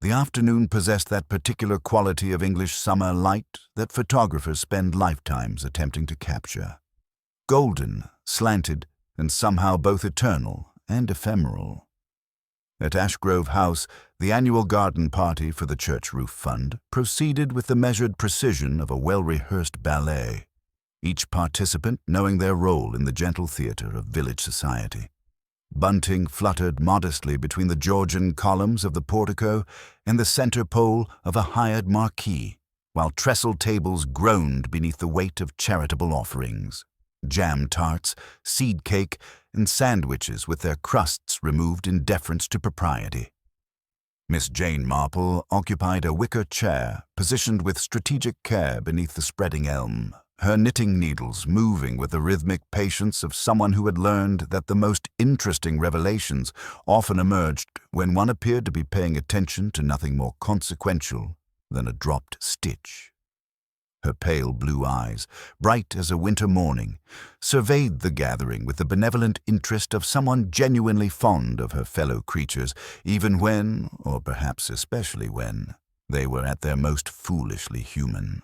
The afternoon possessed that particular quality of English summer light that photographers spend lifetimes attempting to capture. Golden, slanted, and somehow both eternal and ephemeral. At Ashgrove House, the annual garden party for the Church Roof Fund proceeded with the measured precision of a well-rehearsed ballet, each participant knowing their role in the gentle theatre of village society. Bunting fluttered modestly between the Georgian columns of the portico and the center pole of a hired marquee, while trestle tables groaned beneath the weight of charitable offerings. Jam tarts, seed cake, and sandwiches with their crusts removed in deference to propriety. Miss Jane Marple occupied a wicker chair, positioned with strategic care beneath the spreading elm, her knitting needles moving with the rhythmic patience of someone who had learned that the most interesting revelations often emerged when one appeared to be paying attention to nothing more consequential than a dropped stitch. Her pale blue eyes, bright as a winter morning, surveyed the gathering with the benevolent interest of someone genuinely fond of her fellow creatures, even when, or perhaps especially when, they were at their most foolishly human.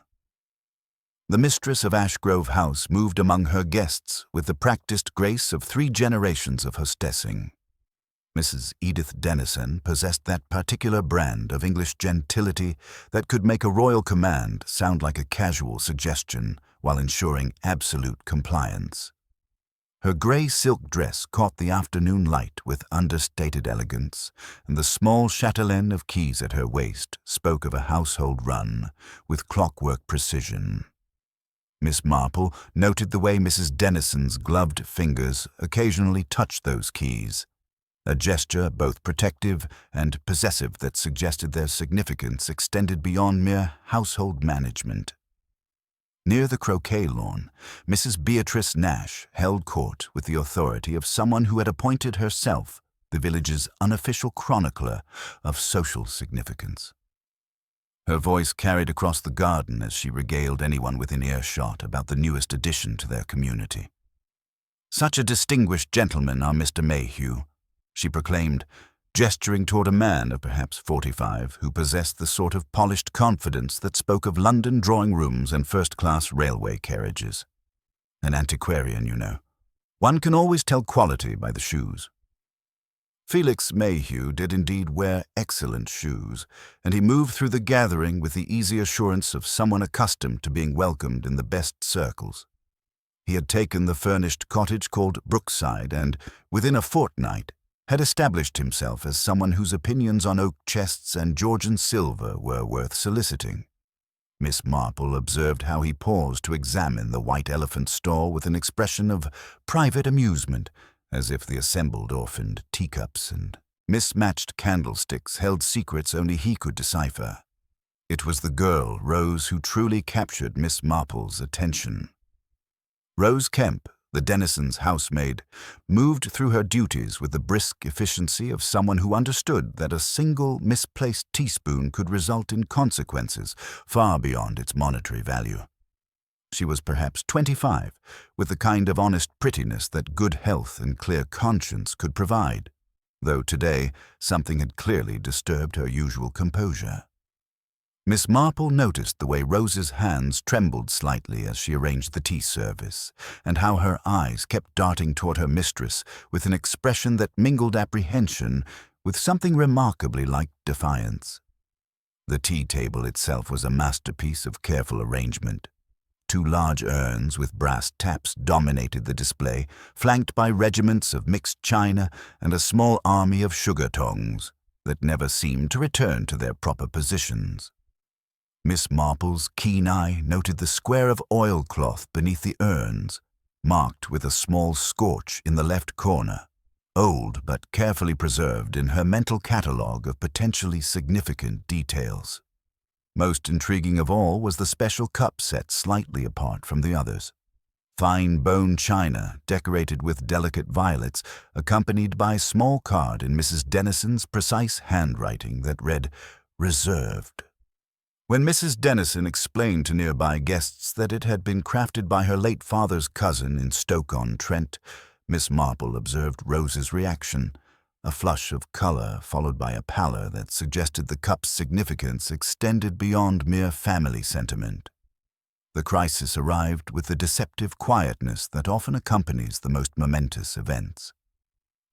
The mistress of Ashgrove House moved among her guests with the practiced grace of 3 generations of hostessing. Mrs. Edith Denison possessed that particular brand of English gentility that could make a royal command sound like a casual suggestion while ensuring absolute compliance. Her grey silk dress caught the afternoon light with understated elegance, and the small chatelaine of keys at her waist spoke of a household run with clockwork precision. Miss Marple noted the way Mrs. Denison's gloved fingers occasionally touched those keys, a gesture both protective and possessive that suggested their significance extended beyond mere household management. Near the croquet lawn, Mrs. Beatrice Nash held court with the authority of someone who had appointed herself the village's unofficial chronicler of social significance. Her voice carried across the garden as she regaled anyone within earshot about the newest addition to their community. "Such a distinguished gentleman, our Mr. Mayhew," she proclaimed, gesturing toward a man of perhaps 45 who possessed the sort of polished confidence that spoke of London drawing-rooms and first-class railway carriages. An antiquarian, you know. One can always tell quality by the shoes. Felix Mayhew did indeed wear excellent shoes, and he moved through the gathering with the easy assurance of someone accustomed to being welcomed in the best circles. He had taken the furnished cottage called Brookside and, within a fortnight, had established himself as someone whose opinions on oak chests and Georgian silver were worth soliciting. Miss Marple observed how he paused to examine the white elephant stall with an expression of private amusement, as if the assembled orphaned teacups and mismatched candlesticks held secrets only he could decipher. It was the girl, Rose, who truly captured Miss Marple's attention. Rose Kemp, the Denisons' housemaid, moved through her duties with the brisk efficiency of someone who understood that a single misplaced teaspoon could result in consequences far beyond its monetary value. She was perhaps 25, with the kind of honest prettiness that good health and clear conscience could provide, though today something had clearly disturbed her usual composure. Miss Marple noticed the way Rose's hands trembled slightly as she arranged the tea service, and how her eyes kept darting toward her mistress with an expression that mingled apprehension with something remarkably like defiance. The tea table itself was a masterpiece of careful arrangement. 2 large urns with brass taps dominated the display, flanked by regiments of mixed china and a small army of sugar tongs that never seemed to return to their proper positions. Miss Marple's keen eye noted the square of oilcloth beneath the urns, marked with a small scorch in the left corner, old but carefully preserved in her mental catalogue of potentially significant details. Most intriguing of all was the special cup set slightly apart from the others. Fine bone china decorated with delicate violets, accompanied by a small card in Mrs. Denison's precise handwriting that read, "Reserved." When Mrs. Denison explained to nearby guests that it had been crafted by her late father's cousin in Stoke-on-Trent, Miss Marple observed Rose's reaction, A flush of color followed by a pallor that suggested the cup's significance extended beyond mere family sentiment. The crisis arrived with the deceptive quietness that often accompanies the most momentous events.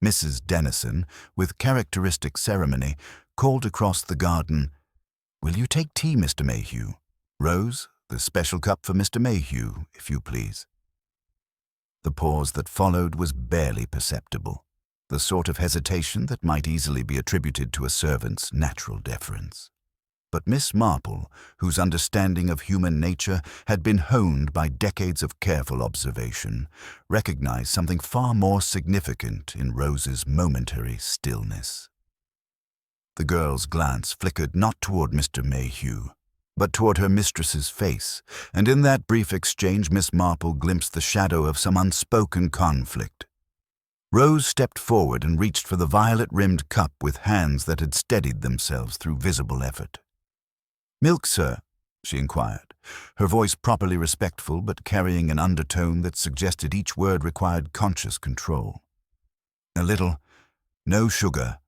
Mrs. Dennison, with characteristic ceremony, called across the garden, "Will you take tea, Mr. Mayhew? Rose, the special cup for Mr. Mayhew, if you please." The pause that followed was barely perceptible, the sort of hesitation that might easily be attributed to a servant's natural deference. But Miss Marple, whose understanding of human nature had been honed by decades of careful observation, recognized something far more significant in Rose's momentary stillness. The girl's glance flickered not toward Mr. Mayhew, but toward her mistress's face, and in that brief exchange Miss Marple glimpsed the shadow of some unspoken conflict. Rose stepped forward and reached for the violet-rimmed cup with hands that had steadied themselves through visible effort. "Milk, sir?" she inquired, her voice properly respectful but carrying an undertone that suggested each word required conscious control. "A little. No sugar,"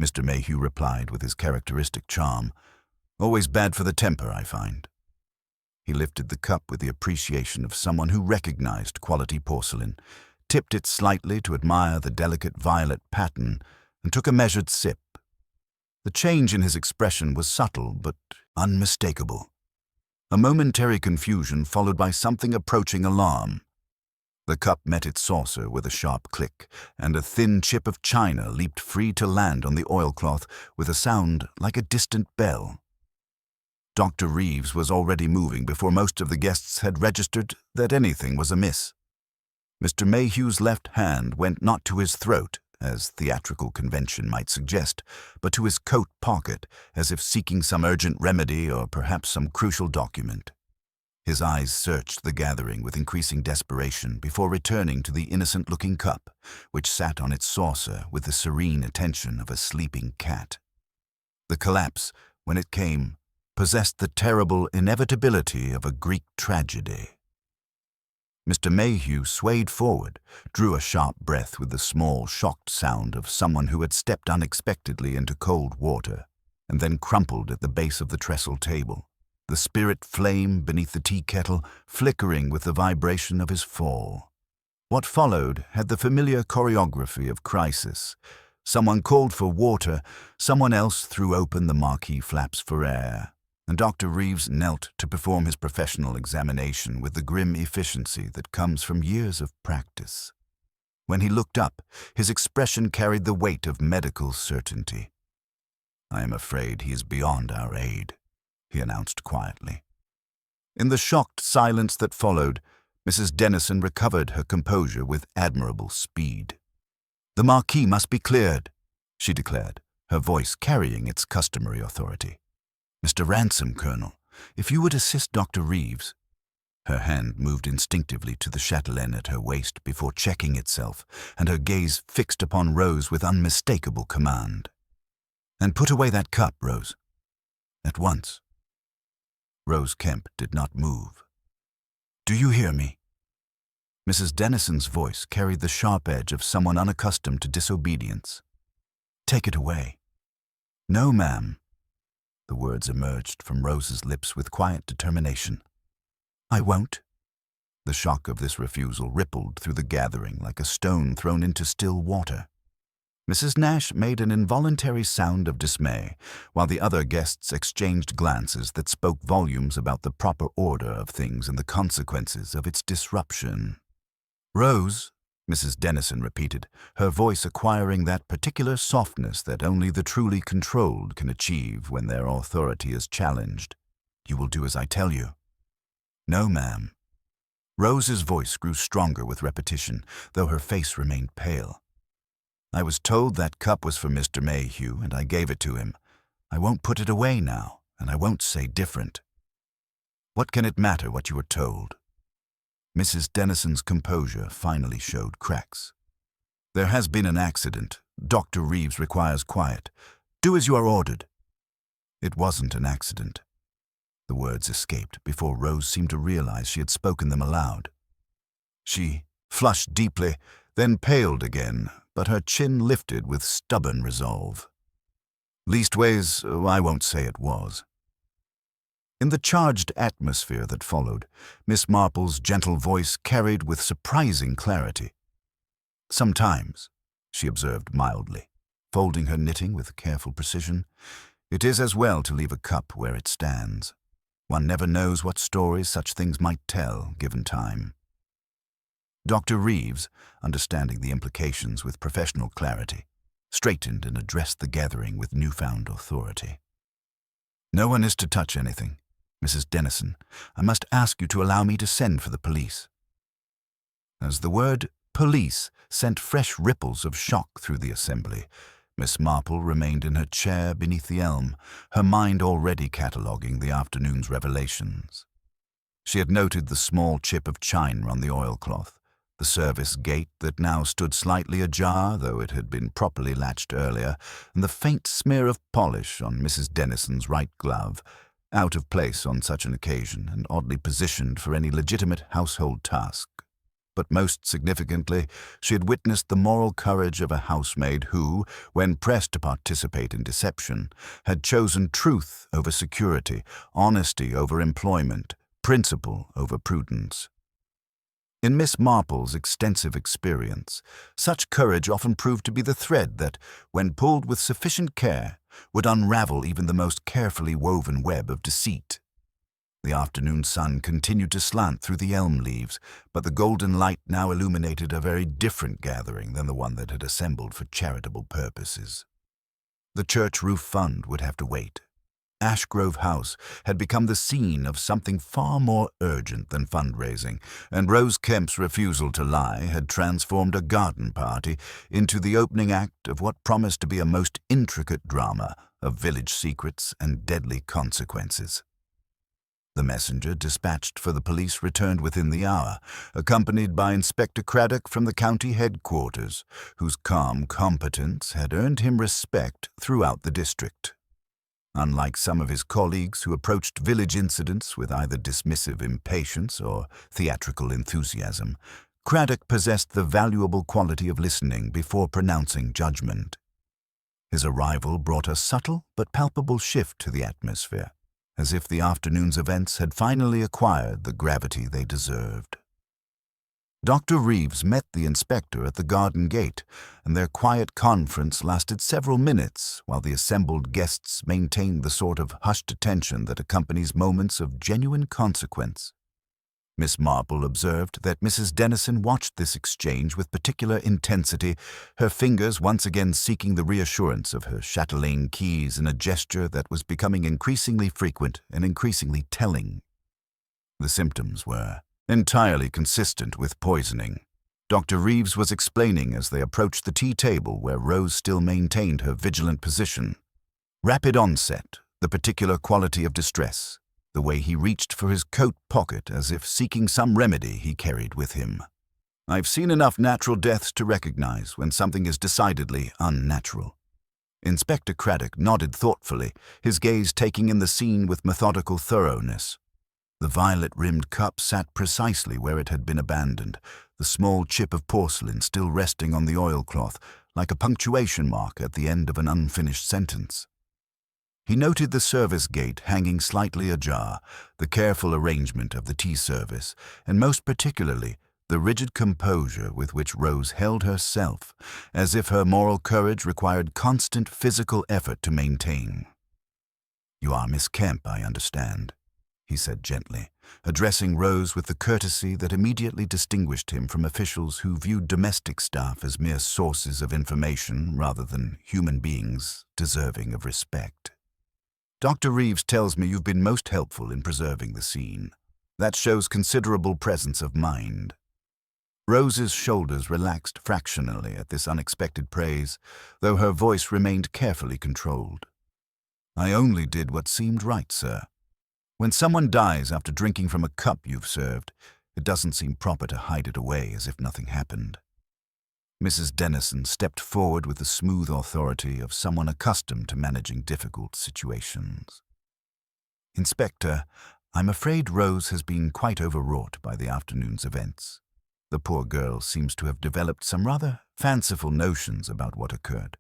Mr. Mayhew replied with his characteristic charm. "Always bad for the temper, I find." He lifted the cup with the appreciation of someone who recognized quality porcelain, tipped it slightly to admire the delicate violet pattern, and took a measured sip. The change in his expression was subtle but unmistakable. A momentary confusion followed by something approaching alarm. The cup met its saucer with a sharp click, and a thin chip of china leaped free to land on the oilcloth with a sound like a distant bell. Dr. Reeves was already moving before most of the guests had registered that anything was amiss. Mr. Mayhew's left hand went not to his throat, as theatrical convention might suggest, but to his coat pocket, as if seeking some urgent remedy or perhaps some crucial document. His eyes searched the gathering with increasing desperation before returning to the innocent-looking cup, which sat on its saucer with the serene attention of a sleeping cat. The collapse, when it came, possessed the terrible inevitability of a Greek tragedy. Mr. Mayhew swayed forward, drew a sharp breath with the small, shocked sound of someone who had stepped unexpectedly into cold water, and then crumpled at the base of the trestle table, the spirit flame beneath the tea kettle flickering with the vibration of his fall. What followed had the familiar choreography of crisis. Someone called for water, someone else threw open the marquee flaps for air, and Dr. Reeves knelt to perform his professional examination with the grim efficiency that comes from years of practice. When he looked up, his expression carried the weight of medical certainty. "I am afraid he is beyond our aid," he announced quietly. In the shocked silence that followed, Mrs. Dennison recovered her composure with admirable speed. "The marquee must be cleared," she declared, her voice carrying its customary authority. "Mr. Ransom, Colonel, if you would assist Dr. Reeves." Her hand moved instinctively to the chatelaine at her waist before checking itself, and her gaze fixed upon Rose with unmistakable command. "And put away that cup, Rose. At once." Rose Kemp did not move. "Do you hear me?" Mrs. Dennison's voice carried the sharp edge of someone unaccustomed to disobedience. "Take it away." "No, ma'am." The words emerged from Rose's lips with quiet determination. "I won't." The shock of this refusal rippled through the gathering like a stone thrown into still water. Mrs. Nash made an involuntary sound of dismay, while the other guests exchanged glances that spoke volumes about the proper order of things and the consequences of its disruption. "Rose," Mrs. Dennison repeated, her voice acquiring that particular softness that only the truly controlled can achieve when their authority is challenged. "You will do as I tell you." "No, ma'am." Rose's voice grew stronger with repetition, though her face remained pale. "I was told that cup was for Mr. Mayhew, and I gave it to him. I won't put it away now, and I won't say different." "What can it matter what you were told?" Mrs. Dennison's composure finally showed cracks. "There has been an accident. Dr. Reeves requires quiet. Do as you are ordered." "It wasn't an accident." The words escaped before Rose seemed to realize she had spoken them aloud. She flushed deeply, then paled again, but her chin lifted with stubborn resolve. Leastways, I won't say it was. In the charged atmosphere that followed, Miss Marple's gentle voice carried with surprising clarity. "Sometimes," she observed mildly, folding her knitting with careful precision, "it is as well to leave a cup where it stands. One never knows what stories such things might tell, given time." Dr. Reeves, understanding the implications with professional clarity, straightened and addressed the gathering with newfound authority. "No one is to touch anything. Mrs. Dennison, I must ask you to allow me to send for the police." As the word "police" sent fresh ripples of shock through the assembly, Miss Marple remained in her chair beneath the elm, her mind already cataloguing the afternoon's revelations. She had noted the small chip of china on the oilcloth, the service gate that now stood slightly ajar, though it had been properly latched earlier, and the faint smear of polish on Mrs. Dennison's right glove, out of place on such an occasion and oddly positioned for any legitimate household task. But most significantly, she had witnessed the moral courage of a housemaid who, when pressed to participate in deception, had chosen truth over security, honesty over employment, principle over prudence. In Miss Marple's extensive experience, such courage often proved to be the thread that, when pulled with sufficient care, would unravel even the most carefully woven web of deceit. The afternoon sun continued to slant through the elm leaves, but the golden light now illuminated a very different gathering than the one that had assembled for charitable purposes. The church roof fund would have to wait. Ashgrove House had become the scene of something far more urgent than fundraising, and Rose Kemp's refusal to lie had transformed a garden party into the opening act of what promised to be a most intricate drama of village secrets and deadly consequences. The messenger dispatched for the police returned within the hour, accompanied by Inspector Craddock from the county headquarters, whose calm competence had earned him respect throughout the district. Unlike some of his colleagues who approached village incidents with either dismissive impatience or theatrical enthusiasm, Craddock possessed the valuable quality of listening before pronouncing judgment. His arrival brought a subtle but palpable shift to the atmosphere, as if the afternoon's events had finally acquired the gravity they deserved. Dr. Reeves met the inspector at the garden gate, and their quiet conference lasted several minutes while the assembled guests maintained the sort of hushed attention that accompanies moments of genuine consequence. Miss Marple observed that Mrs. Dennison watched this exchange with particular intensity, her fingers once again seeking the reassurance of her chatelaine keys in a gesture that was becoming increasingly frequent and increasingly telling. The symptoms were entirely consistent with poisoning. Dr. Reeves was explaining as they approached the tea table where Rose still maintained her vigilant position. Rapid onset, the particular quality of distress, the way he reached for his coat pocket as if seeking some remedy he carried with him. I've seen enough natural deaths to recognize when something is decidedly unnatural. Inspector Craddock nodded thoughtfully, his gaze taking in the scene with methodical thoroughness. The violet-rimmed cup sat precisely where it had been abandoned, the small chip of porcelain still resting on the oilcloth, like a punctuation mark at the end of an unfinished sentence. He noted the service gate hanging slightly ajar, the careful arrangement of the tea service, and most particularly the rigid composure with which Rose held herself, as if her moral courage required constant physical effort to maintain. "You are Miss Kemp, I understand," he said gently, addressing Rose with the courtesy that immediately distinguished him from officials who viewed domestic staff as mere sources of information rather than human beings deserving of respect. "Dr. Reeves tells me you've been most helpful in preserving the scene. That shows considerable presence of mind." Rose's shoulders relaxed fractionally at this unexpected praise, though her voice remained carefully controlled. "I only did what seemed right, sir. When someone dies after drinking from a cup you've served, it doesn't seem proper to hide it away as if nothing happened." Mrs. Dennison stepped forward with the smooth authority of someone accustomed to managing difficult situations. "Inspector, I'm afraid Rose has been quite overwrought by the afternoon's events. The poor girl seems to have developed some rather fanciful notions about what occurred.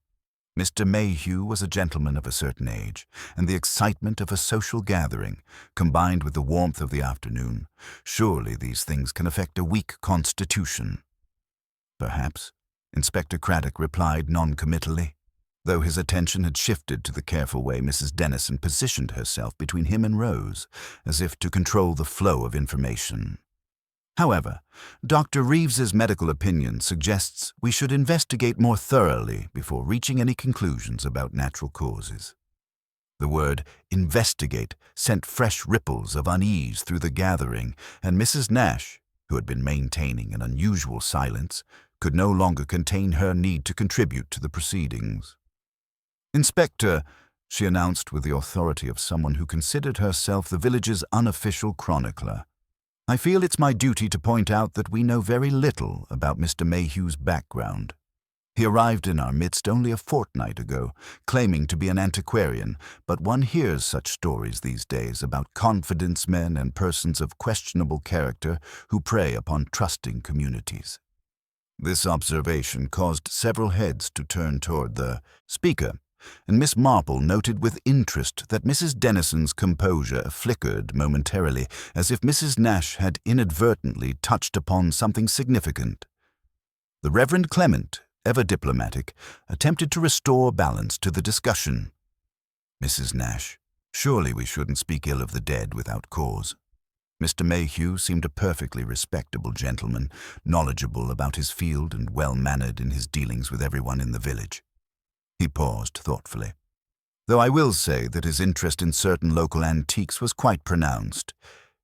Mr. Mayhew was a gentleman of a certain age, and the excitement of a social gathering, combined with the warmth of the afternoon, surely these things can affect a weak constitution. Perhaps, Inspector Craddock replied non-committally, though his attention had shifted to the careful way Mrs. Dennison positioned herself between him and Rose, as if to control the flow of information. However, Dr. Reeves's medical opinion suggests we should investigate more thoroughly before reaching any conclusions about natural causes. The word investigate sent fresh ripples of unease through the gathering, and Mrs. Nash, who had been maintaining an unusual silence, could no longer contain her need to contribute to the proceedings. "Inspector," she announced with the authority of someone who considered herself the village's unofficial chronicler, "I feel it's my duty to point out that we know very little about Mr. Mayhew's background. He arrived in our midst only a fortnight ago, claiming to be an antiquarian, but one hears such stories these days about confidence men and persons of questionable character who prey upon trusting communities." This observation caused several heads to turn toward the speaker, and Miss Marple noted with interest that Mrs. Dennison's composure flickered momentarily, as if Mrs. Nash had inadvertently touched upon something significant. The Reverend Clement, ever diplomatic, attempted to restore balance to the discussion. "Mrs. Nash, surely we shouldn't speak ill of the dead without cause. Mr. Mayhew seemed a perfectly respectable gentleman, knowledgeable about his field and well-mannered in his dealings with everyone in the village." He paused thoughtfully. "Though I will say that his interest in certain local antiques was quite pronounced.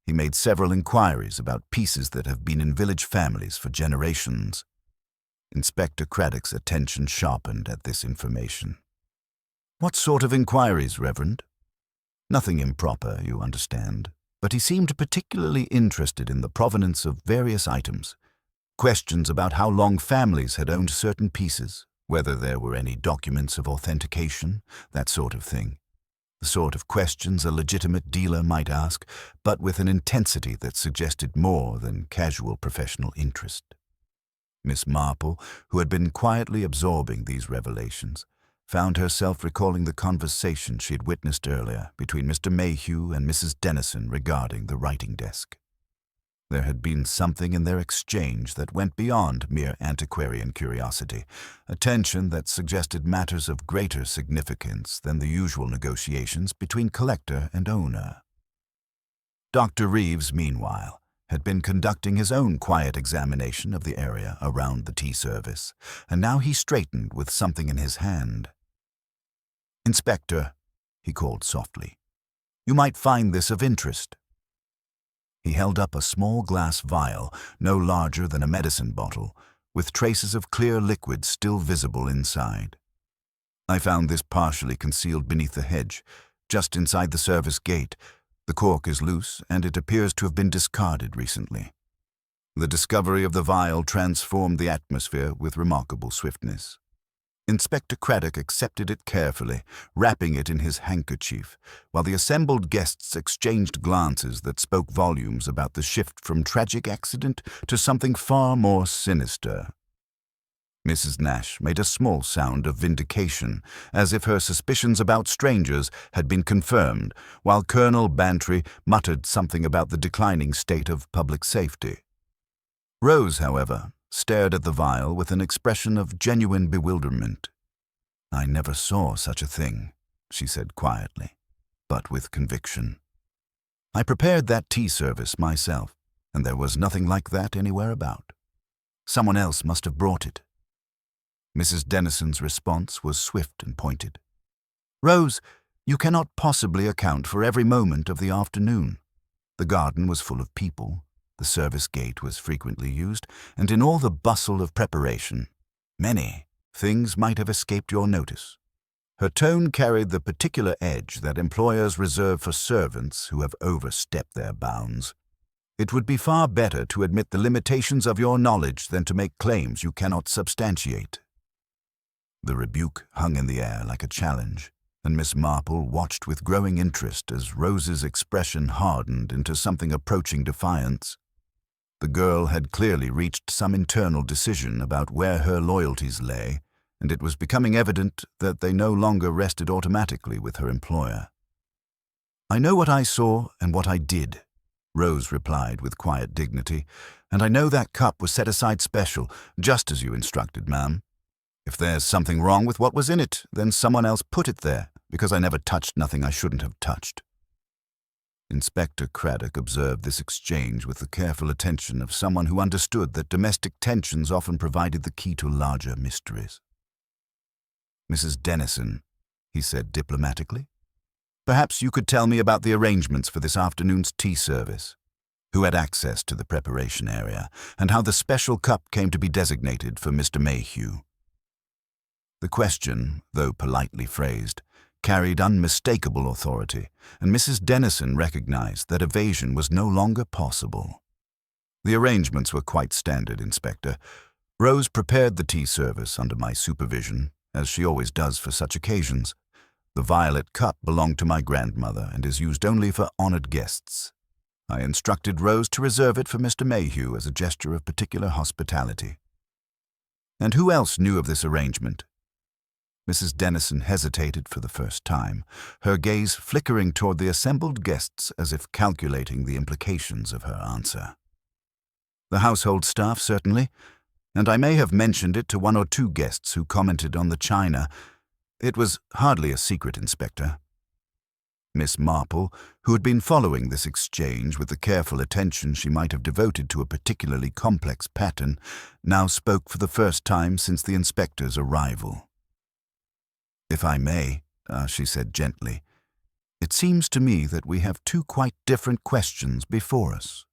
He made several inquiries about pieces that have been in village families for generations." Inspector Craddock's attention sharpened at this information. "What sort of inquiries, Reverend?" "Nothing improper, you understand, but he seemed particularly interested in the provenance of various items. Questions about how long families had owned certain pieces, whether there were any documents of authentication, that sort of thing. The sort of questions a legitimate dealer might ask, but with an intensity that suggested more than casual professional interest." Miss Marple, who had been quietly absorbing these revelations, found herself recalling the conversation she had witnessed earlier between Mr. Mayhew and Mrs. Dennison regarding the writing desk. There had been something in their exchange that went beyond mere antiquarian curiosity, a tension that suggested matters of greater significance than the usual negotiations between collector and owner. Dr. Reeves, meanwhile, had been conducting his own quiet examination of the area around the tea service, and now he straightened with something in his hand. "Inspector," he called softly, "you might find this of interest." He held up a small glass vial, no larger than a medicine bottle, with traces of clear liquid still visible inside. "I found this partially concealed beneath the hedge, just inside the service gate. The cork is loose, and it appears to have been discarded recently." The discovery of the vial transformed the atmosphere with remarkable swiftness. Inspector Craddock accepted it carefully, wrapping it in his handkerchief, while the assembled guests exchanged glances that spoke volumes about the shift from tragic accident to something far more sinister. Mrs. Nash made a small sound of vindication, as if her suspicions about strangers had been confirmed, while Colonel Bantry muttered something about the declining state of public safety. Rose, however, stared at the vial with an expression of genuine bewilderment. "I never saw such a thing," she said quietly, but with conviction. "I prepared that tea service myself, and there was nothing like that anywhere about. Someone else must have brought it." Mrs. Dennison's response was swift and pointed. "Rose, you cannot possibly account for every moment of the afternoon. The garden was full of people. The service gate was frequently used, and in all the bustle of preparation, many things might have escaped your notice." Her tone carried the particular edge that employers reserve for servants who have overstepped their bounds. "It would be far better to admit the limitations of your knowledge than to make claims you cannot substantiate." The rebuke hung in the air like a challenge, and Miss Marple watched with growing interest as Rose's expression hardened into something approaching defiance. The girl had clearly reached some internal decision about where her loyalties lay, and it was becoming evident that they no longer rested automatically with her employer. "I know what I saw and what I did," Rose replied with quiet dignity, "and I know that cup was set aside special, just as you instructed, ma'am. If there's something wrong with what was in it, then someone else put it there, because I never touched nothing I shouldn't have touched." Inspector Craddock observed this exchange with the careful attention of someone who understood that domestic tensions often provided the key to larger mysteries. "Mrs. Dennison," he said diplomatically, "perhaps you could tell me about the arrangements for this afternoon's tea service. Who had access to the preparation area, and how the special cup came to be designated for Mr. Mayhew." The question, though politely phrased, carried unmistakable authority, and Mrs. Dennison recognized that evasion was no longer possible. "The arrangements were quite standard, Inspector. Rose prepared the tea service under my supervision, as she always does for such occasions. The violet cup belonged to my grandmother and is used only for honored guests. I instructed Rose to reserve it for Mr. Mayhew as a gesture of particular hospitality." "And who else knew of this arrangement?" Mrs. Dennison hesitated for the first time, her gaze flickering toward the assembled guests as if calculating the implications of her answer. "The household staff, certainly, and I may have mentioned it to one or two guests who commented on the china. It was hardly a secret, Inspector." Miss Marple, who had been following this exchange with the careful attention she might have devoted to a particularly complex pattern, now spoke for the first time since the inspector's arrival. "If I may," she said gently, "it seems to me that we have two quite different questions before us.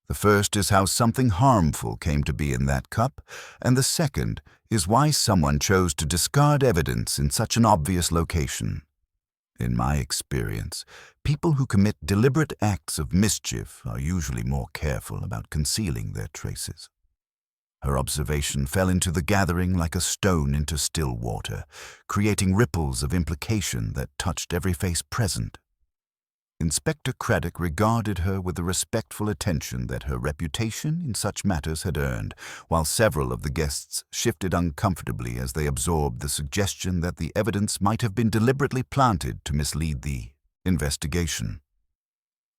The first is how something harmful came to be in that cup, and the second is why someone chose to discard evidence in such an obvious location. In my experience, people who commit deliberate acts of mischief are usually more careful about concealing their traces." Her observation fell into the gathering like a stone into still water, creating ripples of implication that touched every face present. Inspector Craddock regarded her with the respectful attention that her reputation in such matters had earned, while several of the guests shifted uncomfortably as they absorbed the suggestion that the evidence might have been deliberately planted to mislead the investigation.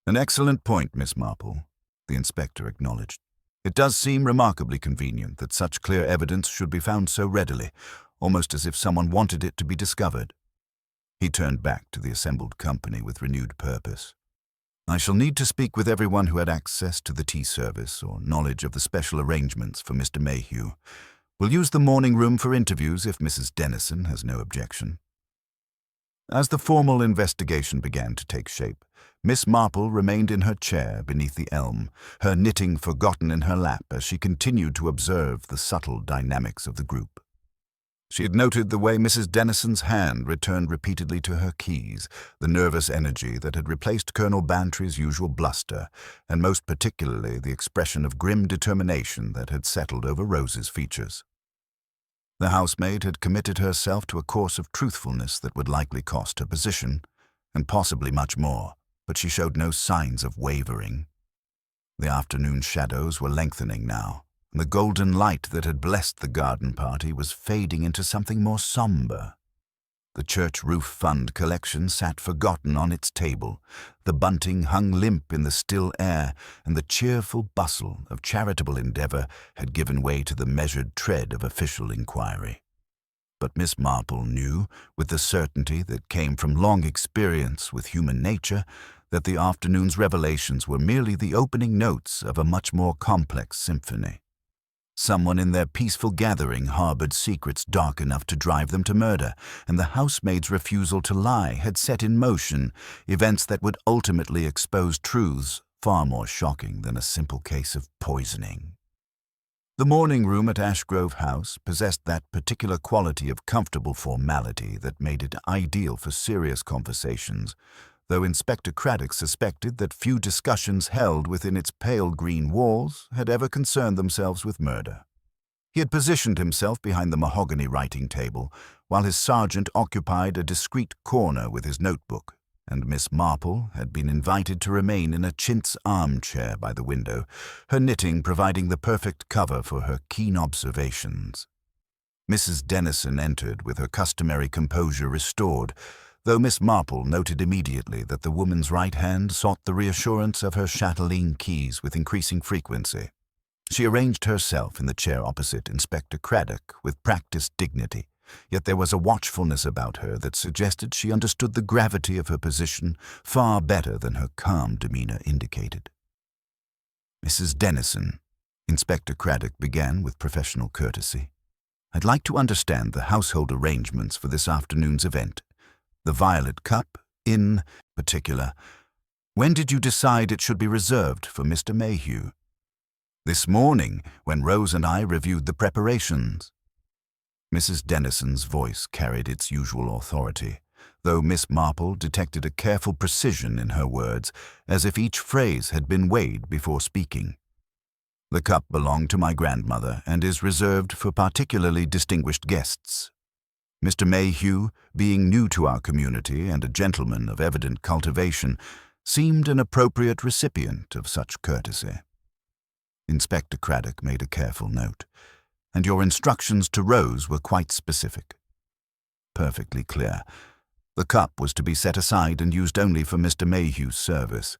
"An excellent point, Miss Marple," the inspector acknowledged. "It does seem remarkably convenient that such clear evidence should be found so readily, almost as if someone wanted it to be discovered." He turned back to the assembled company with renewed purpose. "I shall need to speak with everyone who had access to the tea service or knowledge of the special arrangements for Mr. Mayhew. We'll use the morning room for interviews if Mrs. Dennison has no objection." As the formal investigation began to take shape, Miss Marple remained in her chair beneath the elm, her knitting forgotten in her lap as she continued to observe the subtle dynamics of the group. She had noted the way Mrs. Dennison's hand returned repeatedly to her keys, the nervous energy that had replaced Colonel Bantry's usual bluster, and most particularly the expression of grim determination that had settled over Rose's features. The housemaid had committed herself to a course of truthfulness that would likely cost her position, and possibly much more, but she showed no signs of wavering. The afternoon shadows were lengthening now, and the golden light that had blessed the garden party was fading into something more somber. The church roof fund collection sat forgotten on its table, the bunting hung limp in the still air, and the cheerful bustle of charitable endeavor had given way to the measured tread of official inquiry. But Miss Marple knew, with the certainty that came from long experience with human nature, that the afternoon's revelations were merely the opening notes of a much more complex symphony. Someone in their peaceful gathering harbored secrets dark enough to drive them to murder, and the housemaid's refusal to lie had set in motion events that would ultimately expose truths far more shocking than a simple case of poisoning. The morning room at Ashgrove House possessed that particular quality of comfortable formality that made it ideal for serious conversations, though Inspector Craddock suspected that few discussions held within its pale green walls had ever concerned themselves with murder. He had positioned himself behind the mahogany writing table, while his sergeant occupied a discreet corner with his notebook, and Miss Marple had been invited to remain in a chintz armchair by the window, her knitting providing the perfect cover for her keen observations. Mrs. Dennison entered with her customary composure restored, though Miss Marple noted immediately that the woman's right hand sought the reassurance of her chatelaine keys with increasing frequency. She arranged herself in the chair opposite Inspector Craddock with practiced dignity, yet there was a watchfulness about her that suggested she understood the gravity of her position far better than her calm demeanor indicated. "Mrs. Dennison," Inspector Craddock began with professional courtesy, "I'd like to understand the household arrangements for this afternoon's event. The Violet Cup, in particular. When did you decide it should be reserved for Mr. Mayhew?" "This morning, when Rose and I reviewed the preparations." Mrs. Dennison's voice carried its usual authority, though Miss Marple detected a careful precision in her words, as if each phrase had been weighed before speaking. "The cup belonged to my grandmother and is reserved for particularly distinguished guests. Mr. Mayhew, being new to our community and a gentleman of evident cultivation, seemed an appropriate recipient of such courtesy." Inspector Craddock made a careful note. "And your instructions to Rose were quite specific." "Perfectly clear. The cup was to be set aside and used only for Mr. Mayhew's service."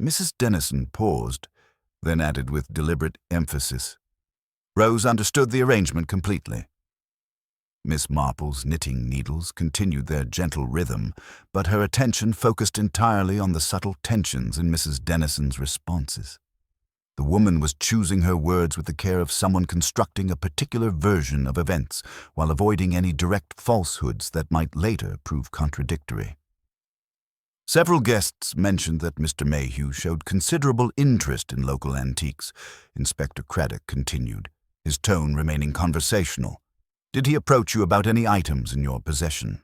Mrs. Dennison paused, then added with deliberate emphasis, "Rose understood the arrangement completely." Miss Marple's knitting needles continued their gentle rhythm, but her attention focused entirely on the subtle tensions in Mrs. Dennison's responses. The woman was choosing her words with the care of someone constructing a particular version of events while avoiding any direct falsehoods that might later prove contradictory. "Several guests mentioned that Mr. Mayhew showed considerable interest in local antiques," Inspector Craddock continued, his tone remaining conversational. "Did he approach you about any items in your possession?"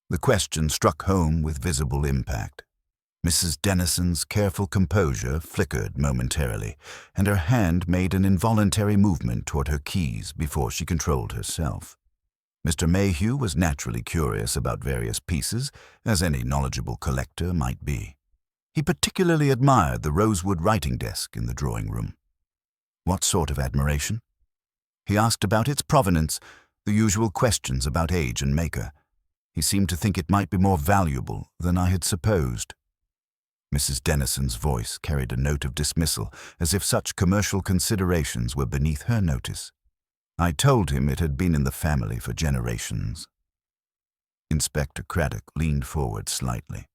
The question struck home with visible impact. Mrs. Dennison's careful composure flickered momentarily, and her hand made an involuntary movement toward her keys before she controlled herself. Mr. Mayhew was naturally curious about various pieces, as any knowledgeable collector might be. He particularly admired the rosewood writing desk in the drawing-room. "What sort of admiration?" He asked about its provenance, the usual questions about age and maker. He seemed to think it might be more valuable than I had supposed. Mrs. Dennison's voice carried a note of dismissal, as if such commercial considerations were beneath her notice. "I told him it had been in the family for generations." Inspector Craddock leaned forward slightly.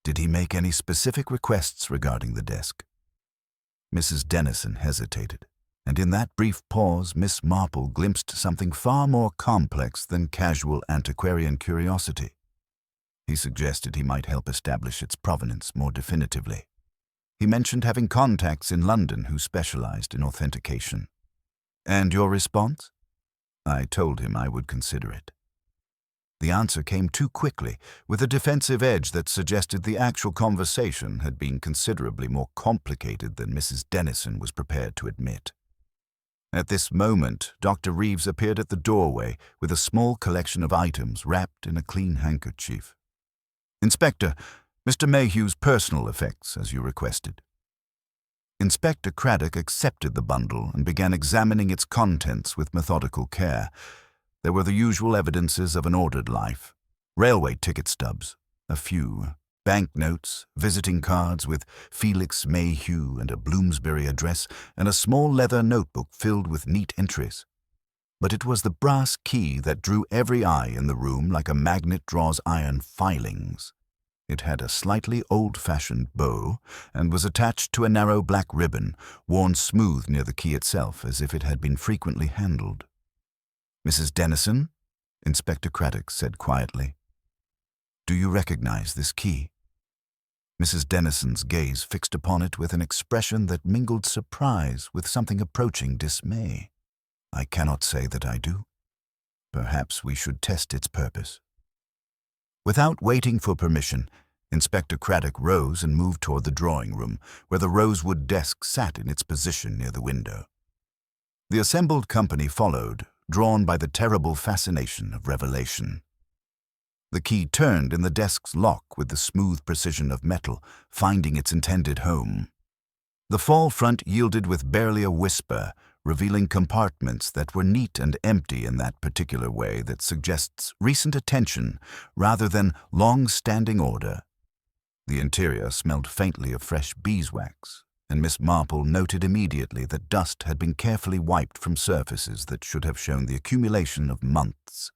"Did he make any specific requests regarding the desk?" Mrs. Dennison hesitated, and in that brief pause Miss Marple glimpsed something far more complex than casual antiquarian curiosity. He suggested he might help establish its provenance more definitively. He mentioned having contacts in London who specialized in authentication. "And your response?" "I told him I would consider it." The answer came too quickly, with a defensive edge that suggested the actual conversation had been considerably more complicated than Mrs. Dennison was prepared to admit. At this moment, Dr. Reeves appeared at the doorway with a small collection of items wrapped in a clean handkerchief. "Inspector, Mr. Mayhew's personal effects, as you requested." Inspector Craddock accepted the bundle and began examining its contents with methodical care. There were the usual evidences of an ordered life: railway ticket stubs, a few, banknotes, visiting cards with Felix Mayhew and a Bloomsbury address, and a small leather notebook filled with neat entries. But it was the brass key that drew every eye in the room like a magnet draws iron filings. It had a slightly old-fashioned bow and was attached to a narrow black ribbon, worn smooth near the key itself as if it had been frequently handled. "Mrs. Dennison," Inspector Craddock said quietly, "do you recognize this key?" Mrs. Dennison's gaze fixed upon it with an expression that mingled surprise with something approaching dismay. "I cannot say that I do. Perhaps we should test its purpose." Without waiting for permission, Inspector Craddock rose and moved toward the drawing-room, where the rosewood desk sat in its position near the window. The assembled company followed, drawn by the terrible fascination of revelation. The key turned in the desk's lock with the smooth precision of metal, finding its intended home. The fall front yielded with barely a whisper, revealing compartments that were neat and empty in that particular way that suggests recent attention rather than long-standing order. The interior smelled faintly of fresh beeswax, and Miss Marple noted immediately that dust had been carefully wiped from surfaces that should have shown the accumulation of months.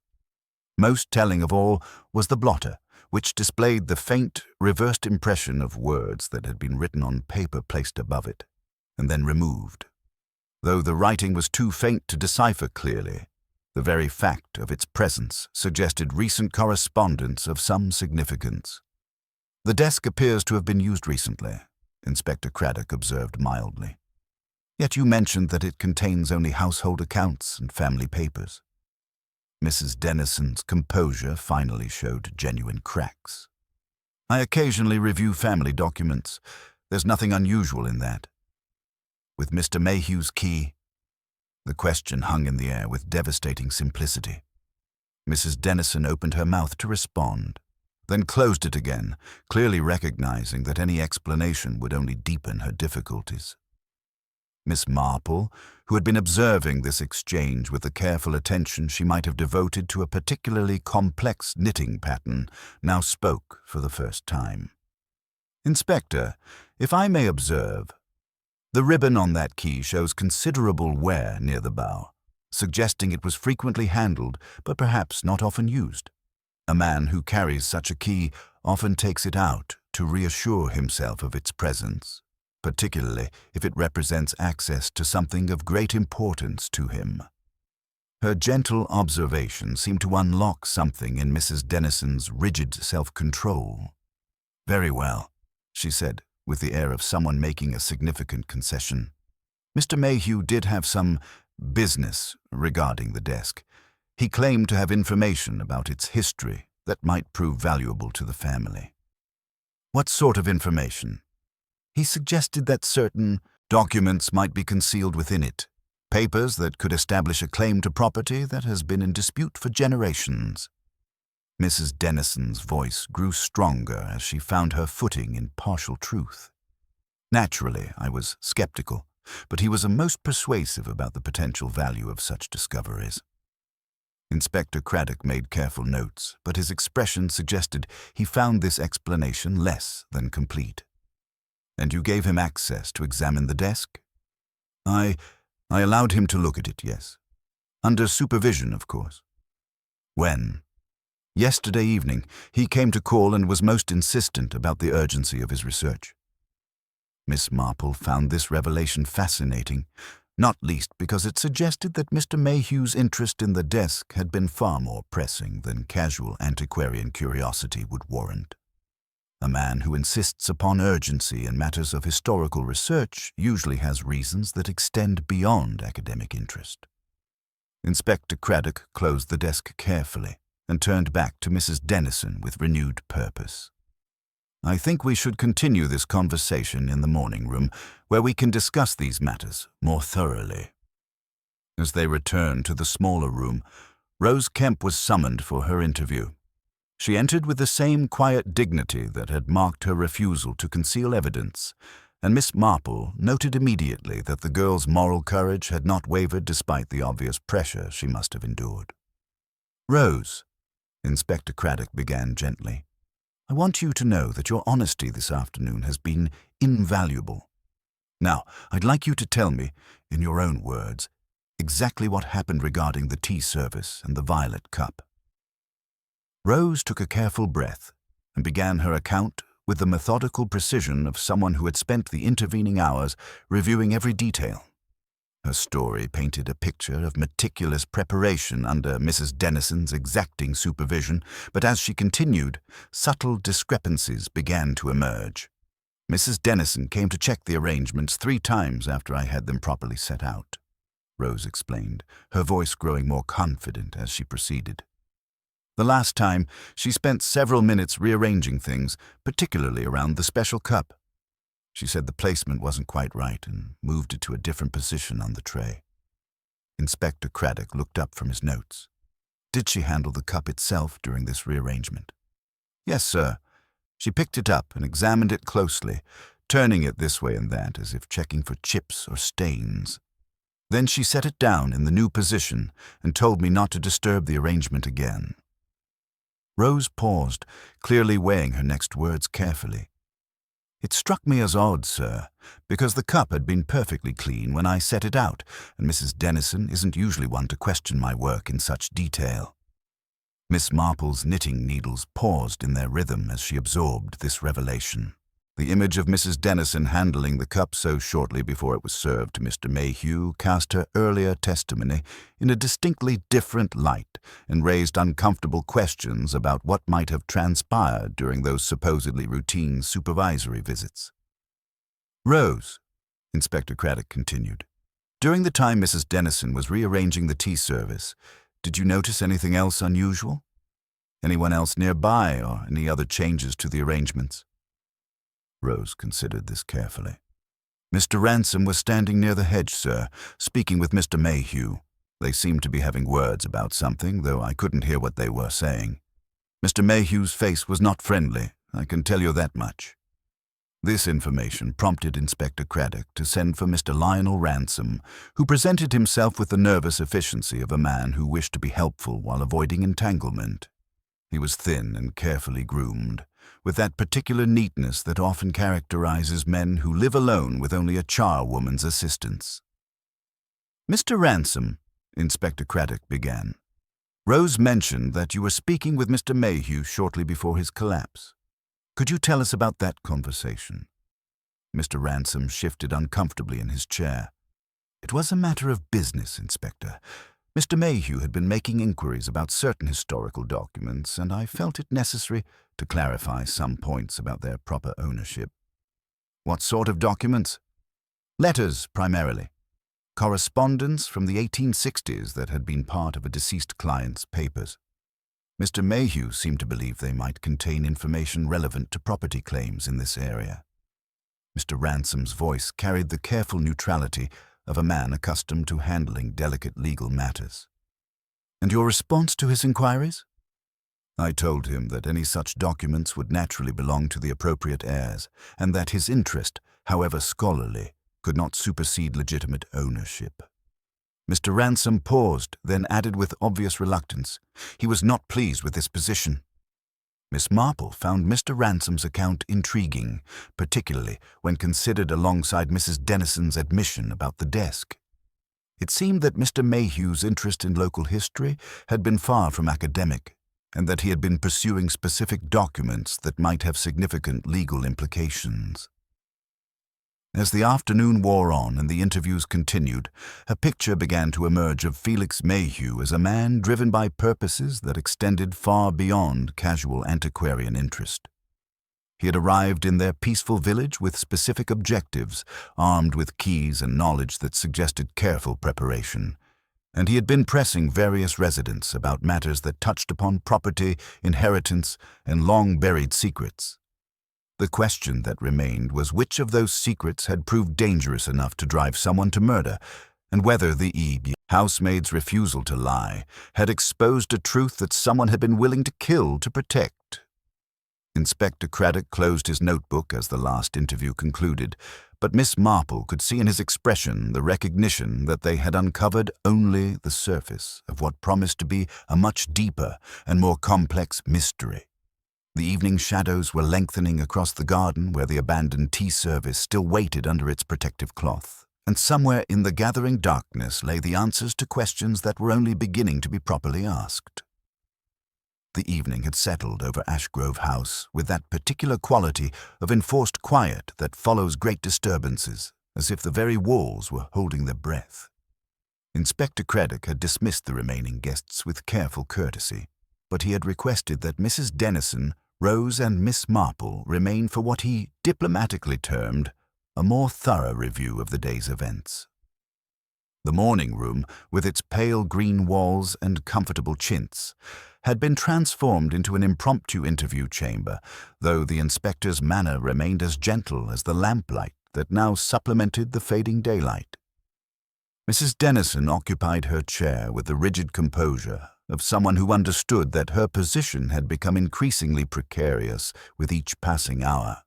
Most telling of all was the blotter, which displayed the faint, reversed impression of words that had been written on paper placed above it, and then removed. Though the writing was too faint to decipher clearly, the very fact of its presence suggested recent correspondence of some significance. "The desk appears to have been used recently," Inspector Craddock observed mildly. "Yet you mentioned that it contains only household accounts and family papers." Mrs. Dennison's composure finally showed genuine cracks. "I occasionally review family documents. There's nothing unusual in that." "With Mr. Mayhew's key?" The question hung in the air with devastating simplicity. Mrs. Dennison opened her mouth to respond, then closed it again, clearly recognizing that any explanation would only deepen her difficulties. Miss Marple, who had been observing this exchange with the careful attention she might have devoted to a particularly complex knitting pattern, now spoke for the first time. "Inspector, if I may observe, the ribbon on that key shows considerable wear near the bow, suggesting it was frequently handled but perhaps not often used. A man who carries such a key often takes it out to reassure himself of its presence, particularly if it represents access to something of great importance to him." Her gentle observation seemed to unlock something in Mrs. Dennison's rigid self-control. "Very well," she said, with the air of someone making a significant concession. "Mr. Mayhew did have some business regarding the desk. He claimed to have information about its history that might prove valuable to the family." "What sort of information?" "He suggested that certain documents might be concealed within it, papers that could establish a claim to property that has been in dispute for generations." Mrs. Dennison's voice grew stronger as she found her footing in partial truth. "Naturally, I was skeptical, but he was most persuasive about the potential value of such discoveries." Inspector Craddock made careful notes, but his expression suggested he found this explanation less than complete. "And you gave him access to examine the desk?" I allowed him to look at it, yes. Under supervision, of course." "When?" "Yesterday evening. He came to call and was most insistent about the urgency of his research." Miss Marple found this revelation fascinating, not least because it suggested that Mr. Mayhew's interest in the desk had been far more pressing than casual antiquarian curiosity would warrant. A man who insists upon urgency in matters of historical research usually has reasons that extend beyond academic interest. Inspector Craddock closed the desk carefully and turned back to Mrs. Dennison with renewed purpose. "I think we should continue this conversation in the morning room, where we can discuss these matters more thoroughly." As they returned to the smaller room, Rose Kemp was summoned for her interview. She entered with the same quiet dignity that had marked her refusal to conceal evidence, and Miss Marple noted immediately that the girl's moral courage had not wavered despite the obvious pressure she must have endured. "Rose," Inspector Craddock began gently, "I want you to know that your honesty this afternoon has been invaluable. Now, I'd like you to tell me, in your own words, exactly what happened regarding the tea service and the violet cup." Rose took a careful breath and began her account with the methodical precision of someone who had spent the intervening hours reviewing every detail. Her story painted a picture of meticulous preparation under Mrs. Dennison's exacting supervision, but as she continued, subtle discrepancies began to emerge. "Mrs. Dennison came to check the arrangements 3 times after I had them properly set out," Rose explained, her voice growing more confident as she proceeded. "The last time, she spent several minutes rearranging things, particularly around the special cup. She said the placement wasn't quite right and moved it to a different position on the tray." Inspector Craddock looked up from his notes. Did she handle the cup itself during this rearrangement? Yes, sir. She picked it up and examined it closely, turning it this way and that as if checking for chips or stains. Then she set it down in the new position and told me not to disturb the arrangement again. Rose paused, clearly weighing her next words carefully. It struck me as odd, sir, because the cup had been perfectly clean when I set it out, and Mrs. Dennison isn't usually one to question my work in such detail. Miss Marple's knitting needles paused in their rhythm as she absorbed this revelation. The image of Mrs. Dennison handling the cup so shortly before it was served to Mr. Mayhew cast her earlier testimony in a distinctly different light and raised uncomfortable questions about what might have transpired during those supposedly routine supervisory visits. "Rose," Inspector Craddock continued, "during the time Mrs. Dennison was rearranging the tea service, did you notice anything else unusual? Anyone else nearby or any other changes to the arrangements?" Rose considered this carefully. "Mr. Ransom was standing near the hedge, sir, speaking with Mr. Mayhew. They seemed to be having words about something, though I couldn't hear what they were saying. Mr. Mayhew's face was not friendly, I can tell you that much." This information prompted Inspector Craddock to send for Mr. Lionel Ransom, who presented himself with the nervous efficiency of a man who wished to be helpful while avoiding entanglement. He was thin and carefully groomed, with that particular neatness that often characterizes men who live alone with only a charwoman's assistance. "Mr. Ransom," Inspector Craddock began, "Rose mentioned that you were speaking with Mr. Mayhew shortly before his collapse. Could you tell us about that conversation?" Mr. Ransom shifted uncomfortably in his chair. "It was a matter of business, Inspector. Mr. Mayhew had been making inquiries about certain historical documents, and I felt it necessary to clarify some points about their proper ownership." "What sort of documents?" "Letters, primarily. Correspondence from the 1860s that had been part of a deceased client's papers. Mr. Mayhew seemed to believe they might contain information relevant to property claims in this area." Mr. Ransom's voice carried the careful neutrality of a man accustomed to handling delicate legal matters. "And your response to his inquiries?" "I told him that any such documents would naturally belong to the appropriate heirs, and that his interest, however scholarly, could not supersede legitimate ownership." Mr. Ransom paused, then added with obvious reluctance, he was not pleased with this position. Miss Marple found Mr. Ransom's account intriguing, particularly when considered alongside Mrs. Dennison's admission about the desk. It seemed that Mr. Mayhew's interest in local history had been far from academic, and that he had been pursuing specific documents that might have significant legal implications. As the afternoon wore on and the interviews continued, a picture began to emerge of Felix Mayhew as a man driven by purposes that extended far beyond casual antiquarian interest. He had arrived in their peaceful village with specific objectives, armed with keys and knowledge that suggested careful preparation, and he had been pressing various residents about matters that touched upon property, inheritance, and long-buried secrets. The question that remained was which of those secrets had proved dangerous enough to drive someone to murder, and whether the housemaid's refusal to lie had exposed a truth that someone had been willing to kill to protect. Inspector Craddock closed his notebook as the last interview concluded, but Miss Marple could see in his expression the recognition that they had uncovered only the surface of what promised to be a much deeper and more complex mystery. The evening shadows were lengthening across the garden where the abandoned tea service still waited under its protective cloth, and somewhere in the gathering darkness lay the answers to questions that were only beginning to be properly asked. The evening had settled over Ashgrove House with that particular quality of enforced quiet that follows great disturbances, as if the very walls were holding their breath. Inspector Craddock had dismissed the remaining guests with careful courtesy, but he had requested that Mrs. Dennison, Rose, and Miss Marple remain for what he diplomatically termed a more thorough review of the day's events. The morning room, with its pale green walls and comfortable chintz, had been transformed into an impromptu interview chamber, though the inspector's manner remained as gentle as the lamplight that now supplemented the fading daylight. Mrs. Dennison occupied her chair with the rigid composure of someone who understood that her position had become increasingly precarious with each passing hour.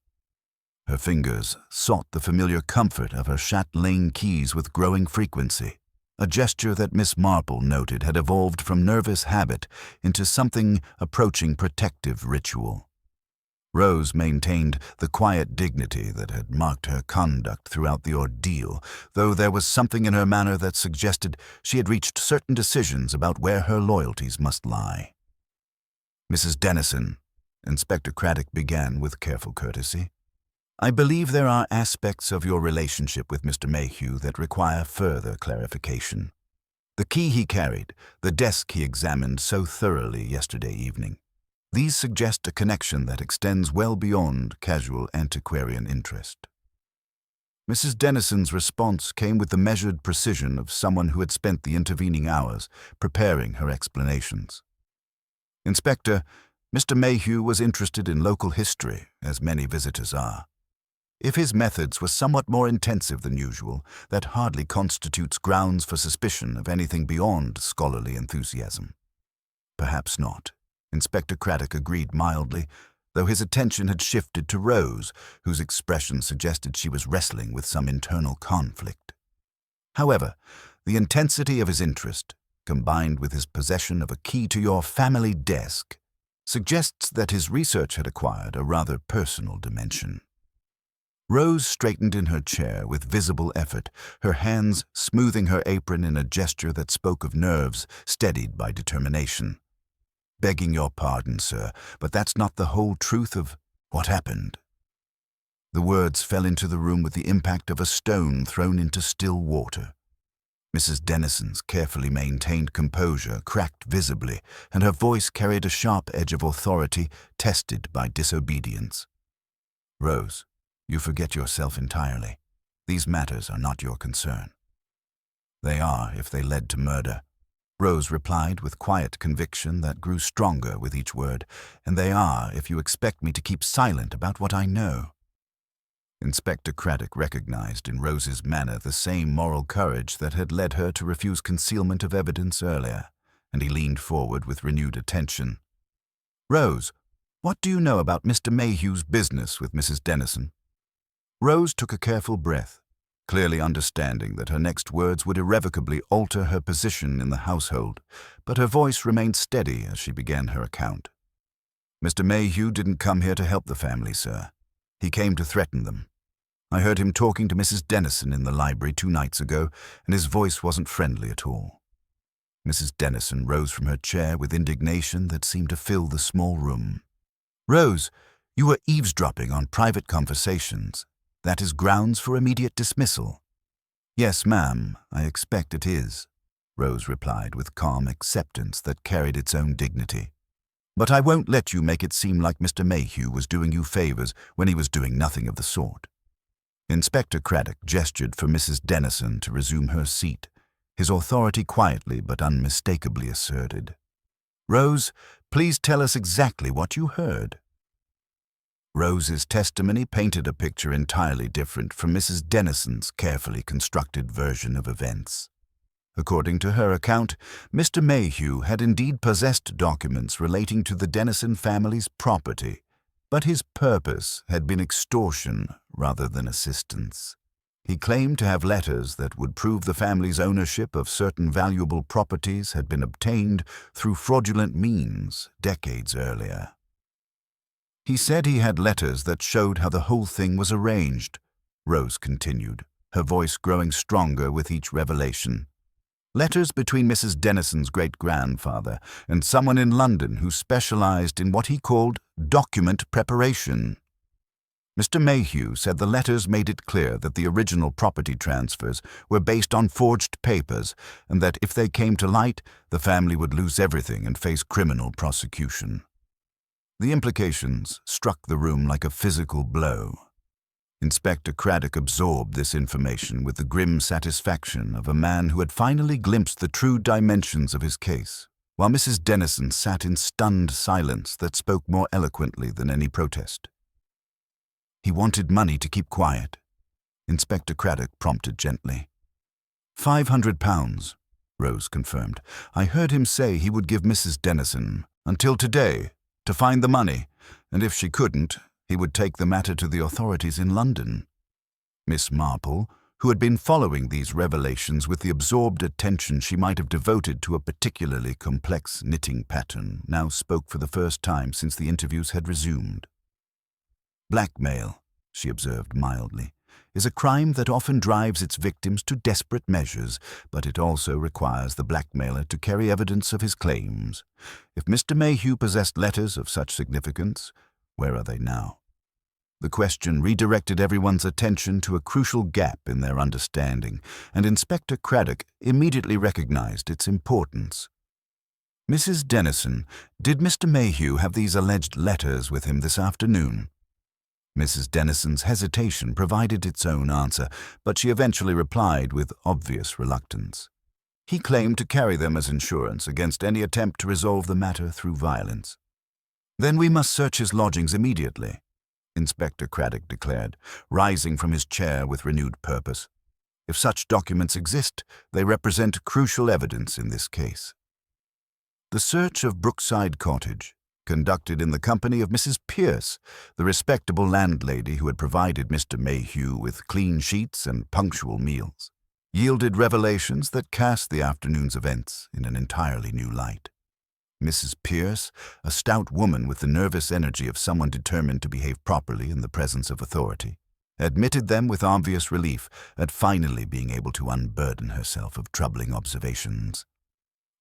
Her fingers sought the familiar comfort of her chatelaine keys with growing frequency, a gesture that Miss Marple noted had evolved from nervous habit into something approaching protective ritual. Rose maintained the quiet dignity that had marked her conduct throughout the ordeal, though there was something in her manner that suggested she had reached certain decisions about where her loyalties must lie. "Mrs. Dennison," Inspector Craddock began with careful courtesy, "I believe there are aspects of your relationship with Mr. Mayhew that require further clarification. The key he carried, the desk he examined so thoroughly yesterday evening, these suggest a connection that extends well beyond casual antiquarian interest." Mrs. Dennison's response came with the measured precision of someone who had spent the intervening hours preparing her explanations. "Inspector, Mr. Mayhew was interested in local history, as many visitors are. If his methods were somewhat more intensive than usual, that hardly constitutes grounds for suspicion of anything beyond scholarly enthusiasm." "Perhaps not," Inspector Craddock agreed mildly, though his attention had shifted to Rose, whose expression suggested she was wrestling with some internal conflict. "However, the intensity of his interest, combined with his possession of a key to your family desk, suggests that his research had acquired a rather personal dimension." Rose straightened in her chair with visible effort, her hands smoothing her apron in a gesture that spoke of nerves steadied by determination. "Begging your pardon, sir, but that's not the whole truth of what happened." The words fell into the room with the impact of a stone thrown into still water. Mrs. Dennison's carefully maintained composure cracked visibly, and her voice carried a sharp edge of authority tested by disobedience. "Rose, you forget yourself entirely. These matters are not your concern." "They are if they led to murder," Rose replied with quiet conviction that grew stronger with each word, "and they are if you expect me to keep silent about what I know." Inspector Craddock recognized in Rose's manner the same moral courage that had led her to refuse concealment of evidence earlier, and he leaned forward with renewed attention. "Rose, what do you know about Mr. Mayhew's business with Mrs. Dennison?" Rose took a careful breath, clearly understanding that her next words would irrevocably alter her position in the household, but her voice remained steady as she began her account. "Mr. Mayhew didn't come here to help the family, sir. He came to threaten them. I heard him talking to Mrs. Dennison in the library 2 nights ago, and his voice wasn't friendly at all." Mrs. Dennison rose from her chair with indignation that seemed to fill the small room. "Rose, you were eavesdropping on private conversations. That is grounds for immediate dismissal." "Yes, ma'am, I expect it is," Rose replied with calm acceptance that carried its own dignity. "But I won't let you make it seem like Mr. Mayhew was doing you favors when he was doing nothing of the sort." Inspector Craddock gestured for Mrs. Dennison to resume her seat, his authority quietly but unmistakably asserted. "Rose, please tell us exactly what you heard." Rose's testimony painted a picture entirely different from Mrs. Dennison's carefully constructed version of events. According to her account, Mr. Mayhew had indeed possessed documents relating to the Dennison family's property, but his purpose had been extortion rather than assistance. He claimed to have letters that would prove the family's ownership of certain valuable properties had been obtained through fraudulent means decades earlier. "He said he had letters that showed how the whole thing was arranged," Rose continued, her voice growing stronger with each revelation. "Letters between Mrs. Dennison's great-grandfather and someone in London who specialized in what he called document preparation. Mr. Mayhew said the letters made it clear that the original property transfers were based on forged papers, and that if they came to light, the family would lose everything and face criminal prosecution." The implications struck the room like a physical blow. Inspector Craddock absorbed this information with the grim satisfaction of a man who had finally glimpsed the true dimensions of his case, while Mrs. Dennison sat in stunned silence that spoke more eloquently than any protest. "He wanted money to keep quiet," Inspector Craddock prompted gently. £500, Rose confirmed. "I heard him say he would give Mrs. Dennison until today to find the money, and if she couldn't, he would take the matter to the authorities in London." Miss Marple, who had been following these revelations with the absorbed attention she might have devoted to a particularly complex knitting pattern, now spoke for the first time since the interviews had resumed. "Blackmail," she observed mildly, "is a crime that often drives its victims to desperate measures, but it also requires the blackmailer to carry evidence of his claims. If Mr. Mayhew possessed letters of such significance, where are they now?" The question redirected everyone's attention to a crucial gap in their understanding, and Inspector Craddock immediately recognized its importance. "Mrs. Dennison, did Mr. Mayhew have these alleged letters with him this afternoon?" Mrs. Dennison's hesitation provided its own answer, but she eventually replied with obvious reluctance. "He claimed to carry them as insurance against any attempt to resolve the matter through violence." "Then we must search his lodgings immediately," Inspector Craddock declared, rising from his chair with renewed purpose. "If such documents exist, they represent crucial evidence in this case." The search of Brookside Cottage, conducted in the company of Mrs. Pierce, the respectable landlady who had provided Mr. Mayhew with clean sheets and punctual meals, yielded revelations that cast the afternoon's events in an entirely new light. Mrs. Pierce, a stout woman with the nervous energy of someone determined to behave properly in the presence of authority, admitted them with obvious relief at finally being able to unburden herself of troubling observations.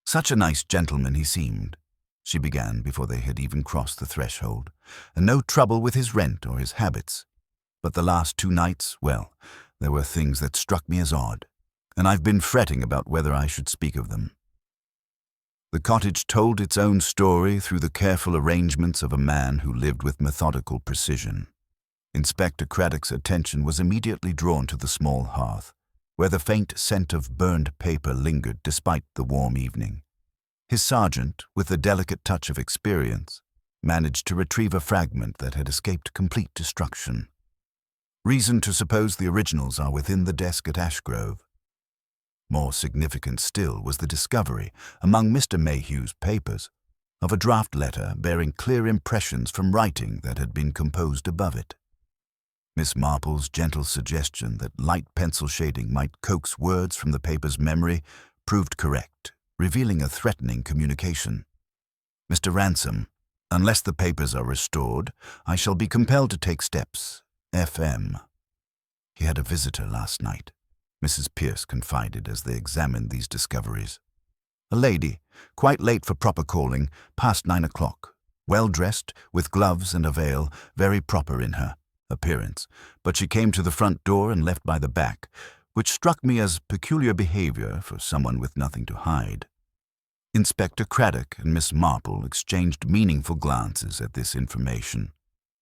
"Such a nice gentleman he seemed," she began before they had even crossed the threshold, "and no trouble with his rent or his habits. But the last 2 nights, well, there were things that struck me as odd, and I've been fretting about whether I should speak of them." The cottage told its own story through the careful arrangements of a man who lived with methodical precision. Inspector Craddock's attention was immediately drawn to the small hearth, where the faint scent of burned paper lingered despite the warm evening. His sergeant, with the delicate touch of experience, managed to retrieve a fragment that had escaped complete destruction. "Reason to suppose the originals are within the desk at Ashgrove." More significant still was the discovery, among Mr. Mayhew's papers, of a draft letter bearing clear impressions from writing that had been composed above it. Miss Marple's gentle suggestion that light pencil shading might coax words from the paper's memory proved correct, revealing a threatening communication. "Mr. Ransom, unless the papers are restored, I shall be compelled to take steps. F.M." "He had a visitor last night," Mrs. Pierce confided as they examined these discoveries. "A lady, quite late for proper calling, past 9 o'clock, well-dressed, with gloves and a veil, very proper in her appearance, but she came to the front door and left by the back, which struck me as peculiar behavior for someone with nothing to hide." Inspector Craddock and Miss Marple exchanged meaningful glances at this information.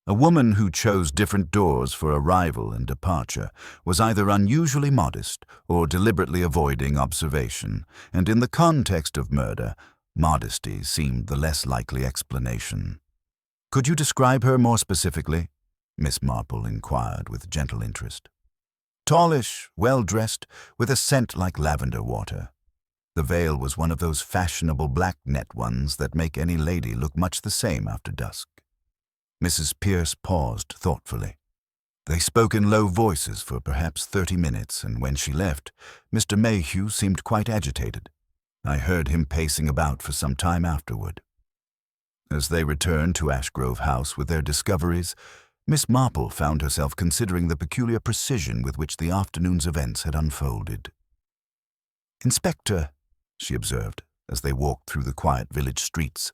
A woman who chose different doors for arrival and departure was either unusually modest or deliberately avoiding observation, and in the context of murder, modesty seemed the less likely explanation. "Could you describe her more specifically?" Miss Marple inquired with gentle interest. "Tallish, well-dressed, with a scent like lavender water. The veil was one of those fashionable black net ones that make any lady look much the same after dusk." Mrs. Pierce paused thoughtfully. They spoke in low voices for perhaps 30 minutes, and when she left, Mr. Mayhew seemed quite agitated. I heard him pacing about for some time afterward. As they returned to Ashgrove House with their discoveries, Miss Marple found herself considering the peculiar precision with which the afternoon's events had unfolded. "Inspector," she observed, as they walked through the quiet village streets,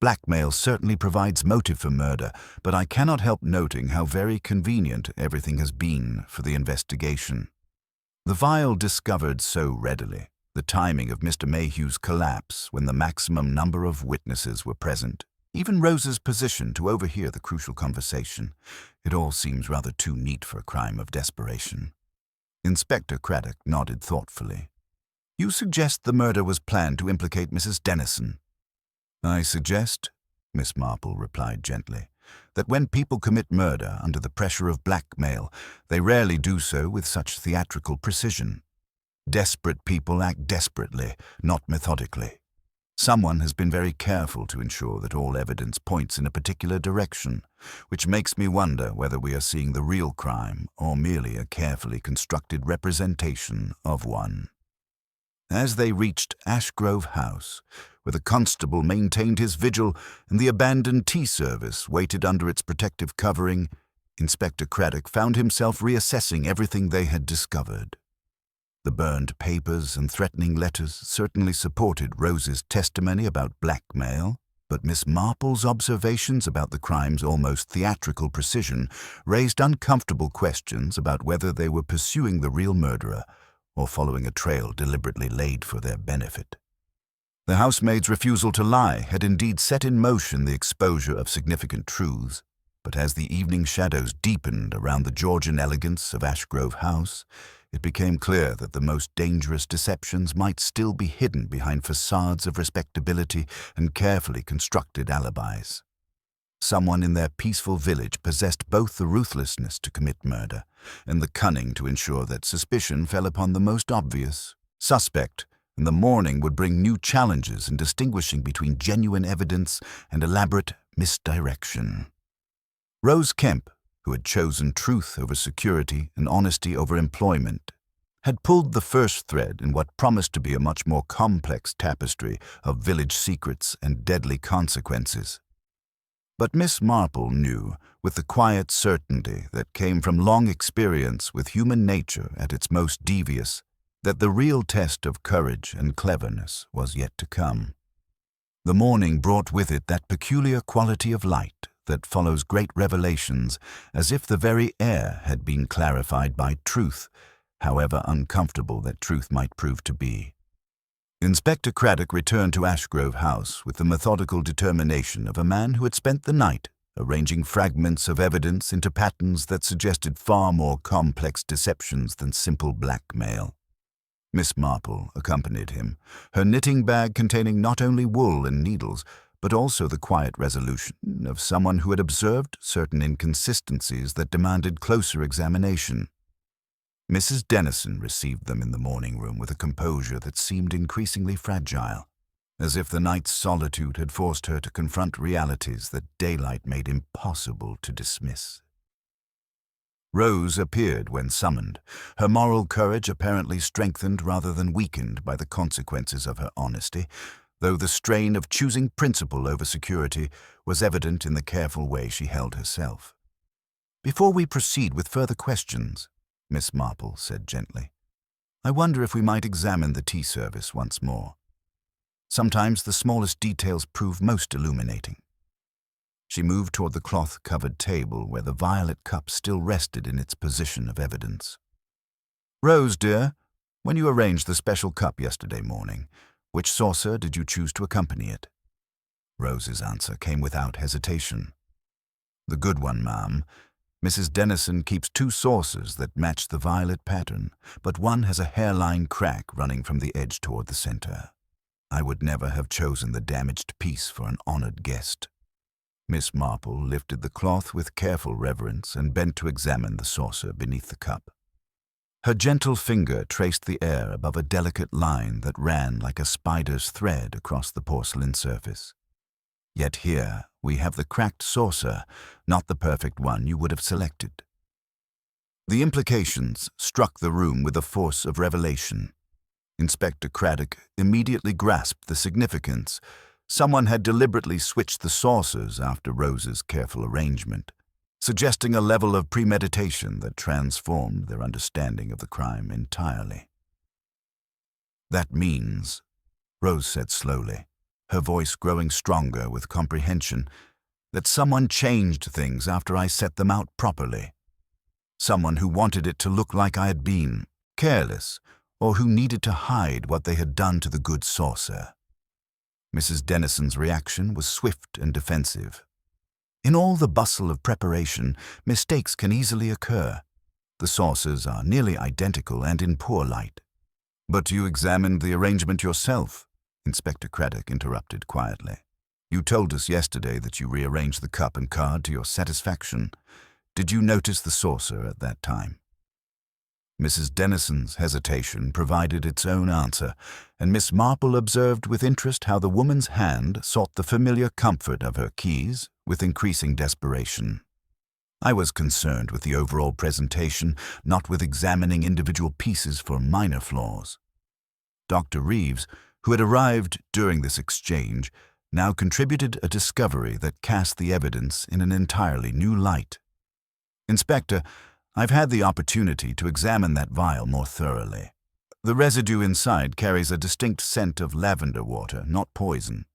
"blackmail certainly provides motive for murder, but I cannot help noting how very convenient everything has been for the investigation. The vial discovered so readily, the timing of Mr. Mayhew's collapse when the maximum number of witnesses were present, even Rose's position to overhear the crucial conversation. It all seems rather too neat for a crime of desperation." Inspector Craddock nodded thoughtfully. "You suggest the murder was planned to implicate Mrs. Dennison?" "I suggest," Miss Marple replied gently, "that when people commit murder under the pressure of blackmail, they rarely do so with such theatrical precision. Desperate people act desperately, not methodically. Someone has been very careful to ensure that all evidence points in a particular direction, which makes me wonder whether we are seeing the real crime or merely a carefully constructed representation of one. As they reached Ashgrove House, where the constable maintained his vigil and the abandoned tea service waited under its protective covering, Inspector Craddock found himself reassessing everything they had discovered. The burned papers and threatening letters certainly supported Rose's testimony about blackmail, but Miss Marple's observations about the crime's almost theatrical precision raised uncomfortable questions about whether they were pursuing the real murderer or following a trail deliberately laid for their benefit. The housemaid's refusal to lie had indeed set in motion the exposure of significant truths, but as the evening shadows deepened around the Georgian elegance of Ashgrove House, it became clear that the most dangerous deceptions might still be hidden behind facades of respectability and carefully constructed alibis. Someone in their peaceful village possessed both the ruthlessness to commit murder and the cunning to ensure that suspicion fell upon the most obvious suspect, and the morning would bring new challenges in distinguishing between genuine evidence and elaborate misdirection. Rose Kemp, who had chosen truth over security and honesty over employment, had pulled the first thread in what promised to be a much more complex tapestry of village secrets and deadly consequences. But Miss Marple knew, with the quiet certainty that came from long experience with human nature at its most devious, that the real test of courage and cleverness was yet to come. The morning brought with it that peculiar quality of light that follows great revelations, as if the very air had been clarified by truth, however uncomfortable that truth might prove to be. Inspector Craddock returned to Ashgrove House with the methodical determination of a man who had spent the night arranging fragments of evidence into patterns that suggested far more complex deceptions than simple blackmail. Miss Marple accompanied him, her knitting bag containing not only wool and needles, but also the quiet resolution of someone who had observed certain inconsistencies that demanded closer examination. Mrs. Dennison received them in the morning room with a composure that seemed increasingly fragile, as if the night's solitude had forced her to confront realities that daylight made impossible to dismiss. Rose appeared when summoned, her moral courage apparently strengthened rather than weakened by the consequences of her honesty, though the strain of choosing principle over security was evident in the careful way she held herself. "Before we proceed with further questions," Miss Marple said gently, "I wonder if we might examine the tea service once more. Sometimes the smallest details prove most illuminating." She moved toward the cloth-covered table where the violet cup still rested in its position of evidence. "Rose, dear, when you arranged the special cup yesterday morning, which saucer did you choose to accompany it?" Rose's answer came without hesitation. "The good one, ma'am. Mrs. Dennison keeps 2 saucers that match the violet pattern, but one has a hairline crack running from the edge toward the center. I would never have chosen the damaged piece for an honored guest." Miss Marple lifted the cloth with careful reverence and bent to examine the saucer beneath the cup. Her gentle finger traced the air above a delicate line that ran like a spider's thread across the porcelain surface. Yet here we have the cracked saucer, not the perfect one you would have selected. The implications struck the room with the force of revelation. Inspector Craddock immediately grasped the significance. Someone had deliberately switched the saucers after Rose's careful arrangement, suggesting a level of premeditation that transformed their understanding of the crime entirely. "That means," Rose said slowly, her voice growing stronger with comprehension, "that someone changed things after I set them out properly. Someone who wanted it to look like I had been careless, or who needed to hide what they had done to the good saucer." Mrs. Dennison's reaction was swift and defensive. "In all the bustle of preparation, mistakes can easily occur. The saucers are nearly identical and in poor light." "But you examined the arrangement yourself," Inspector Craddock interrupted quietly. "You told us yesterday that you rearranged the cup and card to your satisfaction. Did you notice the saucer at that time?" Mrs. Dennison's hesitation provided its own answer, and Miss Marple observed with interest how the woman's hand sought the familiar comfort of her keys with increasing desperation. I was concerned with the overall presentation, not with examining individual pieces for minor flaws. Dr. Reeves, who had arrived during this exchange, now contributed a discovery that cast the evidence in an entirely new light. "Inspector, I've had the opportunity to examine that vial more thoroughly. The residue inside carries a distinct scent of lavender water, not poison.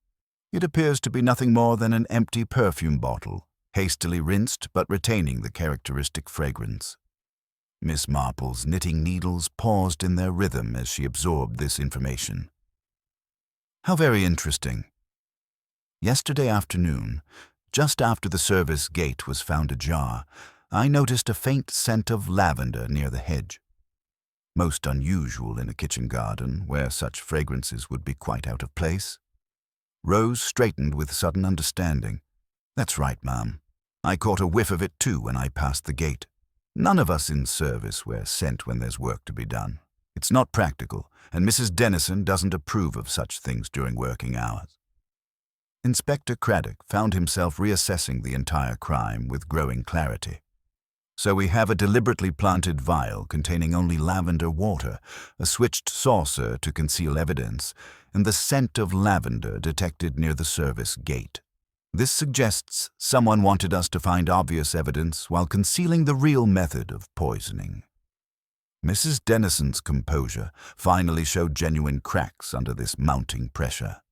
It appears to be nothing more than an empty perfume bottle, hastily rinsed but retaining the characteristic fragrance." Miss Marple's knitting needles paused in their rhythm as she absorbed this information. "How very interesting. Yesterday afternoon, just after the service gate was found ajar, I noticed a faint scent of lavender near the hedge. Most unusual in a kitchen garden where such fragrances would be quite out of place." Rose straightened with sudden understanding. "That's right, ma'am. I caught a whiff of it too when I passed the gate. None of us in service wear scent when there's work to be done. It's not practical, and Mrs. Dennison doesn't approve of such things during working hours." Inspector Craddock found himself reassessing the entire crime with growing clarity. So we have a deliberately planted vial containing only lavender water, a switched saucer to conceal evidence, and the scent of lavender detected near the service gate. This suggests someone wanted us to find obvious evidence while concealing the real method of poisoning. Mrs. Dennison's composure finally showed genuine cracks under this mounting pressure.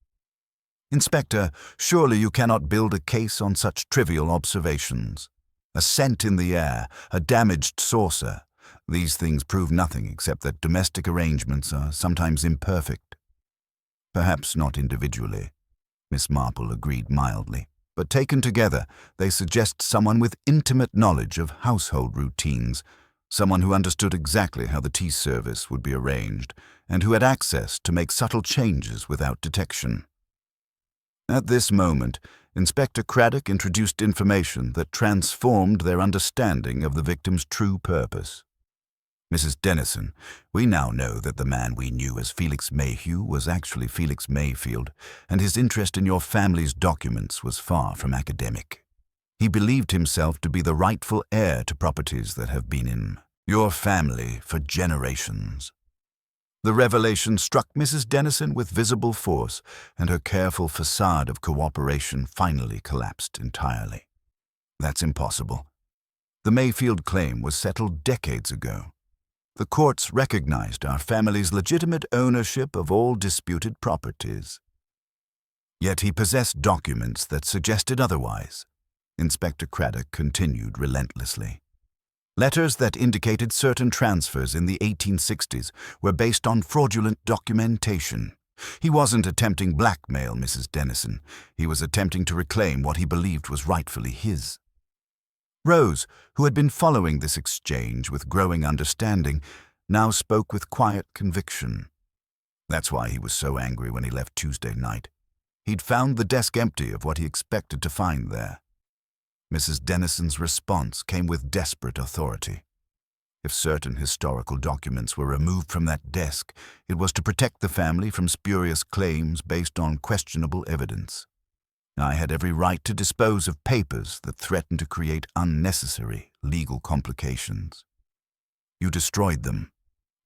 "Inspector, surely you cannot build a case on such trivial observations. A scent in the air, a damaged saucer. These things prove nothing except that domestic arrangements are sometimes imperfect." "Perhaps not individually," Miss Marple agreed mildly, "but taken together, they suggest someone with intimate knowledge of household routines, someone who understood exactly how the tea service would be arranged, and who had access to make subtle changes without detection." At this moment, Inspector Craddock introduced information that transformed their understanding of the victim's true purpose. "Mrs. Dennison, we now know that the man we knew as Felix Mayhew was actually Felix Mayfield, and his interest in your family's documents was far from academic. He believed himself to be the rightful heir to properties that have been in your family for generations." The revelation struck Mrs. Dennison with visible force, and her careful facade of cooperation finally collapsed entirely. "That's impossible. The Mayfield claim was settled decades ago. The courts recognized our family's legitimate ownership of all disputed properties. Yet he possessed documents that suggested otherwise," Inspector Craddock continued relentlessly. "Letters that indicated certain transfers in the 1860s were based on fraudulent documentation. He wasn't attempting blackmail, Mrs. Dennison. He was attempting to reclaim what he believed was rightfully his." Rose, who had been following this exchange with growing understanding, now spoke with quiet conviction. "That's why he was so angry when he left Tuesday night. He'd found the desk empty of what he expected to find there." Mrs. Dennison's response came with desperate authority. If certain historical documents were removed from that desk, it was to protect the family from spurious claims based on questionable evidence. I had every right to dispose of papers that threatened to create unnecessary legal complications. "You destroyed them,"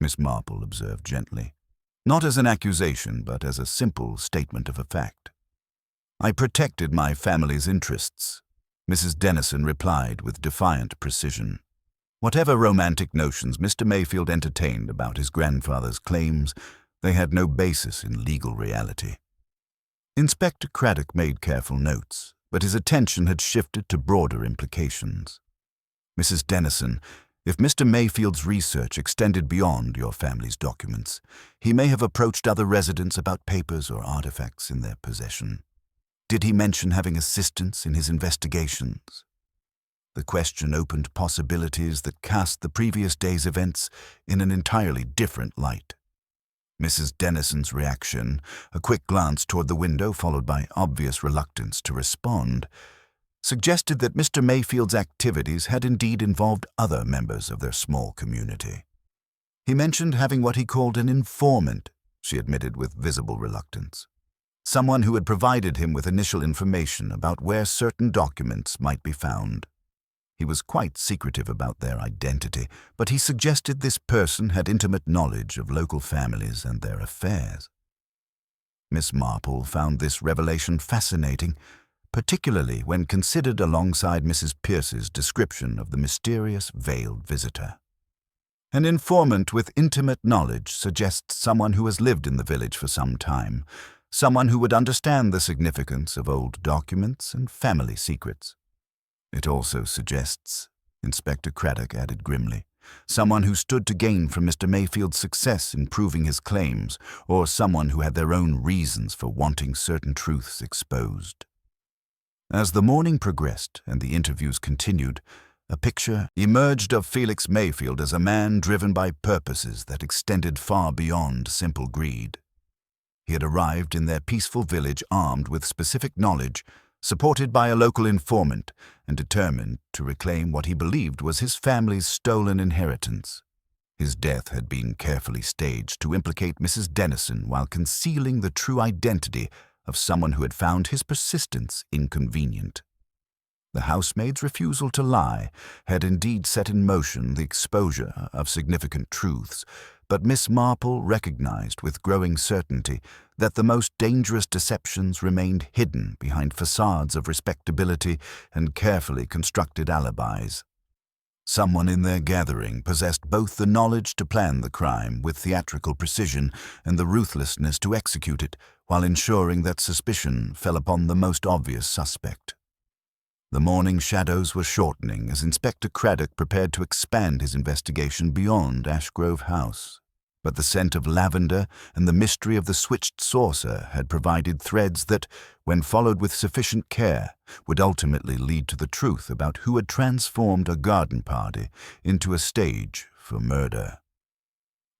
Miss Marple observed gently, "not as an accusation, but as a simple statement of a fact." "I protected my family's interests," Mrs. Dennison replied with defiant precision. Whatever romantic notions Mr. Mayfield entertained about his grandfather's claims, they had no basis in legal reality. Inspector Craddock made careful notes, but his attention had shifted to broader implications. "Mrs. Dennison, if Mr. Mayfield's research extended beyond your family's documents, he may have approached other residents about papers or artifacts in their possession. Did he mention having assistance in his investigations?" The question opened possibilities that cast the previous day's events in an entirely different light. Mrs. Dennison's reaction, a quick glance toward the window followed by obvious reluctance to respond, suggested that Mr. Mayfield's activities had indeed involved other members of their small community. He mentioned having what he called an informant, she admitted with visible reluctance. Someone who had provided him with initial information about where certain documents might be found. He was quite secretive about their identity, but he suggested this person had intimate knowledge of local families and their affairs. Miss Marple found this revelation fascinating, particularly when considered alongside Mrs. Pierce's description of the mysterious veiled visitor. An informant with intimate knowledge suggests someone who has lived in the village for some time, someone who would understand the significance of old documents and family secrets. It also suggests, Inspector Craddock added grimly, someone who stood to gain from Mr. Mayfield's success in proving his claims, or someone who had their own reasons for wanting certain truths exposed. As the morning progressed and the interviews continued, a picture emerged of Felix Mayfield as a man driven by purposes that extended far beyond simple greed. He had arrived in their peaceful village armed with specific knowledge, supported by a local informant, and determined to reclaim what he believed was his family's stolen inheritance. His death had been carefully staged to implicate Mrs. Dennison while concealing the true identity of someone who had found his persistence inconvenient. The housemaid's refusal to lie had indeed set in motion the exposure of significant truths, but Miss Marple recognized with growing certainty that the most dangerous deceptions remained hidden behind facades of respectability and carefully constructed alibis. Someone in their gathering possessed both the knowledge to plan the crime with theatrical precision and the ruthlessness to execute it, while ensuring that suspicion fell upon the most obvious suspect. The morning shadows were shortening as Inspector Craddock prepared to expand his investigation beyond Ashgrove House. But the scent of lavender and the mystery of the switched saucer had provided threads that, when followed with sufficient care, would ultimately lead to the truth about who had transformed a garden party into a stage for murder.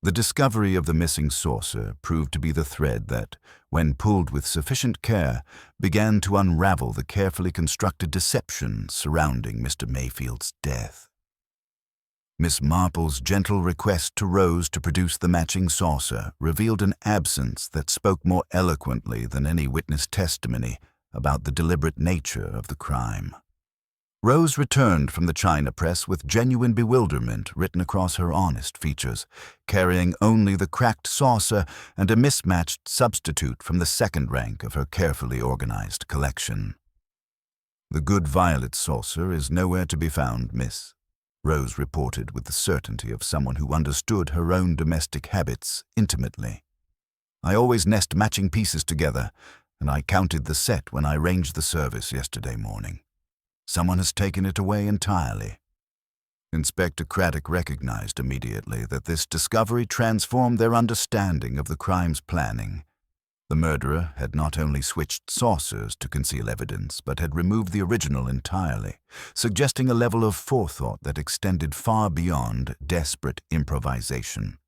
The discovery of the missing saucer proved to be the thread that, when pulled with sufficient care, began to unravel the carefully constructed deception surrounding Mr. Mayfield's death. Miss Marple's gentle request to Rose to produce the matching saucer revealed an absence that spoke more eloquently than any witness testimony about the deliberate nature of the crime. Rose returned from the china press with genuine bewilderment written across her honest features, carrying only the cracked saucer and a mismatched substitute from the second rank of her carefully organized collection. "The good violet saucer is nowhere to be found, miss," Rose reported with the certainty of someone who understood her own domestic habits intimately. "I always nest matching pieces together, and I counted the set when I arranged the service yesterday morning. Someone has taken it away entirely." Inspector Craddock recognized immediately that this discovery transformed their understanding of the crime's planning. The murderer had not only switched saucers to conceal evidence, but had removed the original entirely, suggesting a level of forethought that extended far beyond desperate improvisation.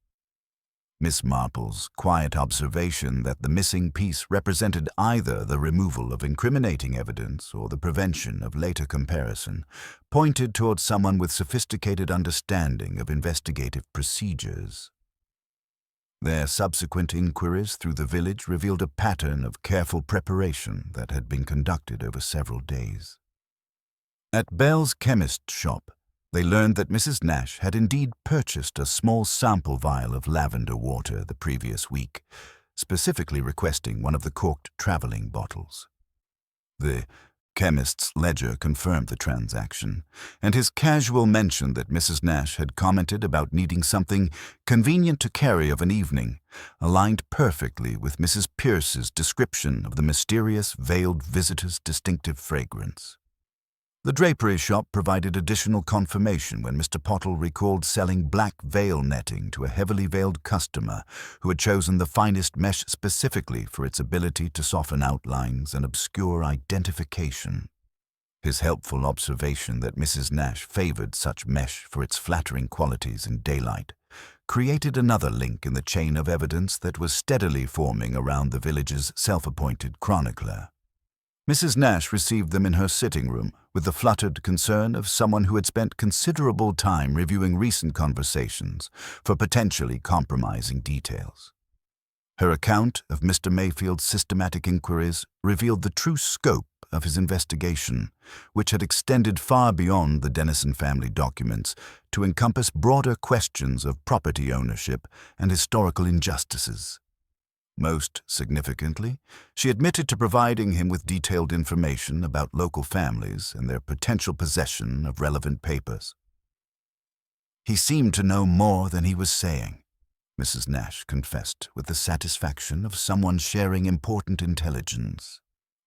Miss Marple's quiet observation that the missing piece represented either the removal of incriminating evidence or the prevention of later comparison pointed toward someone with sophisticated understanding of investigative procedures. Their subsequent inquiries through the village revealed a pattern of careful preparation that had been conducted over several days. At Bell's chemist's shop, they learned that Mrs. Nash had indeed purchased a small sample vial of lavender water the previous week, specifically requesting one of the corked traveling bottles. The chemist's ledger confirmed the transaction, and his casual mention that Mrs. Nash had commented about needing something convenient to carry of an evening aligned perfectly with Mrs. Pierce's description of the mysterious veiled visitor's distinctive fragrance. The drapery shop provided additional confirmation when Mr. Pottle recalled selling black veil netting to a heavily veiled customer who had chosen the finest mesh specifically for its ability to soften outlines and obscure identification. His helpful observation that Mrs. Nash favored such mesh for its flattering qualities in daylight created another link in the chain of evidence that was steadily forming around the village's self-appointed chronicler. Mrs. Nash received them in her sitting room with the fluttered concern of someone who had spent considerable time reviewing recent conversations for potentially compromising details. Her account of Mr. Mayfield's systematic inquiries revealed the true scope of his investigation, which had extended far beyond the Dennison family documents to encompass broader questions of property ownership and historical injustices. Most significantly, she admitted to providing him with detailed information about local families and their potential possession of relevant papers. "He seemed to know more than he was saying," Mrs. Nash confessed with the satisfaction of someone sharing important intelligence.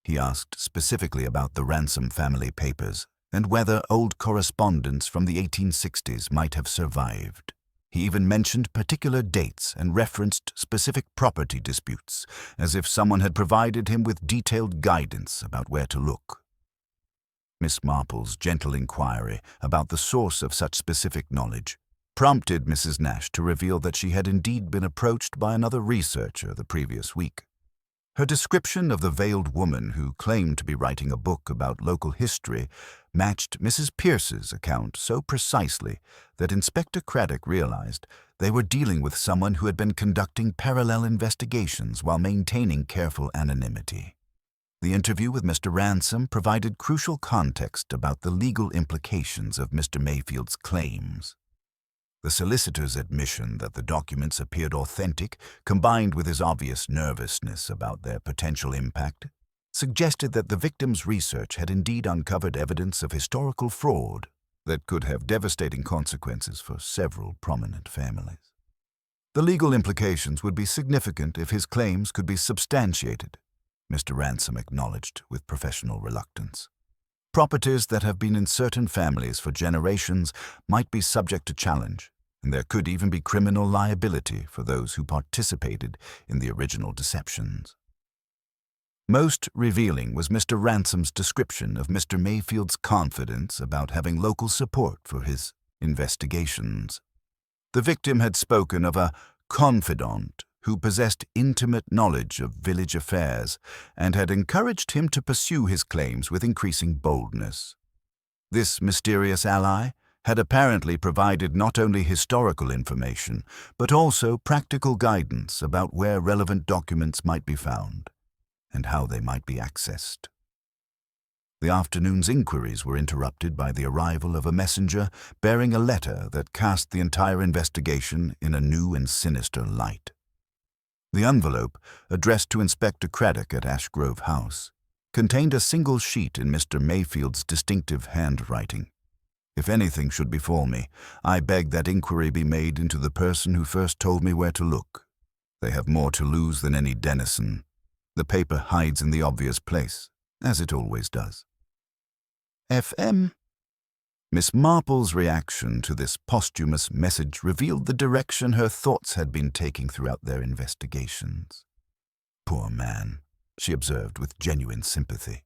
He asked specifically about the Ransom family papers and whether old correspondence from the 1860s might have survived. He even mentioned particular dates and referenced specific property disputes, as if someone had provided him with detailed guidance about where to look. Miss Marple's gentle inquiry about the source of such specific knowledge prompted Mrs. Nash to reveal that she had indeed been approached by another researcher the previous week. Her description of the veiled woman who claimed to be writing a book about local history matched Mrs. Pierce's account so precisely that Inspector Craddock realized they were dealing with someone who had been conducting parallel investigations while maintaining careful anonymity. The interview with Mr. Ransom provided crucial context about the legal implications of Mr. Mayfield's claims. The solicitor's admission that the documents appeared authentic, combined with his obvious nervousness about their potential impact, suggested that the victim's research had indeed uncovered evidence of historical fraud that could have devastating consequences for several prominent families. The legal implications would be significant if his claims could be substantiated, Mr. Ransom acknowledged with professional reluctance. Properties that have been in certain families for generations might be subject to challenge, and there could even be criminal liability for those who participated in the original deceptions. Most revealing was Mr. Ransom's description of Mr. Mayfield's confidence about having local support for his investigations. The victim had spoken of a confidant who possessed intimate knowledge of village affairs and had encouraged him to pursue his claims with increasing boldness. This mysterious ally had apparently provided not only historical information, but also practical guidance about where relevant documents might be found and how they might be accessed. The afternoon's inquiries were interrupted by the arrival of a messenger bearing a letter that cast the entire investigation in a new and sinister light. The envelope, addressed to Inspector Craddock at Ashgrove House, contained a single sheet in Mr. Mayfield's distinctive handwriting. "If anything should befall me, I beg that inquiry be made into the person who first told me where to look. They have more to lose than any Dennison. The paper hides in the obvious place, as it always does." F.M. Miss Marple's reaction to this posthumous message revealed the direction her thoughts had been taking throughout their investigations. "Poor man," she observed with genuine sympathy.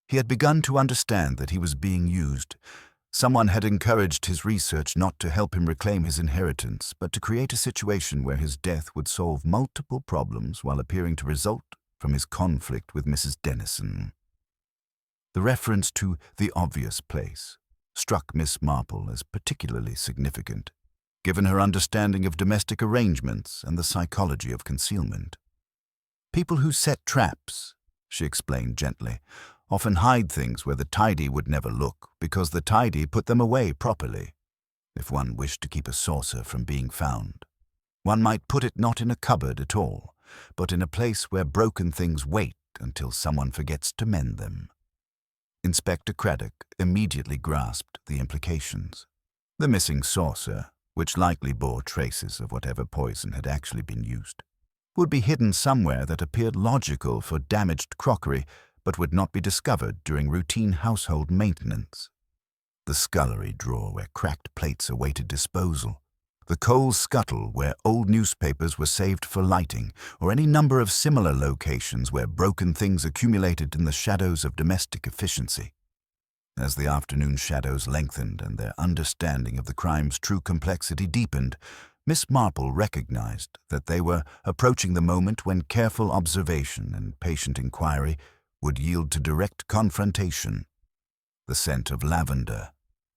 He had begun to understand that he was being used. Someone had encouraged his research not to help him reclaim his inheritance, but to create a situation where his death would solve multiple problems while appearing to result from his conflict with Mrs. Dennison. The reference to the obvious place struck Miss Marple as particularly significant, given her understanding of domestic arrangements and the psychology of concealment. "People who set traps," she explained gently, "often hide things where the tidy would never look because the tidy put them away properly. If one wished to keep a saucer from being found, one might put it not in a cupboard at all, but in a place where broken things wait until someone forgets to mend them." Inspector Craddock immediately grasped the implications. The missing saucer, which likely bore traces of whatever poison had actually been used, would be hidden somewhere that appeared logical for damaged crockery but would not be discovered during routine household maintenance. The scullery drawer where cracked plates awaited disposal, the coal scuttle where old newspapers were saved for lighting, or any number of similar locations where broken things accumulated in the shadows of domestic efficiency. As the afternoon shadows lengthened and their understanding of the crime's true complexity deepened, Miss Marple recognized that they were approaching the moment when careful observation and patient inquiry would yield to direct confrontation. The scent of lavender,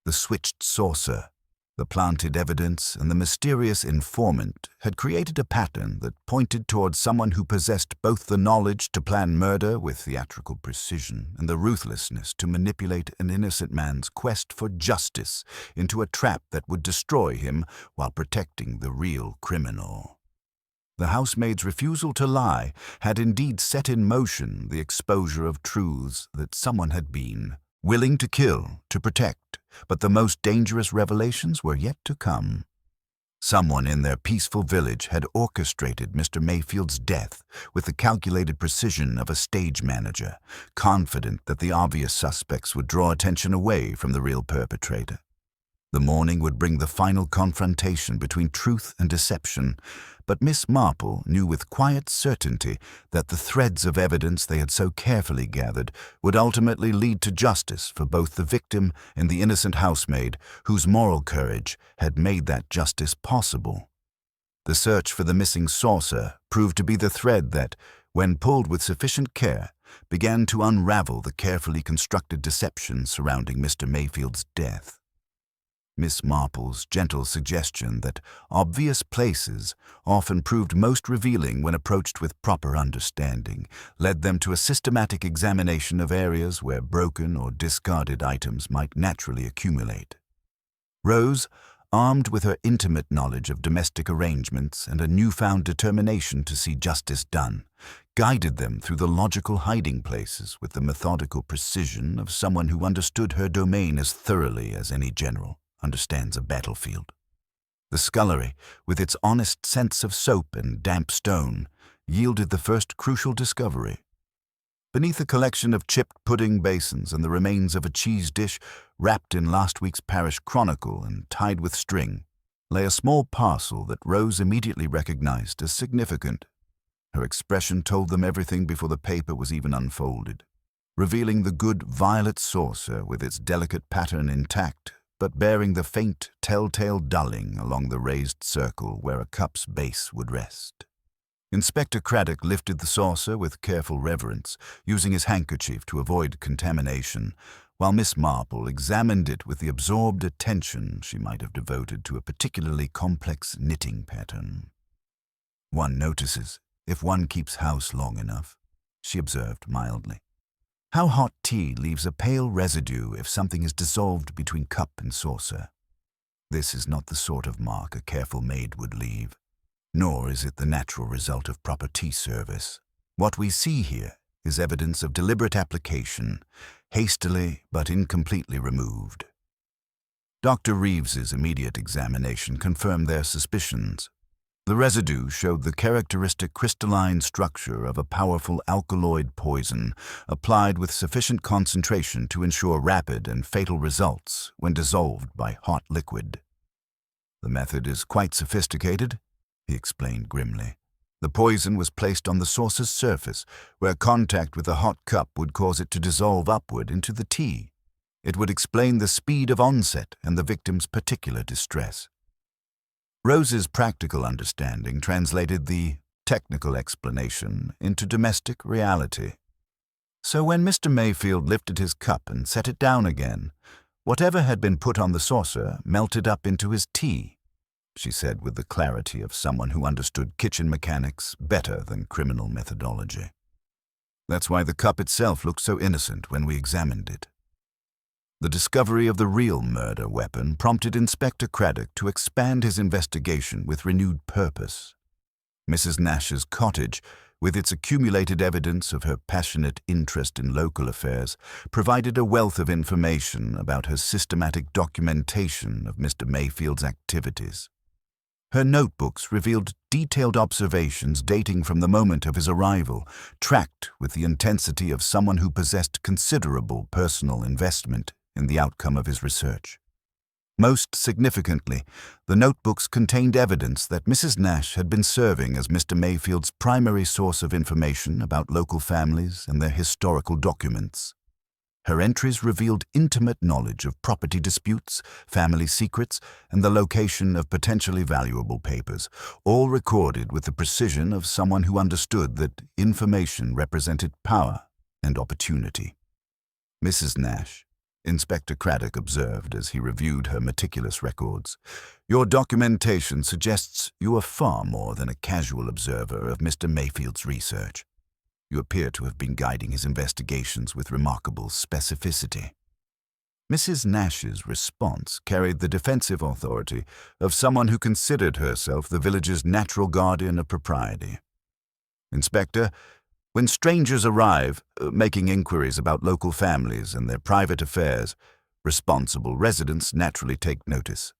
the switched saucer, the planted evidence, and the mysterious informant had created a pattern that pointed towards someone who possessed both the knowledge to plan murder with theatrical precision and the ruthlessness to manipulate an innocent man's quest for justice into a trap that would destroy him while protecting the real criminal. The housemaid's refusal to lie had indeed set in motion the exposure of truths that someone had been willing to kill, to protect, but the most dangerous revelations were yet to come. Someone in their peaceful village had orchestrated Mr. Mayfield's death with the calculated precision of a stage manager, confident that the obvious suspects would draw attention away from the real perpetrator. The morning would bring the final confrontation between truth and deception, but Miss Marple knew with quiet certainty that the threads of evidence they had so carefully gathered would ultimately lead to justice for both the victim and the innocent housemaid whose moral courage had made that justice possible. The search for the missing saucer proved to be the thread that, when pulled with sufficient care, began to unravel the carefully constructed deception surrounding Mr. Mayfield's death. Miss Marple's gentle suggestion that obvious places often proved most revealing when approached with proper understanding led them to a systematic examination of areas where broken or discarded items might naturally accumulate. Rose, armed with her intimate knowledge of domestic arrangements and a newfound determination to see justice done, guided them through the logical hiding places with the methodical precision of someone who understood her domain as thoroughly as any general understands a battlefield. The scullery, with its honest sense of soap and damp stone, yielded the first crucial discovery. Beneath a collection of chipped pudding basins and the remains of a cheese dish wrapped in last week's parish chronicle and tied with string, lay a small parcel that Rose immediately recognized as significant. Her expression told them everything before the paper was even unfolded, revealing the good violet saucer with its delicate pattern intact, but bearing the faint, telltale dulling along the raised circle where a cup's base would rest. Inspector Craddock lifted the saucer with careful reverence, using his handkerchief to avoid contamination, while Miss Marple examined it with the absorbed attention she might have devoted to a particularly complex knitting pattern. "One notices, if one keeps house long enough," she observed mildly, "how hot tea leaves a pale residue if something is dissolved between cup and saucer. This is not the sort of mark a careful maid would leave, nor is it the natural result of proper tea service. What we see here is evidence of deliberate application, hastily but incompletely removed." Dr. Reeves's immediate examination confirmed their suspicions. The residue showed the characteristic crystalline structure of a powerful alkaloid poison applied with sufficient concentration to ensure rapid and fatal results when dissolved by hot liquid. "The method is quite sophisticated," he explained grimly. "The poison was placed on the saucer's surface, where contact with a hot cup would cause it to dissolve upward into the tea. It would explain the speed of onset and the victim's particular distress." Rose's practical understanding translated the technical explanation into domestic reality. So when Mr. Mayfield lifted his cup and set it down again, whatever had been put on the saucer melted up into his tea, she said with the clarity of someone who understood kitchen mechanics better than criminal methodology. "That's why the cup itself looked so innocent when we examined it." The discovery of the real murder weapon prompted Inspector Craddock to expand his investigation with renewed purpose. Mrs. Nash's cottage, with its accumulated evidence of her passionate interest in local affairs, provided a wealth of information about her systematic documentation of Mr. Mayfield's activities. Her notebooks revealed detailed observations dating from the moment of his arrival, tracked with the intensity of someone who possessed considerable personal investment in the outcome of his research. Most significantly, the notebooks contained evidence that Mrs. Nash had been serving as Mr. Mayfield's primary source of information about local families and their historical documents. Her entries revealed intimate knowledge of property disputes, family secrets, and the location of potentially valuable papers, all recorded with the precision of someone who understood that information represented power and opportunity. Mrs. Nash, Inspector Craddock observed as he reviewed her meticulous records, your documentation suggests you are far more than a casual observer of Mr. Mayfield's research. You appear to have been guiding his investigations with remarkable specificity. Mrs. Nash's response carried the defensive authority of someone who considered herself the village's natural guardian of propriety. Inspector, when strangers arrive, making inquiries about local families and their private affairs, responsible residents naturally take notice.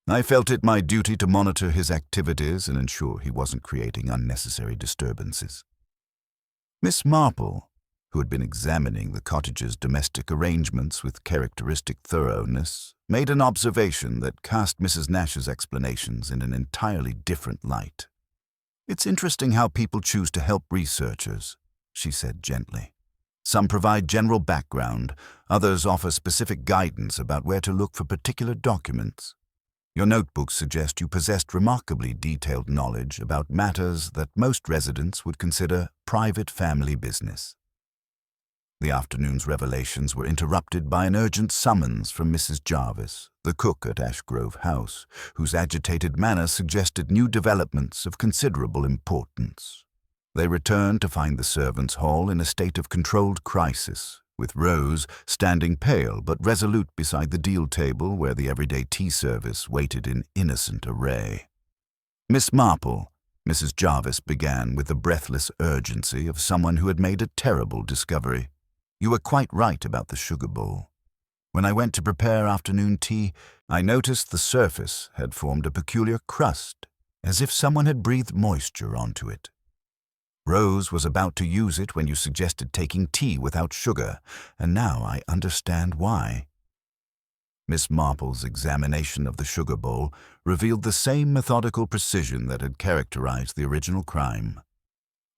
I felt it my duty to monitor his activities and ensure he wasn't creating unnecessary disturbances. Miss Marple, who had been examining the cottage's domestic arrangements with characteristic thoroughness, made an observation that cast Mrs. Nash's explanations in an entirely different light. It's interesting how people choose to help researchers, she said gently. Some provide general background, others offer specific guidance about where to look for particular documents. Your notebooks suggest you possessed remarkably detailed knowledge about matters that most residents would consider private family business. The afternoon's revelations were interrupted by an urgent summons from Mrs. Jarvis, the cook at Ashgrove House, whose agitated manner suggested new developments of considerable importance. They returned to find the servants' hall in a state of controlled crisis, with Rose standing pale but resolute beside the deal table where the everyday tea service waited in innocent array. Miss Marple, Mrs. Jarvis began with the breathless urgency of someone who had made a terrible discovery. You were quite right about the sugar bowl. When I went to prepare afternoon tea, I noticed the surface had formed a peculiar crust, as if someone had breathed moisture onto it. Rose was about to use it when you suggested taking tea without sugar, and now I understand why. Miss Marple's examination of the sugar bowl revealed the same methodical precision that had characterized the original crime.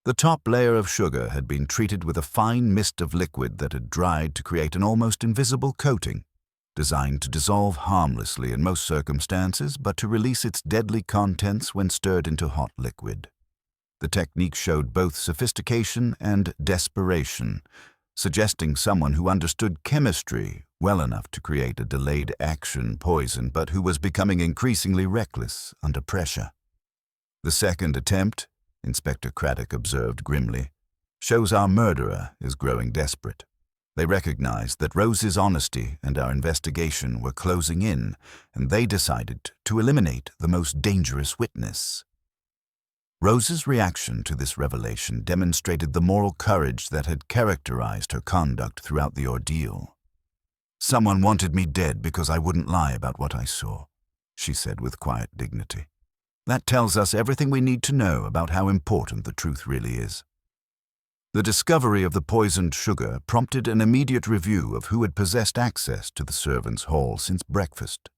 The top layer of sugar had been treated with a fine mist of liquid that had dried to create an almost invisible coating, designed to dissolve harmlessly in most circumstances but to release its deadly contents when stirred into hot liquid. The technique showed both sophistication and desperation, suggesting someone who understood chemistry well enough to create a delayed action poison but who was becoming increasingly reckless under pressure. The second attempt, Inspector Craddock observed grimly, shows our murderer is growing desperate. They recognized that Rose's honesty and our investigation were closing in, and they decided to eliminate the most dangerous witness. Rose's reaction to this revelation demonstrated the moral courage that had characterized her conduct throughout the ordeal. Someone wanted me dead because I wouldn't lie about what I saw, she said with quiet dignity. That tells us everything we need to know about how important the truth really is. The discovery of the poisoned sugar prompted an immediate review of who had possessed access to the servants' hall since breakfast.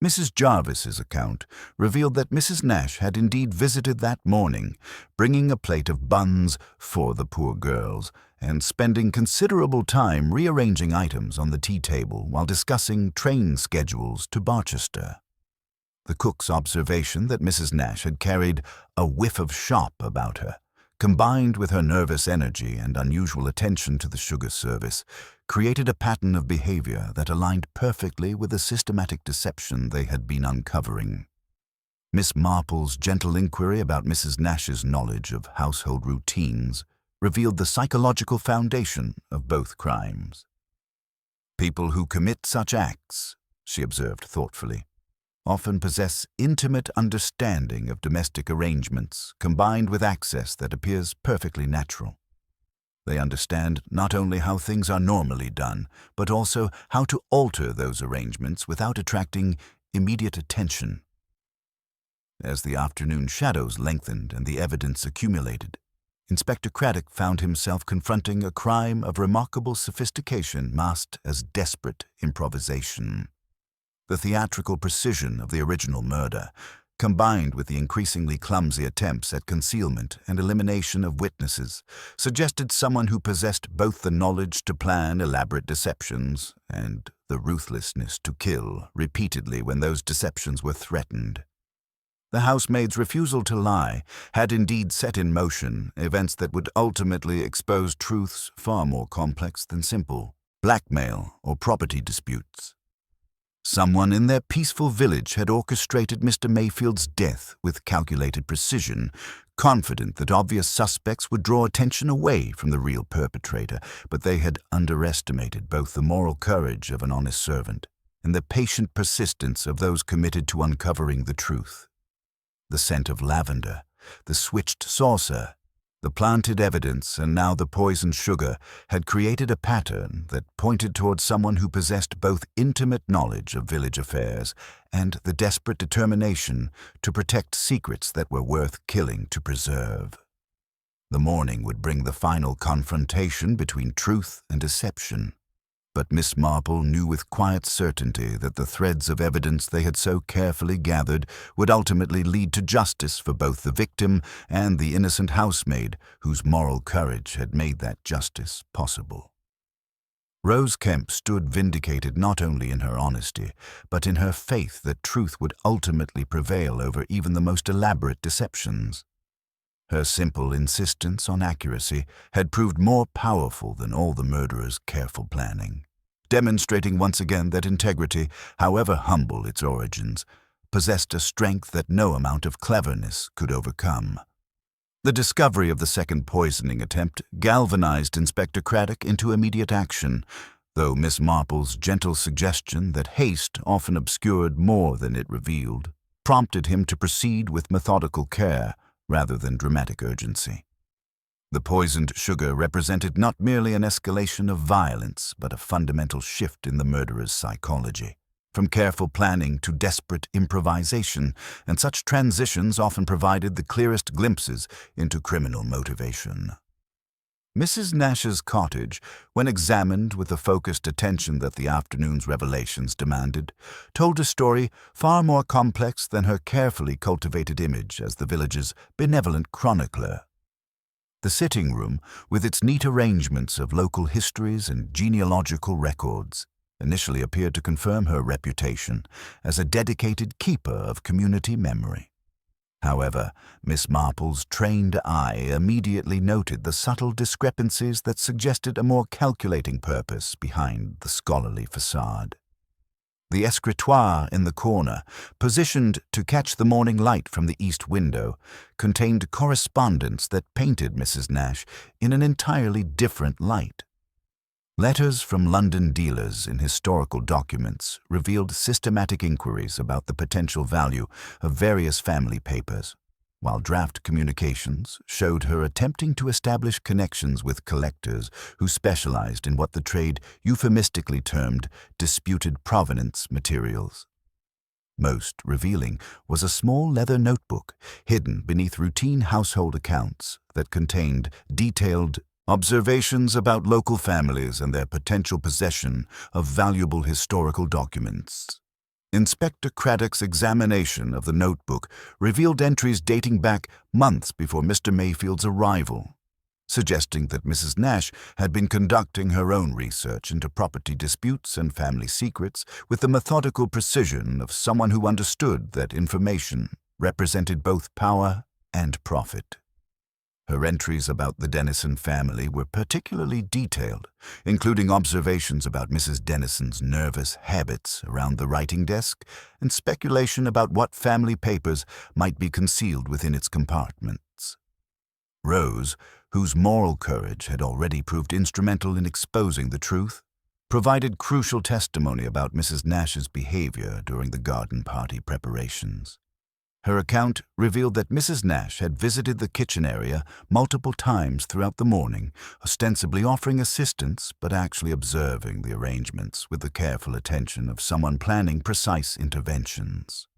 Mrs. Jarvis's account revealed that Mrs. Nash had indeed visited that morning, bringing a plate of buns for the poor girls, and spending considerable time rearranging items on the tea table while discussing train schedules to Barchester. The cook's observation that Mrs. Nash had carried a whiff of shop about her, combined with her nervous energy and unusual attention to the sugar service, created a pattern of behavior that aligned perfectly with the systematic deception they had been uncovering. Miss Marple's gentle inquiry about Mrs. Nash's knowledge of household routines revealed the psychological foundation of both crimes. People who commit such acts, she observed thoughtfully, often possess intimate understanding of domestic arrangements combined with access that appears perfectly natural. They understand not only how things are normally done, but also how to alter those arrangements without attracting immediate attention. As the afternoon shadows lengthened and the evidence accumulated, Inspector Craddock found himself confronting a crime of remarkable sophistication masked as desperate improvisation. The theatrical precision of the original murder, combined with the increasingly clumsy attempts at concealment and elimination of witnesses, suggested someone who possessed both the knowledge to plan elaborate deceptions and the ruthlessness to kill repeatedly when those deceptions were threatened. The housemaid's refusal to lie had indeed set in motion events that would ultimately expose truths far more complex than simple blackmail or property disputes. Someone in their peaceful village had orchestrated Mr. Mayfield's death with calculated precision, confident that obvious suspects would draw attention away from the real perpetrator, but they had underestimated both the moral courage of an honest servant and the patient persistence of those committed to uncovering the truth. The scent of lavender, the switched saucer, the planted evidence, and now the poisoned sugar had created a pattern that pointed towards someone who possessed both intimate knowledge of village affairs and the desperate determination to protect secrets that were worth killing to preserve. The morning would bring the final confrontation between truth and deception. But Miss Marple knew with quiet certainty that the threads of evidence they had so carefully gathered would ultimately lead to justice for both the victim and the innocent housemaid whose moral courage had made that justice possible. Rose Kemp stood vindicated not only in her honesty, but in her faith that truth would ultimately prevail over even the most elaborate deceptions. Her simple insistence on accuracy had proved more powerful than all the murderer's careful planning, demonstrating once again that integrity, however humble its origins, possessed a strength that no amount of cleverness could overcome. The discovery of the second poisoning attempt galvanized Inspector Craddock into immediate action, though Miss Marple's gentle suggestion that haste often obscured more than it revealed prompted him to proceed with methodical care rather than dramatic urgency. The poisoned sugar represented not merely an escalation of violence, but a fundamental shift in the murderer's psychology, from careful planning to desperate improvisation, and such transitions often provided the clearest glimpses into criminal motivation. Mrs. Nash's cottage, when examined with the focused attention that the afternoon's revelations demanded, told a story far more complex than her carefully cultivated image as the village's benevolent chronicler. The sitting room, with its neat arrangements of local histories and genealogical records, initially appeared to confirm her reputation as a dedicated keeper of community memory. However, Miss Marple's trained eye immediately noted the subtle discrepancies that suggested a more calculating purpose behind the scholarly facade. The escritoire in the corner, positioned to catch the morning light from the east window, contained correspondence that painted Mrs. Nash in an entirely different light. Letters from London dealers in historical documents revealed systematic inquiries about the potential value of various family papers, while draft communications showed her attempting to establish connections with collectors who specialized in what the trade euphemistically termed disputed provenance materials. Most revealing was a small leather notebook hidden beneath routine household accounts that contained detailed observations about local families and their potential possession of valuable historical documents. Inspector Craddock's examination of the notebook revealed entries dating back months before Mr. Mayfield's arrival, suggesting that Mrs. Nash had been conducting her own research into property disputes and family secrets with the methodical precision of someone who understood that information represented both power and profit. Her entries about the Dennison family were particularly detailed, including observations about Mrs. Dennison's nervous habits around the writing desk and speculation about what family papers might be concealed within its compartments. Rose, whose moral courage had already proved instrumental in exposing the truth, provided crucial testimony about Mrs. Nash's behavior during the garden party preparations. Her account revealed that Mrs. Nash had visited the kitchen area multiple times throughout the morning, ostensibly offering assistance but actually observing the arrangements with the careful attention of someone planning precise interventions.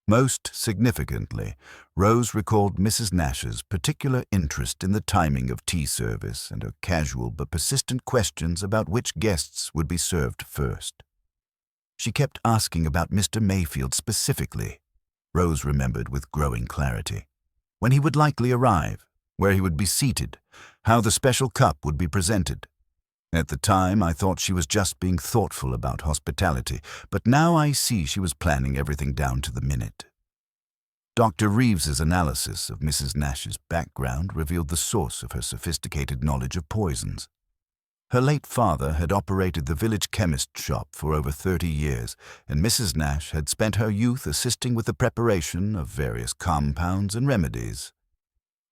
Most significantly, Rose recalled Mrs. Nash's particular interest in the timing of tea service and her casual but persistent questions about which guests would be served first. She kept asking about Mr. Mayfield specifically, Rose remembered with growing clarity. When he would likely arrive, where he would be seated, how the special cup would be presented. At the time, I thought she was just being thoughtful about hospitality, but now I see she was planning everything down to the minute. Dr. Reeves's analysis of Mrs. Nash's background revealed the source of her sophisticated knowledge of poisons. Her late father had operated the village chemist shop for over 30 years, and Mrs. Nash had spent her youth assisting with the preparation of various compounds and remedies.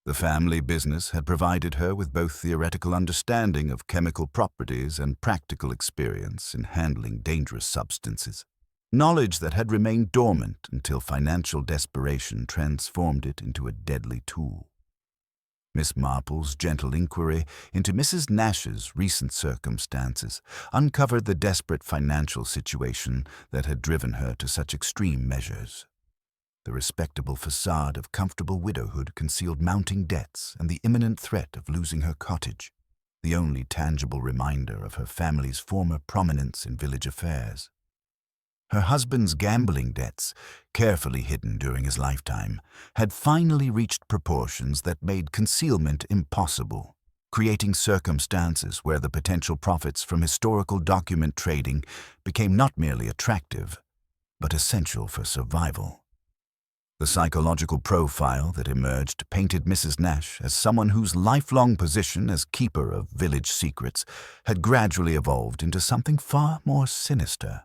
The family business had provided her with both theoretical understanding of chemical properties and practical experience in handling dangerous substances, knowledge that had remained dormant until financial desperation transformed it into a deadly tool. Miss Marple's gentle inquiry into Mrs. Nash's recent circumstances uncovered the desperate financial situation that had driven her to such extreme measures. The respectable facade of comfortable widowhood concealed mounting debts and the imminent threat of losing her cottage, the only tangible reminder of her family's former prominence in village affairs. Her husband's gambling debts, carefully hidden during his lifetime, had finally reached proportions that made concealment impossible, creating circumstances where the potential profits from historical document trading became not merely attractive, but essential for survival. The psychological profile that emerged painted Mrs. Nash as someone whose lifelong position as keeper of village secrets had gradually evolved into something far more sinister.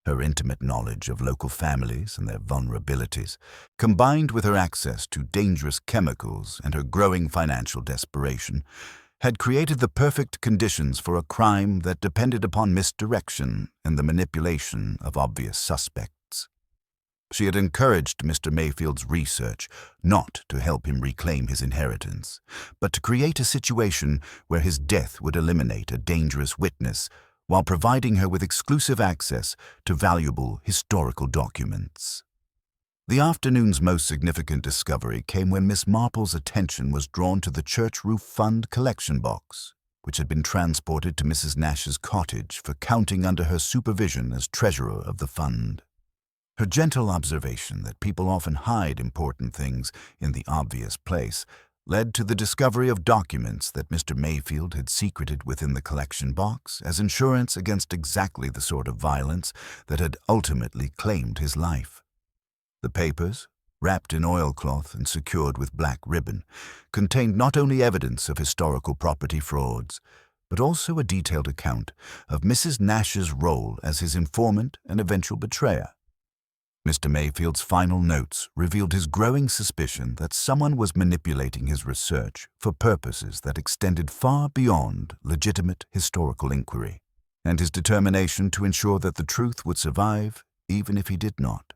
Her intimate knowledge of local families and their vulnerabilities, combined with her access to dangerous chemicals and her growing financial desperation, had created the perfect conditions for a crime that depended upon misdirection and the manipulation of obvious suspects. She had encouraged Mr. Mayfield's research not to help him reclaim his inheritance, but to create a situation where his death would eliminate a dangerous witness while providing her with exclusive access to valuable historical documents. The afternoon's most significant discovery came when Miss Marple's attention was drawn to the church roof fund collection box, which had been transported to Mrs. Nash's cottage for counting under her supervision as treasurer of the fund. Her gentle observation that people often hide important things in the obvious place led to the discovery of documents that Mr. Mayfield had secreted within the collection box as insurance against exactly the sort of violence that had ultimately claimed his life. The papers, wrapped in oilcloth and secured with black ribbon, contained not only evidence of historical property frauds, but also a detailed account of Mrs. Nash's role as his informant and eventual betrayer. Mr. Mayfield's final notes revealed his growing suspicion that someone was manipulating his research for purposes that extended far beyond legitimate historical inquiry, and his determination to ensure that the truth would survive even if he did not.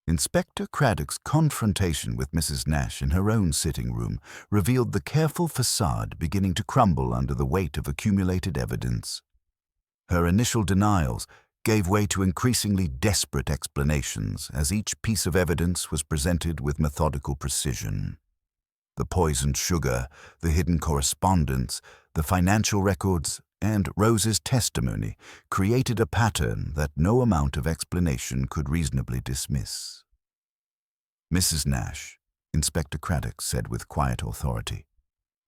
Inspector Craddock's confrontation with Mrs. Nash in her own sitting room revealed the careful facade beginning to crumble under the weight of accumulated evidence. Her initial denials gave way to increasingly desperate explanations as each piece of evidence was presented with methodical precision. The poisoned sugar, the hidden correspondence, the financial records, and Rose's testimony created a pattern that no amount of explanation could reasonably dismiss. "Mrs. Nash," Inspector Craddock said with quiet authority,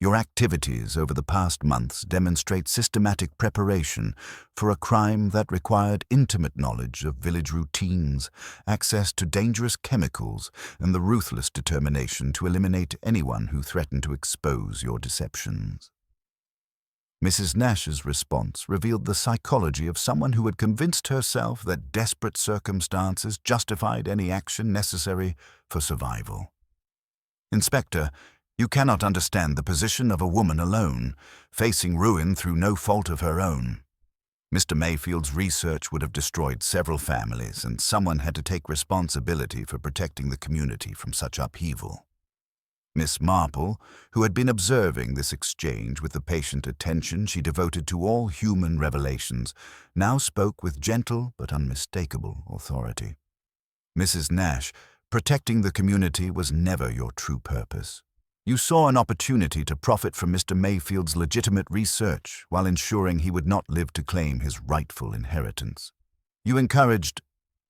"your activities over the past months demonstrate systematic preparation for a crime that required intimate knowledge of village routines, access to dangerous chemicals, and the ruthless determination to eliminate anyone who threatened to expose your deceptions." Mrs. Nash's response revealed the psychology of someone who had convinced herself that desperate circumstances justified any action necessary for survival. "Inspector, you cannot understand the position of a woman alone, facing ruin through no fault of her own. Mr. Mayfield's research would have destroyed several families, and someone had to take responsibility for protecting the community from such upheaval." Miss Marple, who had been observing this exchange with the patient attention she devoted to all human revelations, now spoke with gentle but unmistakable authority. "Mrs. Nash, protecting the community was never your true purpose. You saw an opportunity to profit from Mr. Mayfield's legitimate research while ensuring he would not live to claim his rightful inheritance. You encouraged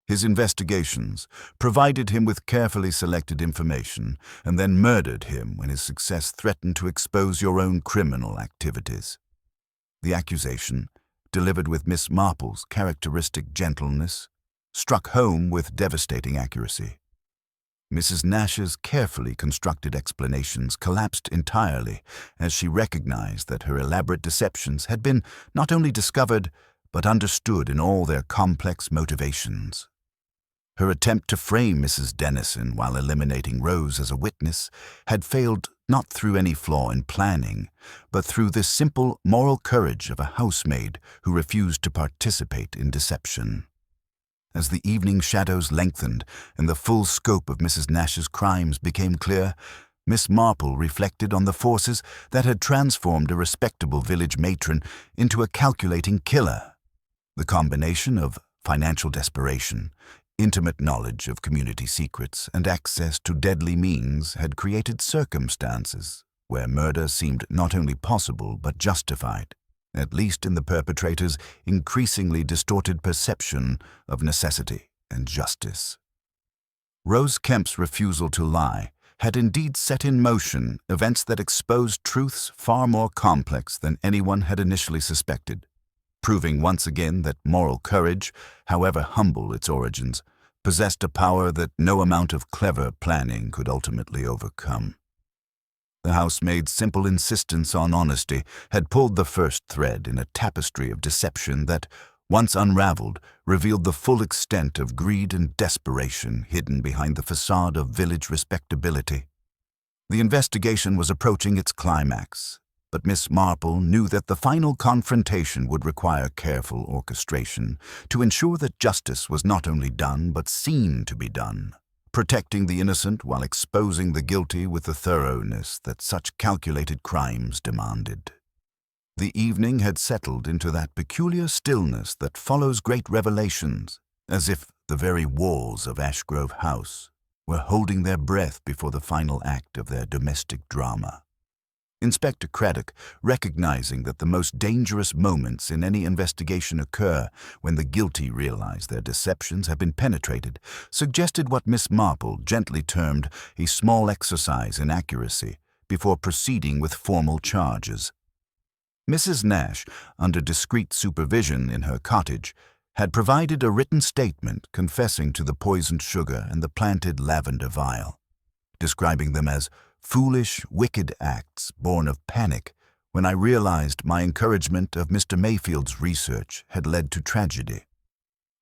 his investigations, provided him with carefully selected information, and then murdered him when his success threatened to expose your own criminal activities." The accusation, delivered with Miss Marple's characteristic gentleness, struck home with devastating accuracy. Mrs. Nash's carefully constructed explanations collapsed entirely as she recognized that her elaborate deceptions had been not only discovered but understood in all their complex motivations. Her attempt to frame Mrs. Dennison while eliminating Rose as a witness had failed not through any flaw in planning, but through the simple moral courage of a housemaid who refused to participate in deception. As the evening shadows lengthened and the full scope of Mrs. Nash's crimes became clear, Miss Marple reflected on the forces that had transformed a respectable village matron into a calculating killer. The combination of financial desperation, intimate knowledge of community secrets, and access to deadly means had created circumstances where murder seemed not only possible but justified, at least in the perpetrator's increasingly distorted perception of necessity and justice. Rose Kemp's refusal to lie had indeed set in motion events that exposed truths far more complex than anyone had initially suspected, proving once again that moral courage, however humble its origins, possessed a power that no amount of clever planning could ultimately overcome. The housemaid's simple insistence on honesty had pulled the first thread in a tapestry of deception that, once unraveled, revealed the full extent of greed and desperation hidden behind the facade of village respectability. The investigation was approaching its climax, but Miss Marple knew that the final confrontation would require careful orchestration to ensure that justice was not only done but seen to be done, protecting the innocent while exposing the guilty with the thoroughness that such calculated crimes demanded. The evening had settled into that peculiar stillness that follows great revelations, as if the very walls of Ashgrove House were holding their breath before the final act of their domestic drama. Inspector Craddock, recognizing that the most dangerous moments in any investigation occur when the guilty realize their deceptions have been penetrated, suggested what Miss Marple gently termed a small exercise in accuracy before proceeding with formal charges. Mrs. Nash, under discreet supervision in her cottage, had provided a written statement confessing to the poisoned sugar and the planted lavender vial, describing them as foolish, wicked acts born of panic when I realized my encouragement of Mr. Mayfield's research had led to tragedy.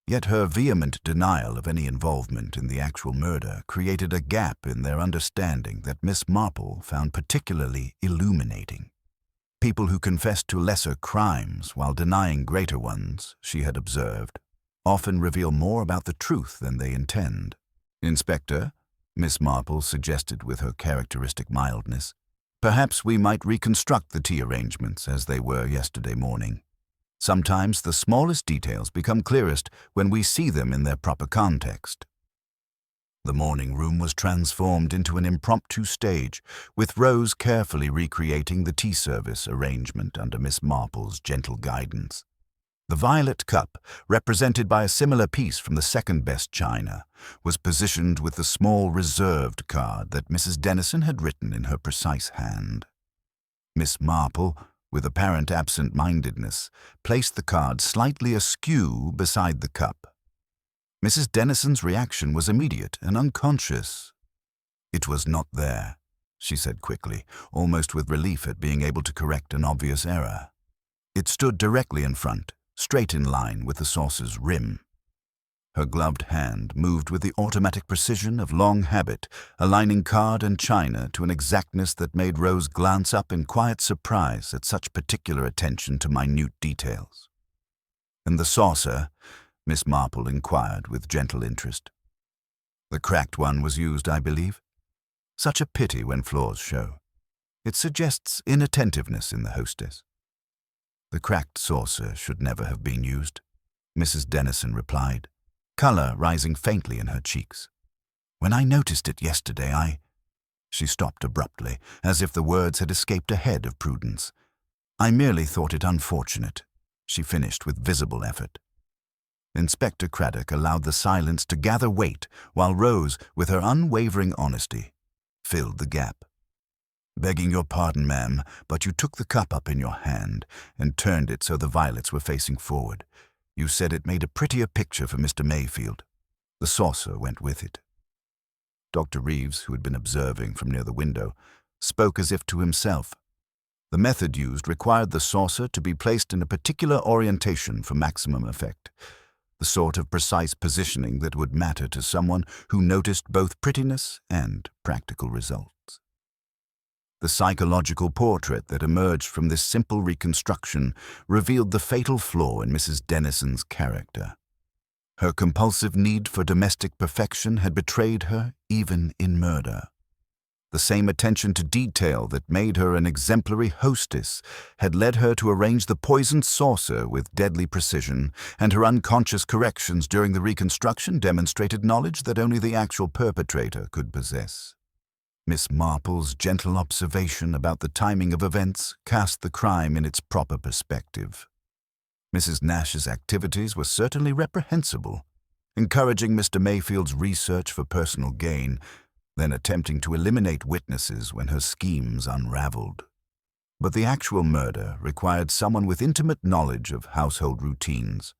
Yet her vehement denial of any involvement in the actual murder created a gap in their understanding that Miss Marple found particularly illuminating. People who confessed to lesser crimes while denying greater ones, she had observed, often reveal more about the truth than they intend. Inspector, Miss Marple suggested with her characteristic mildness, perhaps we might reconstruct the tea arrangements as they were yesterday morning. Sometimes the smallest details become clearest when we see them in their proper context. The morning room was transformed into an impromptu stage, with Rose carefully recreating the tea service arrangement under Miss Marple's gentle guidance. The violet cup, represented by a similar piece from the second-best china, was positioned with the small reserved card that Mrs. Dennison had written in her precise hand. Miss Marple, with apparent absent-mindedness, placed the card slightly askew beside the cup. Mrs. Dennison's reaction was immediate and unconscious. "It was not there," she said quickly, almost with relief at being able to correct an obvious error. "It stood directly in front, straight in line with the saucer's rim." Her gloved hand moved with the automatic precision of long habit, aligning card and china to an exactness that made Rose glance up in quiet surprise at such particular attention to minute details. "And the saucer?" Miss Marple inquired with gentle interest. "The cracked one was used, I believe. Such a pity when flaws show. It suggests inattentiveness in the hostess." "The cracked saucer should never have been used," Mrs. Dennison replied, color rising faintly in her cheeks. "When I noticed it yesterday, She stopped abruptly, as if the words had escaped ahead of Prudence. "I merely thought it unfortunate," she finished with visible effort. Inspector Craddock allowed the silence to gather weight, while Rose, with her unwavering honesty, filled the gap. "Begging your pardon, ma'am, but you took the cup up in your hand and turned it so the violets were facing forward. You said it made a prettier picture for Mr. Mayfield. The saucer went with it." Dr. Reeves, who had been observing from near the window, spoke as if to himself. The method used required the saucer to be placed in a particular orientation for maximum effect, the sort of precise positioning that would matter to someone who noticed both prettiness and practical results. The psychological portrait that emerged from this simple reconstruction revealed the fatal flaw in Mrs. Dennison's character. Her compulsive need for domestic perfection had betrayed her even in murder. The same attention to detail that made her an exemplary hostess had led her to arrange the poisoned saucer with deadly precision, and her unconscious corrections during the reconstruction demonstrated knowledge that only the actual perpetrator could possess. Miss Marple's gentle observation about the timing of events cast the crime in its proper perspective. Mrs. Nash's activities were certainly reprehensible, encouraging Mr. Mayfield's research for personal gain, then attempting to eliminate witnesses when her schemes unraveled. But the actual murder required someone with intimate knowledge of household routines,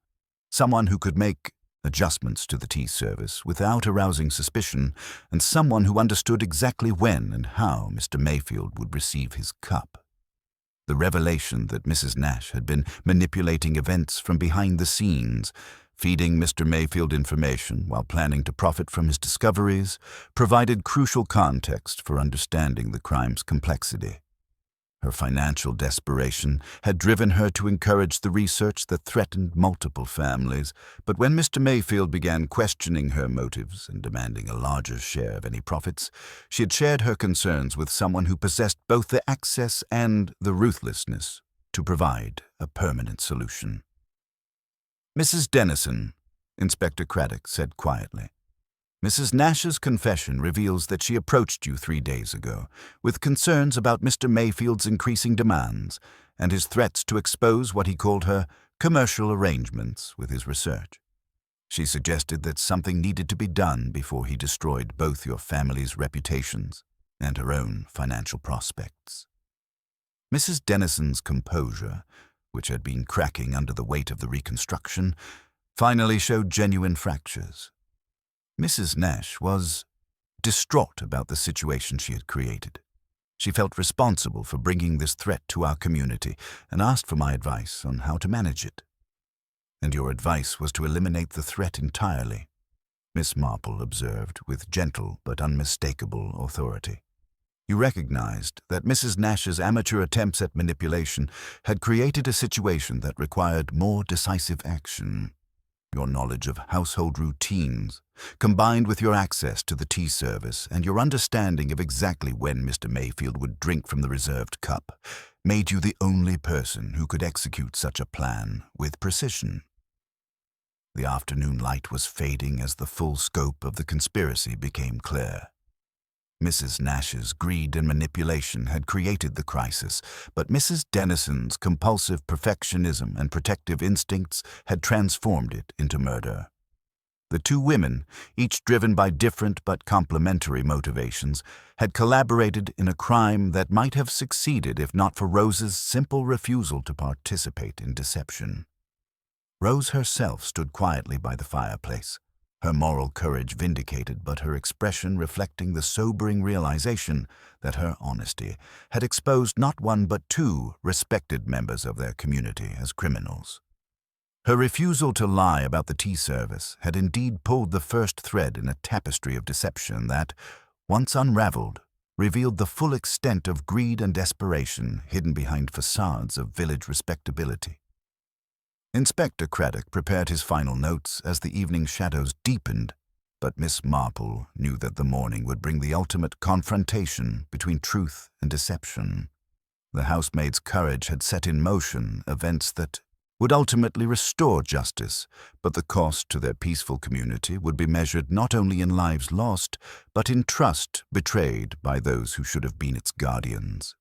someone who could make adjustments to the tea service without arousing suspicion, and someone who understood exactly when and how Mr. Mayfield would receive his cup. The revelation that Mrs. Nash had been manipulating events from behind the scenes, feeding Mr. Mayfield information while planning to profit from his discoveries, provided crucial context for understanding the crime's complexity. Her financial desperation had driven her to encourage the research that threatened multiple families, but when Mr. Mayfield began questioning her motives and demanding a larger share of any profits, she had shared her concerns with someone who possessed both the access and the ruthlessness to provide a permanent solution. "Mrs. Dennison," Inspector Craddock said quietly, "Mrs. Nash's confession reveals that she approached you 3 days ago with concerns about Mr. Mayfield's increasing demands and his threats to expose what he called her commercial arrangements with his research. She suggested that something needed to be done before he destroyed both your family's reputations and her own financial prospects." Mrs. Dennison's composure, which had been cracking under the weight of the reconstruction, finally showed genuine fractures. Mrs. Nash was distraught about the situation she had created. She felt responsible for bringing this threat to our community and asked for my advice on how to manage it. "And your advice was to eliminate the threat entirely," Miss Marple observed with gentle but unmistakable authority. "You recognized that Mrs. Nash's amateur attempts at manipulation had created a situation that required more decisive action. Your knowledge of household routines, combined with your access to the tea service and your understanding of exactly when Mr. Mayfield would drink from the reserved cup, made you the only person who could execute such a plan with precision." The afternoon light was fading as the full scope of the conspiracy became clear. Mrs. Nash's greed and manipulation had created the crisis, but Mrs. Dennison's compulsive perfectionism and protective instincts had transformed it into murder. The two women, each driven by different but complementary motivations, had collaborated in a crime that might have succeeded if not for Rose's simple refusal to participate in deception. Rose herself stood quietly by the fireplace, her moral courage vindicated but her expression reflecting the sobering realization that her honesty had exposed not one but 2 respected members of their community as criminals. Her refusal to lie about the tea service had indeed pulled the first thread in a tapestry of deception that, once unraveled, revealed the full extent of greed and desperation hidden behind facades of village respectability. Inspector Craddock prepared his final notes as the evening shadows deepened, but Miss Marple knew that the morning would bring the ultimate confrontation between truth and deception. The housemaid's courage had set in motion events that would ultimately restore justice, but the cost to their peaceful community would be measured not only in lives lost, but in trust betrayed by those who should have been its guardians.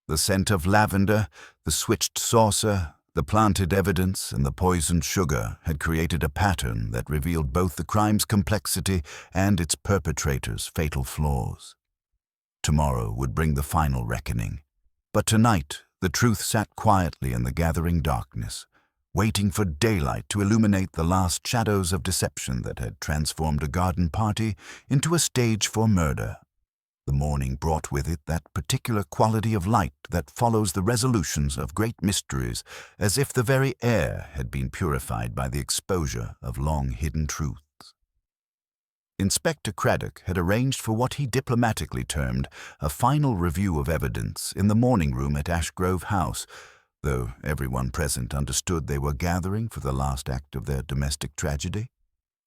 The scent of lavender, the switched saucer, the planted evidence, and the poisoned sugar had created a pattern that revealed both the crime's complexity and its perpetrator's fatal flaws. Tomorrow would bring the final reckoning, but tonight the truth sat quietly in the gathering darkness, waiting for daylight to illuminate the last shadows of deception that had transformed a garden party into a stage for murder. The morning brought with it that particular quality of light that follows the resolutions of great mysteries, as if the very air had been purified by the exposure of long-hidden truths. Inspector Craddock had arranged for what he diplomatically termed a final review of evidence in the morning room at Ashgrove House, though everyone present understood they were gathering for the last act of their domestic tragedy.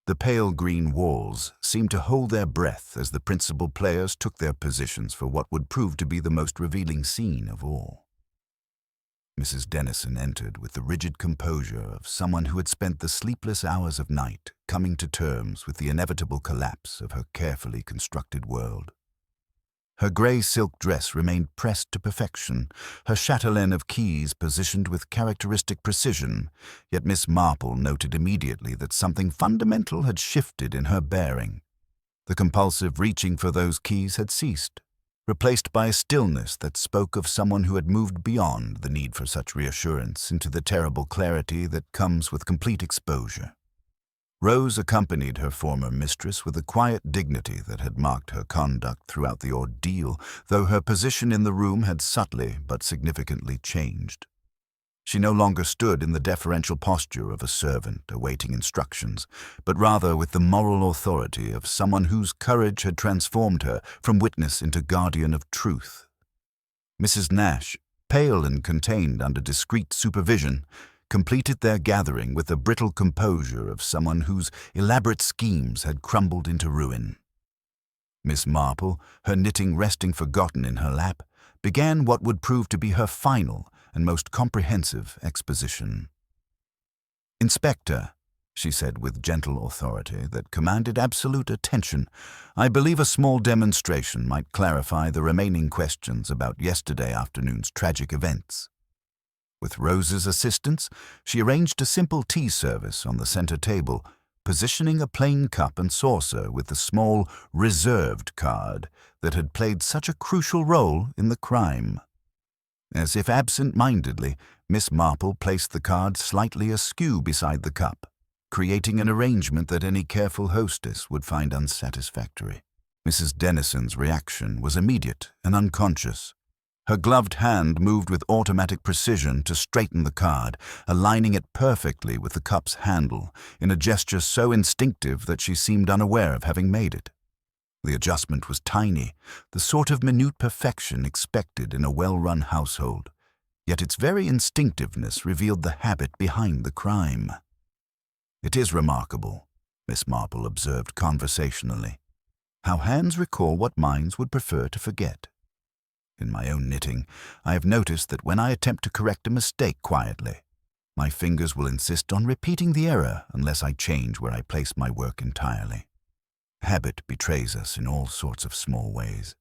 The pale green walls seemed to hold their breath as the principal players took their positions for what would prove to be the most revealing scene of all. Mrs. Dennison entered with the rigid composure of someone who had spent the sleepless hours of night coming to terms with the inevitable collapse of her carefully constructed world. Her grey silk dress remained pressed to perfection, her chatelaine of keys positioned with characteristic precision, yet Miss Marple noted immediately that something fundamental had shifted in her bearing. The compulsive reaching for those keys had ceased, replaced by a stillness that spoke of someone who had moved beyond the need for such reassurance into the terrible clarity that comes with complete exposure. Rose accompanied her former mistress with a quiet dignity that had marked her conduct throughout the ordeal, though her position in the room had subtly but significantly changed. She no longer stood in the deferential posture of a servant awaiting instructions, but rather with the moral authority of someone whose courage had transformed her from witness into guardian of truth. Mrs. Nash, pale and contained under discreet supervision, completed their gathering with the brittle composure of someone whose elaborate schemes had crumbled into ruin. Miss Marple, her knitting resting forgotten in her lap, began what would prove to be her final and most comprehensive exposition. "Inspector," she said with gentle authority that commanded absolute attention, "I believe a small demonstration might clarify the remaining questions about yesterday afternoon's tragic events." With Rose's assistance, she arranged a simple tea service on the center table, positioning a plain cup and saucer with the small reserved card that had played such a crucial role in the crime. As if absent-mindedly, Miss Marple placed the card slightly askew beside the cup, creating an arrangement that any careful hostess would find unsatisfactory. Mrs. Dennison's reaction was immediate and unconscious. Her gloved hand moved with automatic precision to straighten the card, aligning it perfectly with the cup's handle, in a gesture so instinctive that she seemed unaware of having made it. The adjustment was tiny, the sort of minute perfection expected in a well-run household, yet its very instinctiveness revealed the habit behind the crime. "It is remarkable," Miss Marple observed conversationally, "how hands recall what minds would prefer to forget. In my own knitting, I have noticed that when I attempt to correct a mistake quietly, my fingers will insist on repeating the error unless I change where I place my work entirely. Habit betrays us in all sorts of small ways."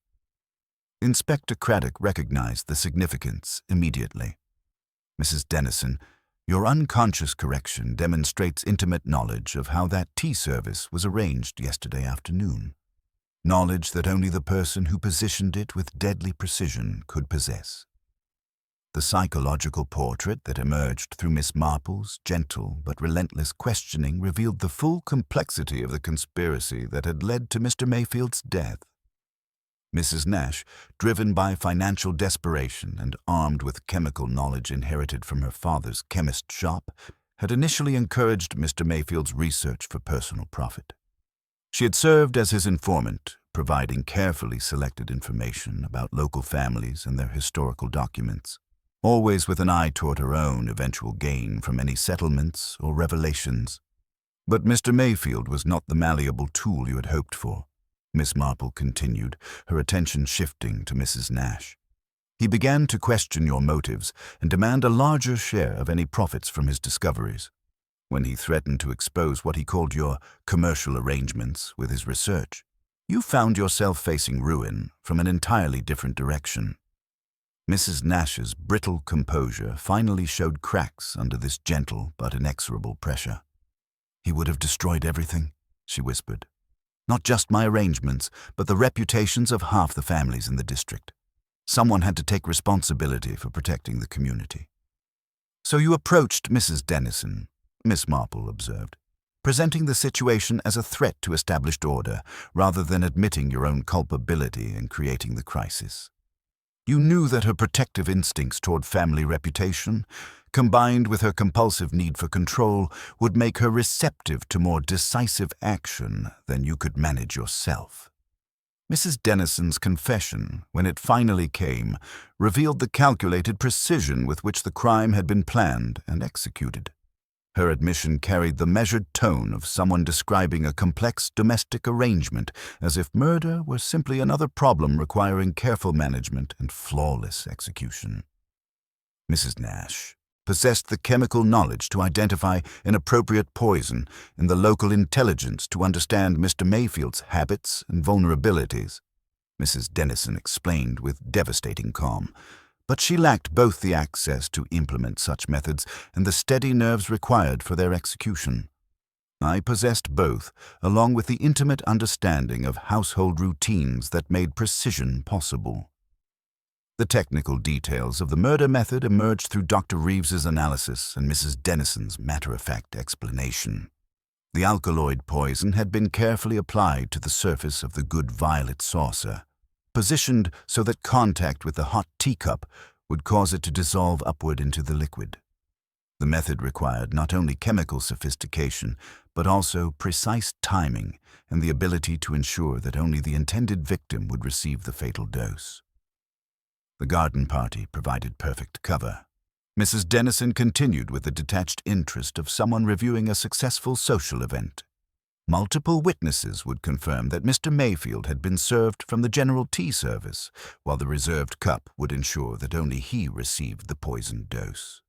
Inspector Craddock recognized the significance immediately. "Mrs. Dennison, your unconscious correction demonstrates intimate knowledge of how that tea service was arranged yesterday afternoon. Knowledge that only the person who positioned it with deadly precision could possess. The psychological portrait that emerged through Miss Marple's gentle but relentless questioning revealed the full complexity of the conspiracy that had led to Mr. Mayfield's death. Mrs. Nash, driven by financial desperation and armed with chemical knowledge inherited from her father's chemist shop, had initially encouraged Mr. Mayfield's research for personal profit. She had served as his informant, providing carefully selected information about local families and their historical documents, always with an eye toward her own eventual gain from any settlements or revelations. "But Mr. Mayfield was not the malleable tool you had hoped for," Miss Marple continued, her attention shifting to Mrs. Nash. "He began to question your motives and demand a larger share of any profits from his discoveries. When he threatened to expose what he called your commercial arrangements with his research, you found yourself facing ruin from an entirely different direction." Mrs. Nash's brittle composure finally showed cracks under this gentle but inexorable pressure. "He would have destroyed everything," she whispered. "Not just my arrangements, but the reputations of half the families in the district. Someone had to take responsibility for protecting the community." "So you approached Mrs. Dennison," Miss Marple observed, "presenting the situation as a threat to established order rather than admitting your own culpability in creating the crisis. You knew that her protective instincts toward family reputation, combined with her compulsive need for control, would make her receptive to more decisive action than you could manage yourself." Mrs. Dennison's confession, when it finally came, revealed the calculated precision with which the crime had been planned and executed. Her admission carried the measured tone of someone describing a complex domestic arrangement, as if murder were simply another problem requiring careful management and flawless execution. Mrs. Nash possessed the chemical knowledge to identify an appropriate poison and the local intelligence to understand Mr. Mayfield's habits and vulnerabilities, Mrs. Dennison explained with devastating calm. But she lacked both the access to implement such methods and the steady nerves required for their execution. I possessed both, along with the intimate understanding of household routines that made precision possible. The technical details of the murder method emerged through Dr. Reeves's analysis and Mrs. Dennison's matter-of-fact explanation. The alkaloid poison had been carefully applied to the surface of the good violet saucer, positioned so that contact with the hot teacup would cause it to dissolve upward into the liquid. The method required not only chemical sophistication, but also precise timing and the ability to ensure that only the intended victim would receive the fatal dose. The garden party provided perfect cover. Mrs. Dennison continued with the detached interest of someone reviewing a successful social event. Multiple witnesses would confirm that Mr. Mayfield had been served from the general tea service, while the reserved cup would ensure that only he received the poisoned dose.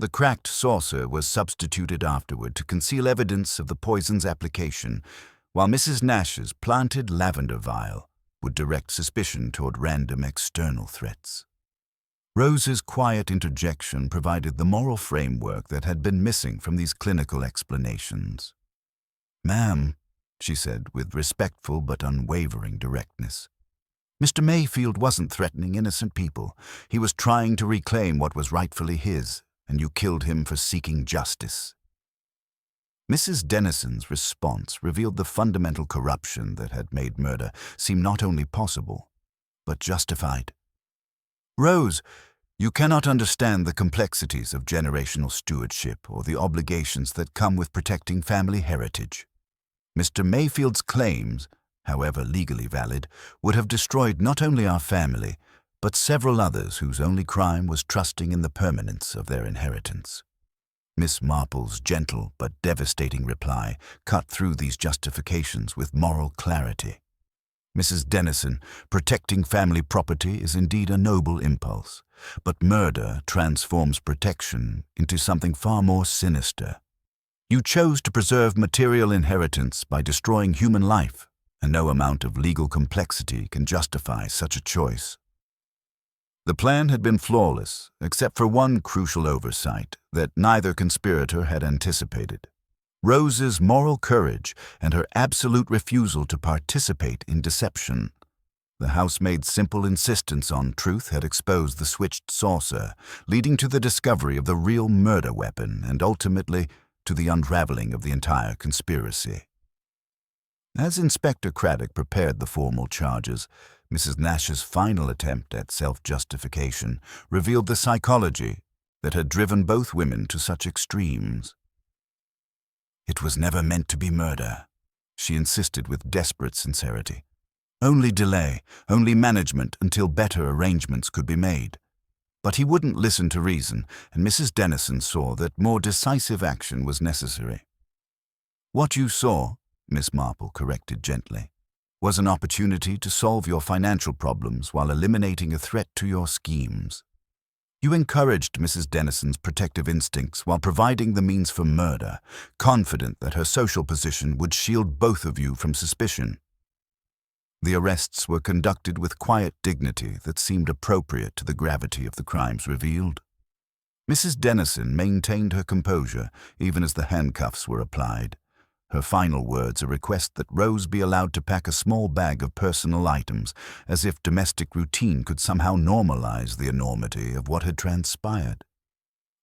The cracked saucer was substituted afterward to conceal evidence of the poison's application, while Mrs. Nash's planted lavender vial would direct suspicion toward random external threats. Rose's quiet interjection provided the moral framework that had been missing from these clinical explanations. "Ma'am," she said with respectful but unwavering directness, "Mr. Mayfield wasn't threatening innocent people. He was trying to reclaim what was rightfully his, and you killed him for seeking justice." Mrs. Dennison's response revealed the fundamental corruption that had made murder seem not only possible, but justified. "Rose, you cannot understand the complexities of generational stewardship or the obligations that come with protecting family heritage. Mr. Mayfield's claims, however legally valid, would have destroyed not only our family, but several others whose only crime was trusting in the permanence of their inheritance." Miss Marple's gentle but devastating reply cut through these justifications with moral clarity. "Mrs. Dennison, protecting family property is indeed a noble impulse, but murder transforms protection into something far more sinister. You chose to preserve material inheritance by destroying human life, and no amount of legal complexity can justify such a choice." The plan had been flawless, except for one crucial oversight that neither conspirator had anticipated: Rose's moral courage and her absolute refusal to participate in deception. The housemaid's simple insistence on truth had exposed the switched saucer, leading to the discovery of the real murder weapon and ultimately to the unraveling of the entire conspiracy. As Inspector Craddock prepared the formal charges, Mrs. Nash's final attempt at self-justification revealed the psychology that had driven both women to such extremes. "It was never meant to be murder," she insisted with desperate sincerity. "Only delay, only management until better arrangements could be made." But he wouldn't listen to reason, and Mrs. Dennison saw that more decisive action was necessary. "What you saw," Miss Marple corrected gently, "was an opportunity to solve your financial problems while eliminating a threat to your schemes. You encouraged Mrs. Dennison's protective instincts while providing the means for murder, confident that her social position would shield both of you from suspicion. The arrests were conducted with quiet dignity that seemed appropriate to the gravity of the crimes revealed. Mrs. Dennison maintained her composure even as the handcuffs were applied. Her final words a request that Rose be allowed to pack a small bag of personal items, as if domestic routine could somehow normalize the enormity of what had transpired.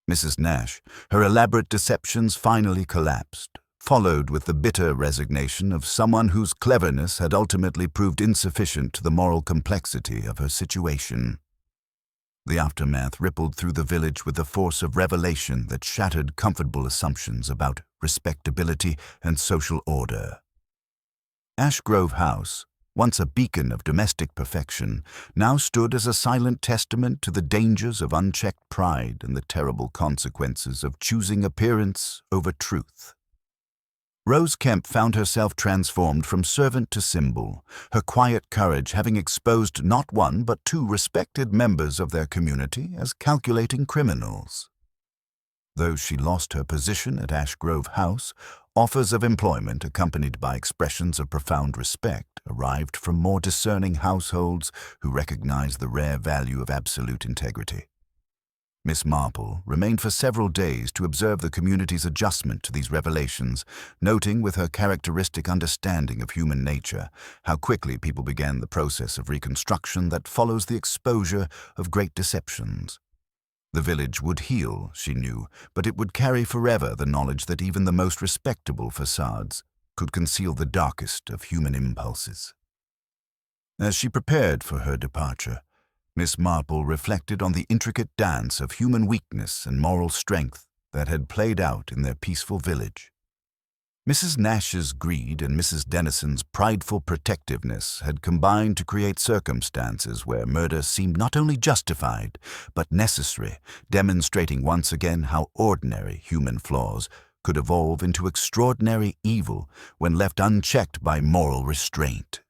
Mrs. Nash, her elaborate deceptions finally collapsed, followed with the bitter resignation of someone whose cleverness had ultimately proved insufficient to the moral complexity of her situation. The aftermath rippled through the village with the force of revelation that shattered comfortable assumptions about respectability and social order. Ashgrove House, once a beacon of domestic perfection, now stood as a silent testament to the dangers of unchecked pride and the terrible consequences of choosing appearance over truth. Rose Kemp found herself transformed from servant to symbol, her quiet courage having exposed not one but two respected members of their community as calculating criminals. Though she lost her position at Ashgrove House, offers of employment accompanied by expressions of profound respect arrived from more discerning households who recognized the rare value of absolute integrity. Miss Marple remained for several days to observe the community's adjustment to these revelations, noting with her characteristic understanding of human nature how quickly people began the process of reconstruction that follows the exposure of great deceptions. The village would heal, she knew, but it would carry forever the knowledge that even the most respectable facades could conceal the darkest of human impulses. As she prepared for her departure, Miss Marple reflected on the intricate dance of human weakness and moral strength that had played out in their peaceful village. Mrs. Nash's greed and Mrs. Dennison's prideful protectiveness had combined to create circumstances where murder seemed not only justified, but necessary, demonstrating once again how ordinary human flaws could evolve into extraordinary evil when left unchecked by moral restraint.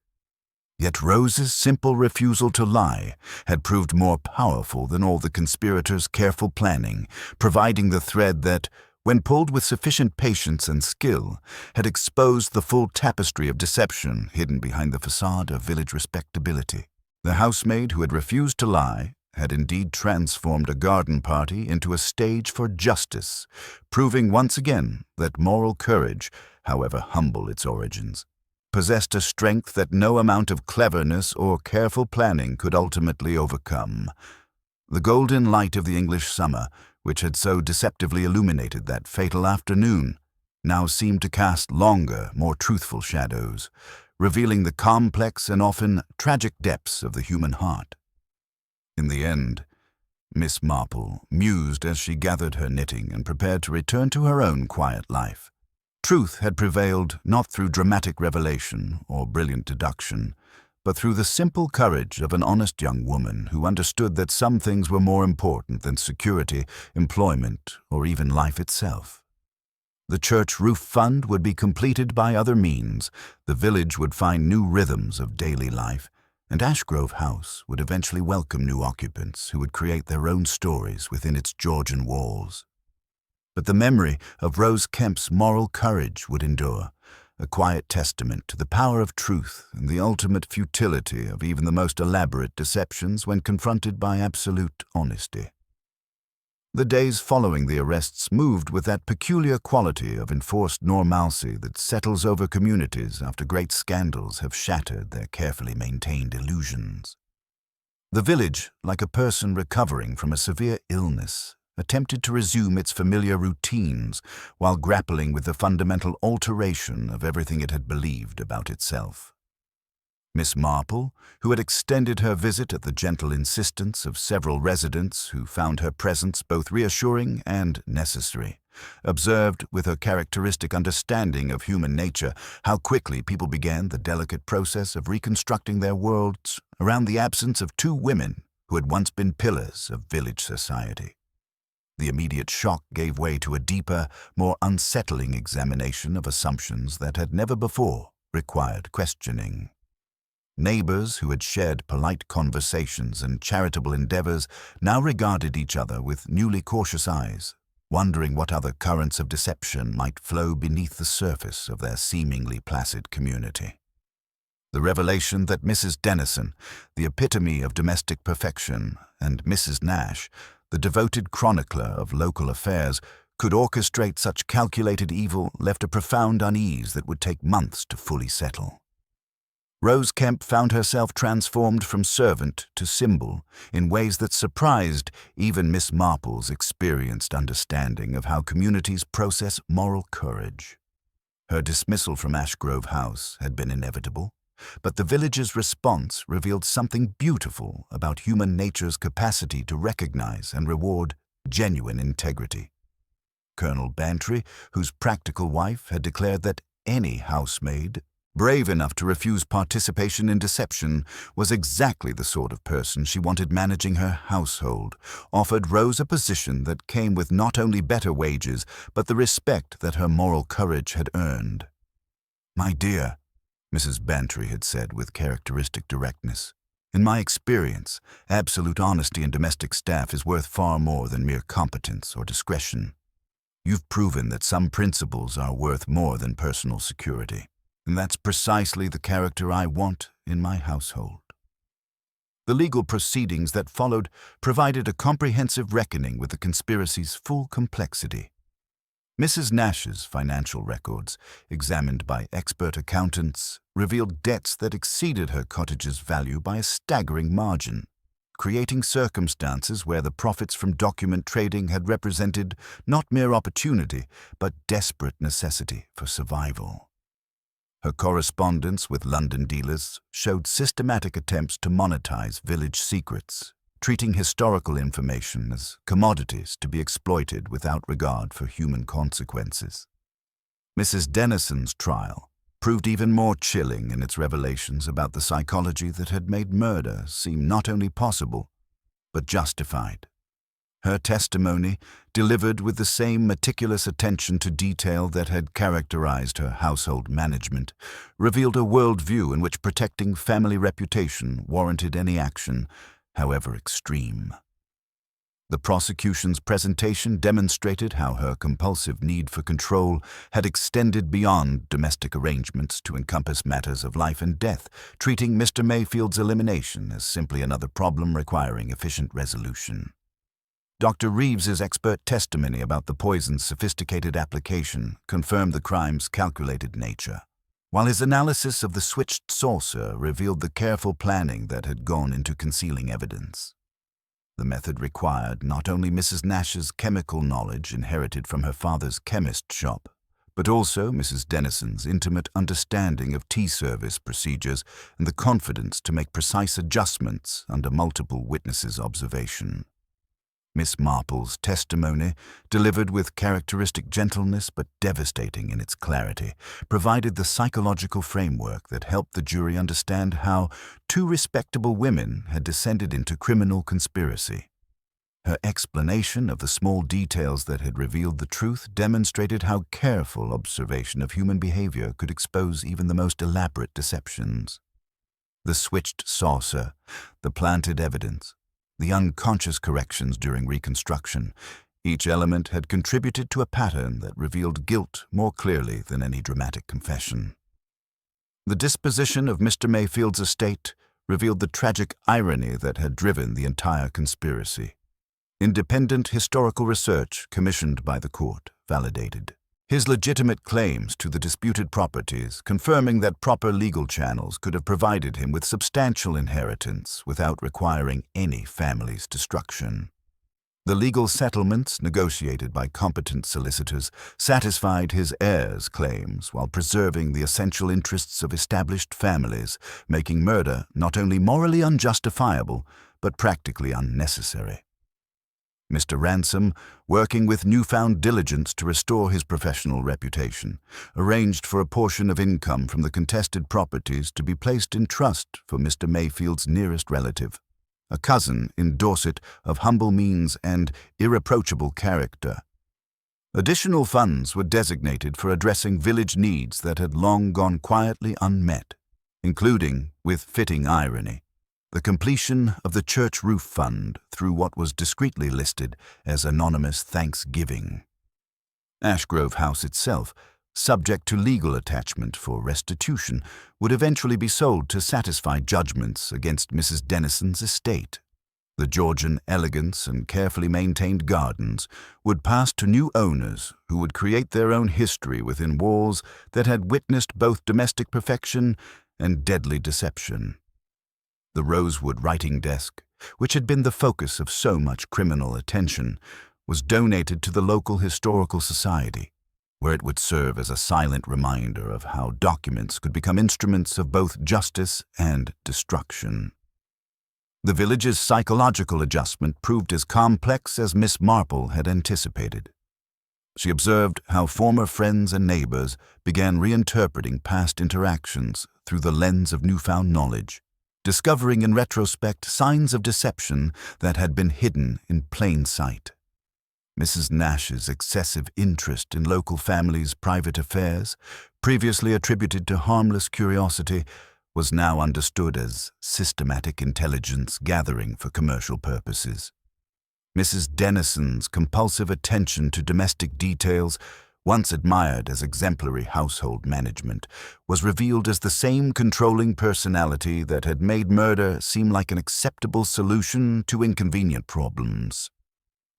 Yet Rose's simple refusal to lie had proved more powerful than all the conspirators' careful planning, providing the thread that, when pulled with sufficient patience and skill, had exposed the full tapestry of deception hidden behind the facade of village respectability. The housemaid who had refused to lie had indeed transformed a garden party into a stage for justice, proving once again that moral courage, however humble its origins, possessed a strength that no amount of cleverness or careful planning could ultimately overcome. The golden light of the English summer, which had so deceptively illuminated that fatal afternoon, now seemed to cast longer, more truthful shadows, revealing the complex and often tragic depths of the human heart. In the end, Miss Marple mused as she gathered her knitting and prepared to return to her own quiet life. Truth had prevailed not through dramatic revelation or brilliant deduction, but through the simple courage of an honest young woman who understood that some things were more important than security, employment, or even life itself. The church roof fund would be completed by other means, the village would find new rhythms of daily life, and Ashgrove House would eventually welcome new occupants who would create their own stories within its Georgian walls. But the memory of Rose Kemp's moral courage would endure, a quiet testament to the power of truth and the ultimate futility of even the most elaborate deceptions when confronted by absolute honesty. The days following the arrests moved with that peculiar quality of enforced normalcy that settles over communities after great scandals have shattered their carefully maintained illusions. The village, like a person recovering from a severe illness, attempted to resume its familiar routines while grappling with the fundamental alteration of everything it had believed about itself. Miss Marple, who had extended her visit at the gentle insistence of several residents who found her presence both reassuring and necessary, observed with her characteristic understanding of human nature how quickly people began the delicate process of reconstructing their worlds around the absence of two women who had once been pillars of village society. The immediate shock gave way to a deeper, more unsettling examination of assumptions that had never before required questioning. Neighbors who had shared polite conversations and charitable endeavors now regarded each other with newly cautious eyes, wondering what other currents of deception might flow beneath the surface of their seemingly placid community. The revelation that Mrs. Dennison, the epitome of domestic perfection, and Mrs. Nash, the devoted chronicler of local affairs, could orchestrate such calculated evil left a profound unease that would take months to fully settle. Rose Kemp found herself transformed from servant to symbol in ways that surprised even Miss Marple's experienced understanding of how communities process moral courage. Her dismissal from Ashgrove House had been inevitable, but the village's response revealed something beautiful about human nature's capacity to recognize and reward genuine integrity. Colonel Bantry, whose practical wife had declared that any housemaid brave enough to refuse participation in deception was exactly the sort of person she wanted managing her household, offered Rose a position that came with not only better wages, but the respect that her moral courage had earned. "My dear," Mrs. Bantry had said with characteristic directness, "in my experience, absolute honesty in domestic staff is worth far more than mere competence or discretion. You've proven that some principles are worth more than personal security. And that's precisely the character I want in my household." The legal proceedings that followed provided a comprehensive reckoning with the conspiracy's full complexity. Mrs. Nash's financial records, examined by expert accountants, revealed debts that exceeded her cottage's value by a staggering margin, creating circumstances where the profits from document trading had represented not mere opportunity, but desperate necessity for survival. Her correspondence with London dealers showed systematic attempts to monetize village secrets, treating historical information as commodities to be exploited without regard for human consequences. Mrs. Denison's trial proved even more chilling in its revelations about the psychology that had made murder seem not only possible, but justified. Her testimony, delivered with the same meticulous attention to detail that had characterized her household management, revealed a worldview in which protecting family reputation warranted any action, however extreme. The prosecution's presentation demonstrated how her compulsive need for control had extended beyond domestic arrangements to encompass matters of life and death, treating Mr. Mayfield's elimination as simply another problem requiring efficient resolution. Dr. Reeves's expert testimony about the poison's sophisticated application confirmed the crime's calculated nature, while his analysis of the switched saucer revealed the careful planning that had gone into concealing evidence. The method required not only Mrs. Nash's chemical knowledge inherited from her father's chemist shop, but also Mrs. Denison's intimate understanding of tea service procedures and the confidence to make precise adjustments under multiple witnesses' observation. Miss Marple's testimony, delivered with characteristic gentleness but devastating in its clarity, provided the psychological framework that helped the jury understand how two respectable women had descended into criminal conspiracy. Her explanation of the small details that had revealed the truth demonstrated how careful observation of human behavior could expose even the most elaborate deceptions. The switched saucer, the planted evidence, the unconscious corrections during reconstruction, each element had contributed to a pattern that revealed guilt more clearly than any dramatic confession. The disposition of Mr. Mayfield's estate revealed the tragic irony that had driven the entire conspiracy. Independent historical research commissioned by the court validated his legitimate claims to the disputed properties, confirming that proper legal channels could have provided him with substantial inheritance without requiring any family's destruction. The legal settlements negotiated by competent solicitors satisfied his heirs' claims while preserving the essential interests of established families, making murder not only morally unjustifiable, but practically unnecessary. Mr. Ransom, working with newfound diligence to restore his professional reputation, arranged for a portion of income from the contested properties to be placed in trust for Mr. Mayfield's nearest relative, a cousin in Dorset of humble means and irreproachable character. Additional funds were designated for addressing village needs that had long gone quietly unmet, including, with fitting irony, the completion of the church roof fund through what was discreetly listed as anonymous thanksgiving. Ashgrove House itself, subject to legal attachment for restitution, would eventually be sold to satisfy judgments against Mrs. Denison's estate. The Georgian elegance and carefully maintained gardens would pass to new owners who would create their own history within walls that had witnessed both domestic perfection and deadly deception. The rosewood writing desk, which had been the focus of so much criminal attention, was donated to the local historical society, where it would serve as a silent reminder of how documents could become instruments of both justice and destruction. The village's psychological adjustment proved as complex as Miss Marple had anticipated. She observed how former friends and neighbors began reinterpreting past interactions through the lens of newfound knowledge, discovering in retrospect signs of deception that had been hidden in plain sight. Mrs. Nash's excessive interest in local families' private affairs, previously attributed to harmless curiosity, was now understood as systematic intelligence gathering for commercial purposes. Mrs. Dennison's compulsive attention to domestic details, once admired as exemplary household management, was revealed as the same controlling personality that had made murder seem like an acceptable solution to inconvenient problems.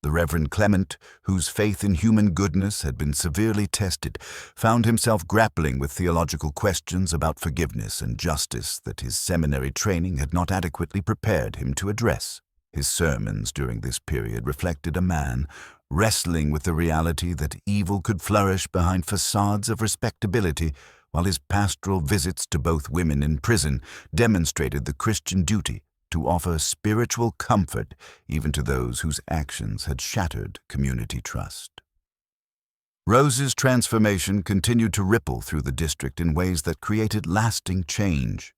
The Reverend Clement, whose faith in human goodness had been severely tested, found himself grappling with theological questions about forgiveness and justice that his seminary training had not adequately prepared him to address. His sermons during this period reflected a man wrestling with the reality that evil could flourish behind facades of respectability, while his pastoral visits to both women in prison demonstrated the Christian duty to offer spiritual comfort even to those whose actions had shattered community trust. Rose's transformation continued to ripple through the district in ways that created lasting change.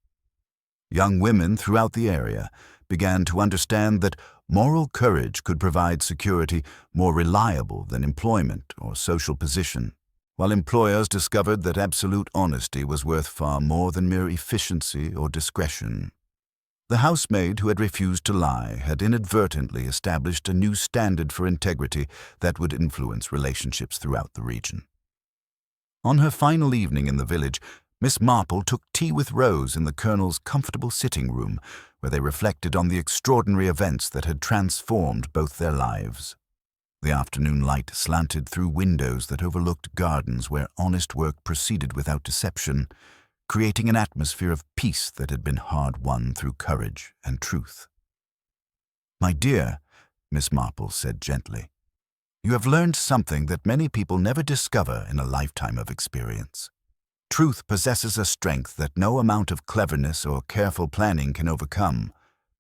Young women throughout the area began to understand that moral courage could provide security more reliable than employment or social position, while employers discovered that absolute honesty was worth far more than mere efficiency or discretion. The housemaid who had refused to lie had inadvertently established a new standard for integrity that would influence relationships throughout the region. On her final evening in the village, Miss Marple took tea with Rose in the Colonel's comfortable sitting room, where they reflected on the extraordinary events that had transformed both their lives. The afternoon light slanted through windows that overlooked gardens where honest work proceeded without deception, creating an atmosphere of peace that had been hard-won through courage and truth. "My dear," Miss Marple said gently, "you have learned something that many people never discover in a lifetime of experience. Truth possesses a strength that no amount of cleverness or careful planning can overcome,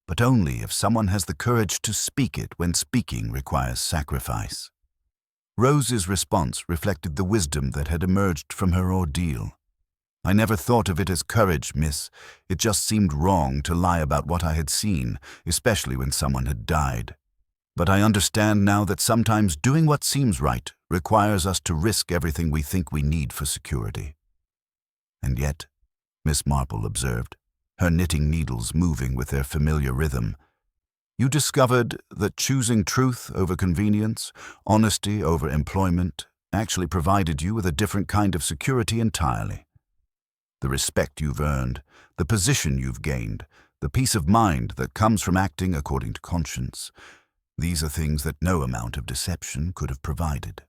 but only if someone has the courage to speak it when speaking requires sacrifice." Rose's response reflected the wisdom that had emerged from her ordeal. "I never thought of it as courage, miss. It just seemed wrong to lie about what I had seen, especially when someone had died. But I understand now that sometimes doing what seems right requires us to risk everything we think we need for security." "And yet," Miss Marple observed, her knitting needles moving with their familiar rhythm, "you discovered that choosing truth over convenience, honesty over employment, actually provided you with a different kind of security entirely. The respect you've earned, the position you've gained, the peace of mind that comes from acting according to conscience, these are things that no amount of deception could have provided."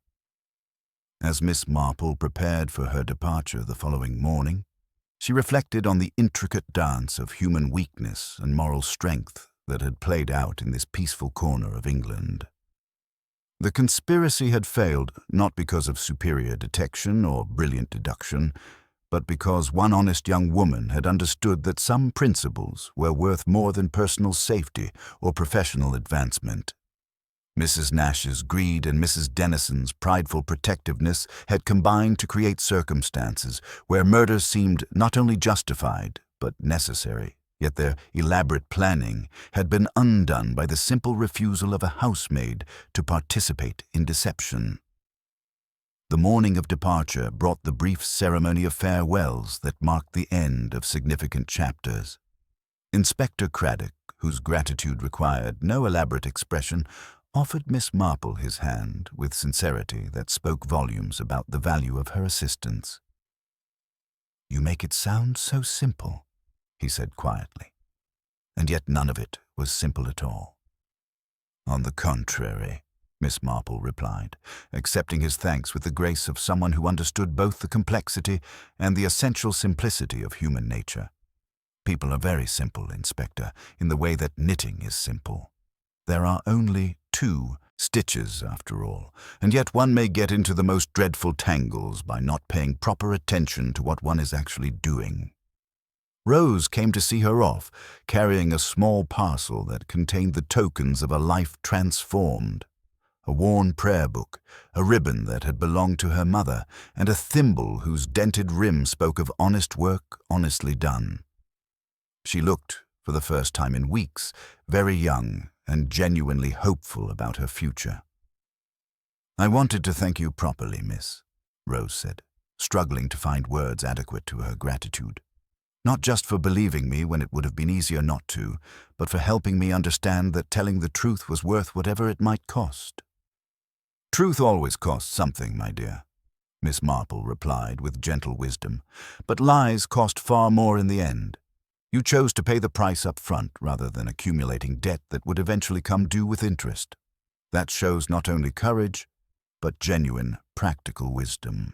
As Miss Marple prepared for her departure the following morning, she reflected on the intricate dance of human weakness and moral strength that had played out in this peaceful corner of England. The conspiracy had failed not because of superior detection or brilliant deduction, but because one honest young woman had understood that some principles were worth more than personal safety or professional advancement. Mrs. Nash's greed and Mrs. Dennison's prideful protectiveness had combined to create circumstances where murder seemed not only justified but necessary, yet their elaborate planning had been undone by the simple refusal of a housemaid to participate in deception. The morning of departure brought the brief ceremony of farewells that marked the end of significant chapters. Inspector Craddock, whose gratitude required no elaborate expression, offered Miss Marple his hand with sincerity that spoke volumes about the value of her assistance. "You make it sound so simple," he said quietly, "and yet none of it was simple at all." "On the contrary," Miss Marple replied, accepting his thanks with the grace of someone who understood both the complexity and the essential simplicity of human nature. People are very simple, Inspector, in the way that knitting is simple. There are only two stitches, after all, and yet one may get into the most dreadful tangles by not paying proper attention to what one is actually doing. Rose came to see her off, carrying a small parcel that contained the tokens of a life transformed. A worn prayer book, a ribbon that had belonged to her mother, and a thimble whose dented rim spoke of honest work honestly done. She looked, for the first time in weeks, very young and genuinely hopeful about her future. "I wanted to thank you properly, miss," Rose said, struggling to find words adequate to her gratitude. "Not just for believing me when it would have been easier not to, but for helping me understand that telling the truth was worth whatever it might cost." "Truth always costs something, my dear," Miss Marple replied with gentle wisdom, "but lies cost far more in the end. You chose to pay the price up front rather than accumulating debt that would eventually come due with interest. That shows not only courage, but genuine practical wisdom."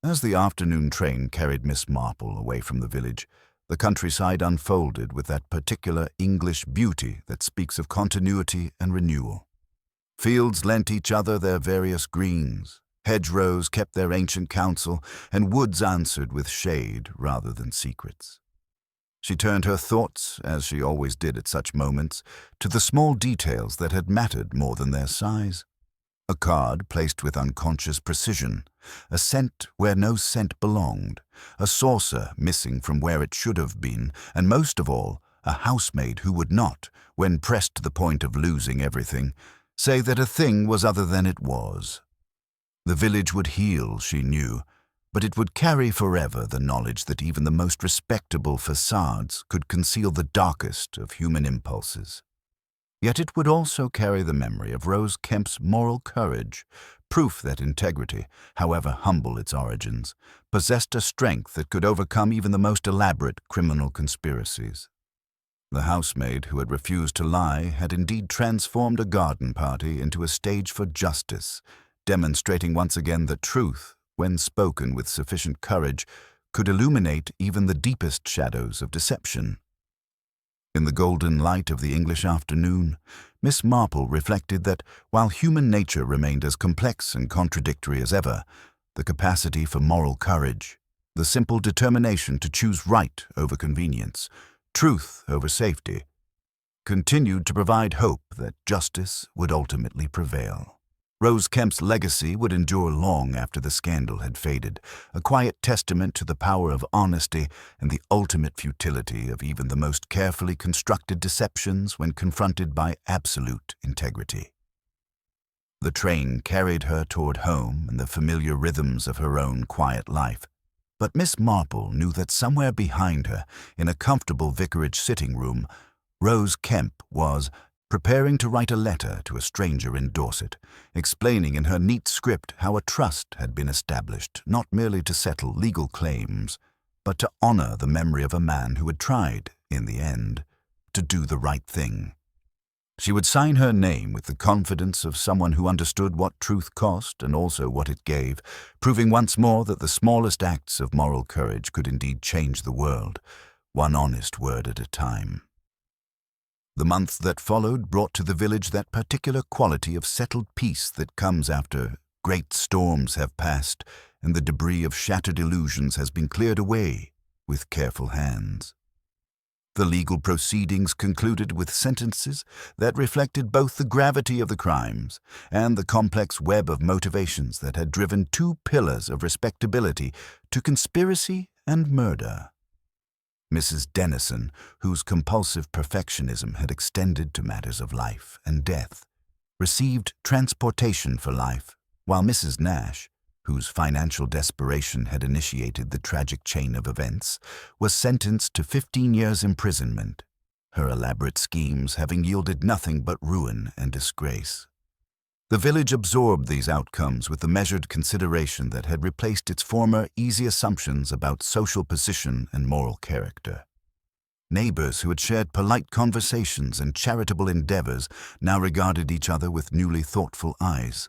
As the afternoon train carried Miss Marple away from the village, the countryside unfolded with that particular English beauty that speaks of continuity and renewal. Fields lent each other their various greens, hedgerows kept their ancient counsel, and woods answered with shade rather than secrets. She turned her thoughts, as she always did at such moments, to the small details that had mattered more than their size. A card placed with unconscious precision, a scent where no scent belonged, a saucer missing from where it should have been, and most of all, a housemaid who would not, when pressed to the point of losing everything, say that a thing was other than it was. The village would heal, she knew, but it would carry forever the knowledge that even the most respectable facades could conceal the darkest of human impulses. Yet it would also carry the memory of Rose Kemp's moral courage, proof that integrity, however humble its origins, possessed a strength that could overcome even the most elaborate criminal conspiracies. The housemaid who had refused to lie had indeed transformed a garden party into a stage for justice, demonstrating once again that truth, when spoken with sufficient courage, could illuminate even the deepest shadows of deception. In the golden light of the English afternoon, Miss Marple reflected that, while human nature remained as complex and contradictory as ever, the capacity for moral courage, the simple determination to choose right over convenience, truth over safety, continued to provide hope that justice would ultimately prevail. Rose Kemp's legacy would endure long after the scandal had faded, a quiet testament to the power of honesty and the ultimate futility of even the most carefully constructed deceptions when confronted by absolute integrity. The train carried her toward home and the familiar rhythms of her own quiet life, but Miss Marple knew that somewhere behind her, in a comfortable vicarage sitting room, Rose Kemp was preparing to write a letter to a stranger in Dorset, explaining in her neat script how a trust had been established not merely to settle legal claims, but to honor the memory of a man who had tried, in the end, to do the right thing. She would sign her name with the confidence of someone who understood what truth cost and also what it gave, proving once more that the smallest acts of moral courage could indeed change the world, one honest word at a time. The month that followed brought to the village that particular quality of settled peace that comes after great storms have passed and the debris of shattered illusions has been cleared away with careful hands. The legal proceedings concluded with sentences that reflected both the gravity of the crimes and the complex web of motivations that had driven two pillars of respectability to conspiracy and murder. Mrs. Dennison, whose compulsive perfectionism had extended to matters of life and death, received transportation for life, while Mrs. Nash, whose financial desperation had initiated the tragic chain of events, was sentenced to 15 years' imprisonment, her elaborate schemes having yielded nothing but ruin and disgrace. The village absorbed these outcomes with the measured consideration that had replaced its former easy assumptions about social position and moral character. Neighbors who had shared polite conversations and charitable endeavors now regarded each other with newly thoughtful eyes.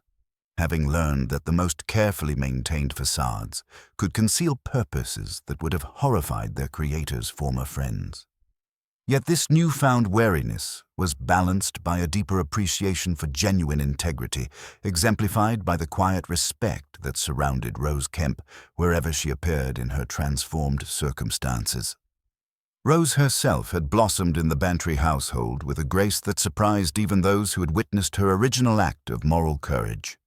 having learned that the most carefully maintained facades could conceal purposes that would have horrified their creator's former friends. Yet this newfound wariness was balanced by a deeper appreciation for genuine integrity, exemplified by the quiet respect that surrounded Rose Kemp wherever she appeared in her transformed circumstances. Rose herself had blossomed in the Bantry household with a grace that surprised even those who had witnessed her original act of moral courage.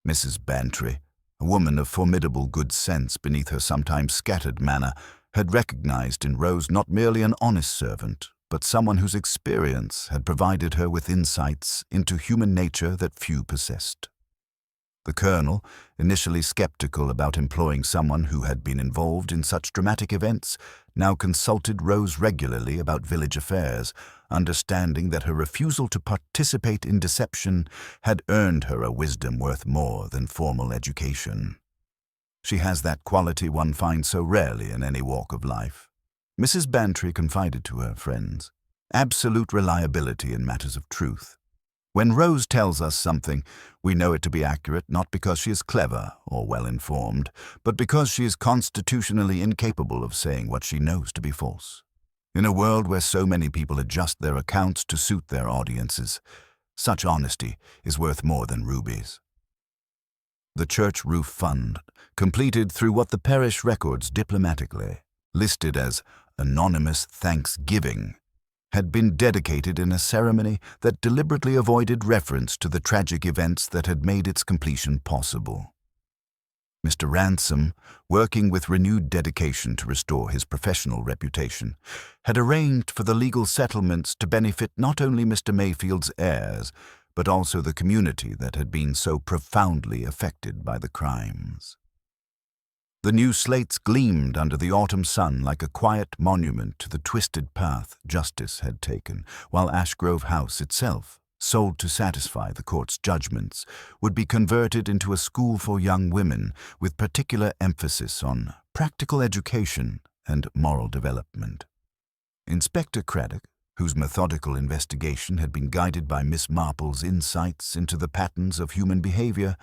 Mrs. Bantry, a woman of formidable good sense beneath her sometimes scattered manner, had recognized in Rose not merely an honest servant, but someone whose experience had provided her with insights into human nature that few possessed. The Colonel, initially skeptical about employing someone who had been involved in such dramatic events, now consulted Rose regularly about village affairs, understanding that her refusal to participate in deception had earned her a wisdom worth more than formal education. She has that quality one finds so rarely in any walk of life. Mrs. Bantry confided to her friends, absolute reliability in matters of truth. When Rose tells us something, we know it to be accurate not because she is clever or well-informed, but because she is constitutionally incapable of saying what she knows to be false. In a world where so many people adjust their accounts to suit their audiences, such honesty is worth more than rubies. The church roof fund, completed through what the parish records diplomatically listed as anonymous thanksgiving, had been dedicated in a ceremony that deliberately avoided reference to the tragic events that had made its completion possible. Mr. Ransom, working with renewed dedication to restore his professional reputation, had arranged for the legal settlements to benefit not only Mr. Mayfield's heirs, but also the community that had been so profoundly affected by the crimes. The new slates gleamed under the autumn sun like a quiet monument to the twisted path justice had taken, while Ashgrove House itself, sold to satisfy the court's judgments, would be converted into a school for young women with particular emphasis on practical education and moral development. Inspector Craddock, whose methodical investigation had been guided by Miss Marple's insights into the patterns of human behavior,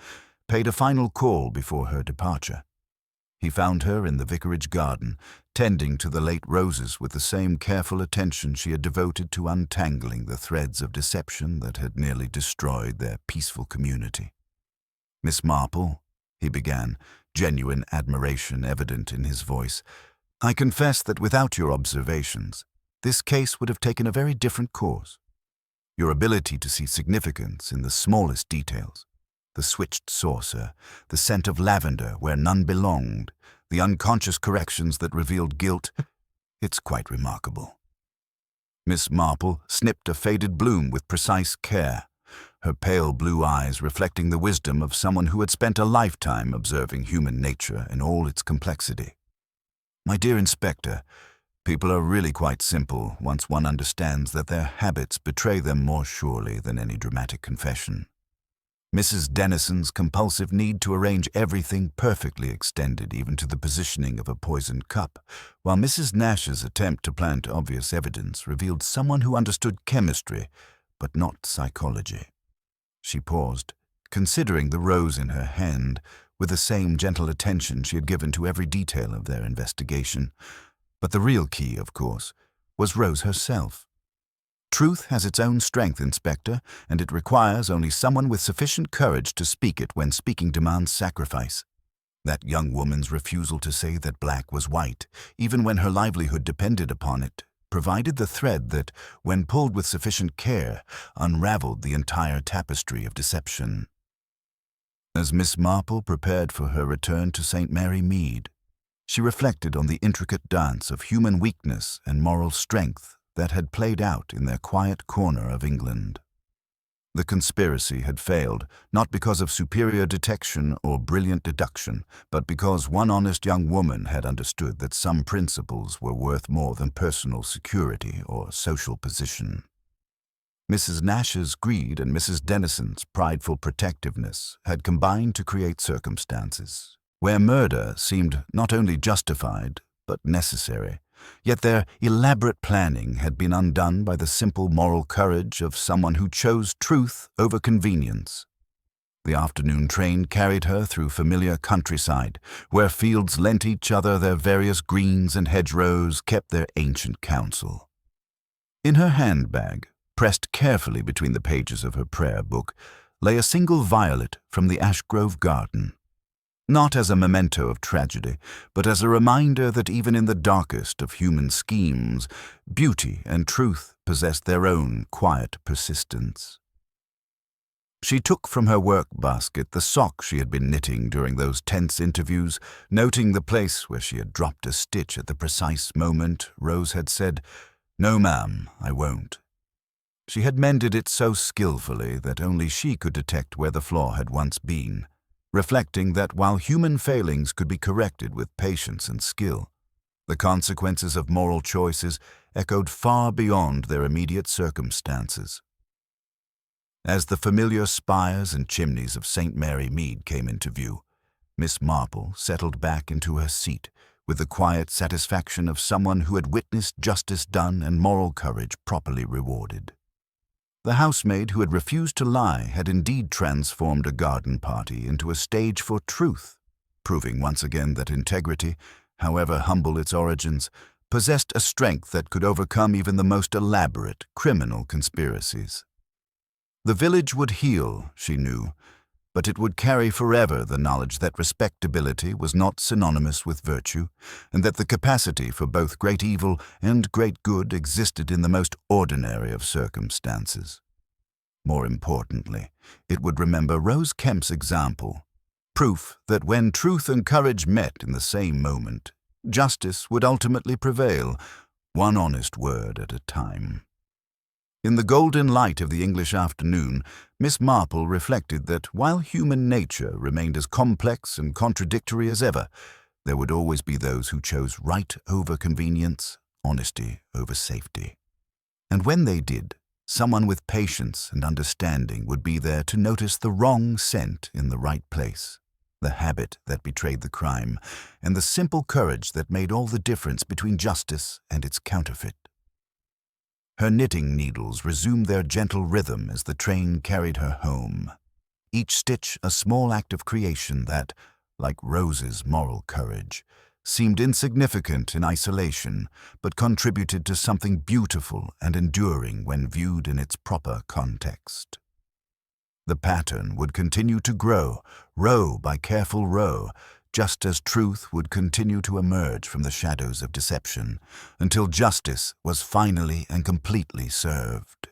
paid a final call before her departure. He found her in the vicarage garden, tending to the late roses with the same careful attention she had devoted to untangling the threads of deception that had nearly destroyed their peaceful community. "Miss Marple," he began, genuine admiration evident in his voice, "I confess that without your observations, this case would have taken a very different course. Your ability to see significance in the smallest details, the switched saucer, the scent of lavender where none belonged, the unconscious corrections that revealed guilt, it's quite remarkable." Miss Marple snipped a faded bloom with precise care, her pale blue eyes reflecting the wisdom of someone who had spent a lifetime observing human nature in all its complexity. "My dear Inspector, people are really quite simple once one understands that their habits betray them more surely than any dramatic confession. Mrs. Dennison's compulsive need to arrange everything perfectly extended even to the positioning of a poisoned cup, while Mrs. Nash's attempt to plant obvious evidence revealed someone who understood chemistry, but not psychology." She paused, considering the rose in her hand, with the same gentle attention she had given to every detail of their investigation. But the real key, of course, was Rose herself. Truth has its own strength, Inspector, and it requires only someone with sufficient courage to speak it when speaking demands sacrifice. That young woman's refusal to say that black was white, even when her livelihood depended upon it, provided the thread that, when pulled with sufficient care, unraveled the entire tapestry of deception. As Miss Marple prepared for her return to St. Mary Mead, she reflected on the intricate dance of human weakness and moral strength that had played out in their quiet corner of England. The conspiracy had failed, not because of superior detection or brilliant deduction, but because one honest young woman had understood that some principles were worth more than personal security or social position. Mrs. Nash's greed and Mrs. Dennison's prideful protectiveness had combined to create circumstances where murder seemed not only justified, but necessary. Yet their elaborate planning had been undone by the simple moral courage of someone who chose truth over convenience. The afternoon train carried her through familiar countryside, where fields lent each other their various greens and hedgerows kept their ancient counsel. In her handbag, pressed carefully between the pages of her prayer book, lay a single violet from the Ashgrove garden. Not as a memento of tragedy, but as a reminder that even in the darkest of human schemes, beauty and truth possessed their own quiet persistence. She took from her work basket the sock she had been knitting during those tense interviews, noting the place where she had dropped a stitch at the precise moment Rose had said, "No, ma'am, I won't." She had mended it so skillfully that only she could detect where the flaw had once been, reflecting that while human failings could be corrected with patience and skill, the consequences of moral choices echoed far beyond their immediate circumstances. As the familiar spires and chimneys of St. Mary Mead came into view, Miss Marple settled back into her seat with the quiet satisfaction of someone who had witnessed justice done and moral courage properly rewarded. The housemaid who had refused to lie had indeed transformed a garden party into a stage for truth, proving once again that integrity, however humble its origins, possessed a strength that could overcome even the most elaborate criminal conspiracies. The village would heal, she knew, but it would carry forever the knowledge that respectability was not synonymous with virtue, and that the capacity for both great evil and great good existed in the most ordinary of circumstances. More importantly, it would remember Rose Kemp's example, proof that when truth and courage met in the same moment, justice would ultimately prevail, one honest word at a time. In the golden light of the English afternoon, Miss Marple reflected that while human nature remained as complex and contradictory as ever, there would always be those who chose right over convenience, honesty over safety. And when they did, someone with patience and understanding would be there to notice the wrong scent in the right place, the habit that betrayed the crime, and the simple courage that made all the difference between justice and its counterfeit. Her knitting needles resumed their gentle rhythm as the train carried her home, each stitch a small act of creation that, like Rose's moral courage, seemed insignificant in isolation, but contributed to something beautiful and enduring when viewed in its proper context. The pattern would continue to grow, row by careful row, just as truth would continue to emerge from the shadows of deception, until justice was finally and completely served.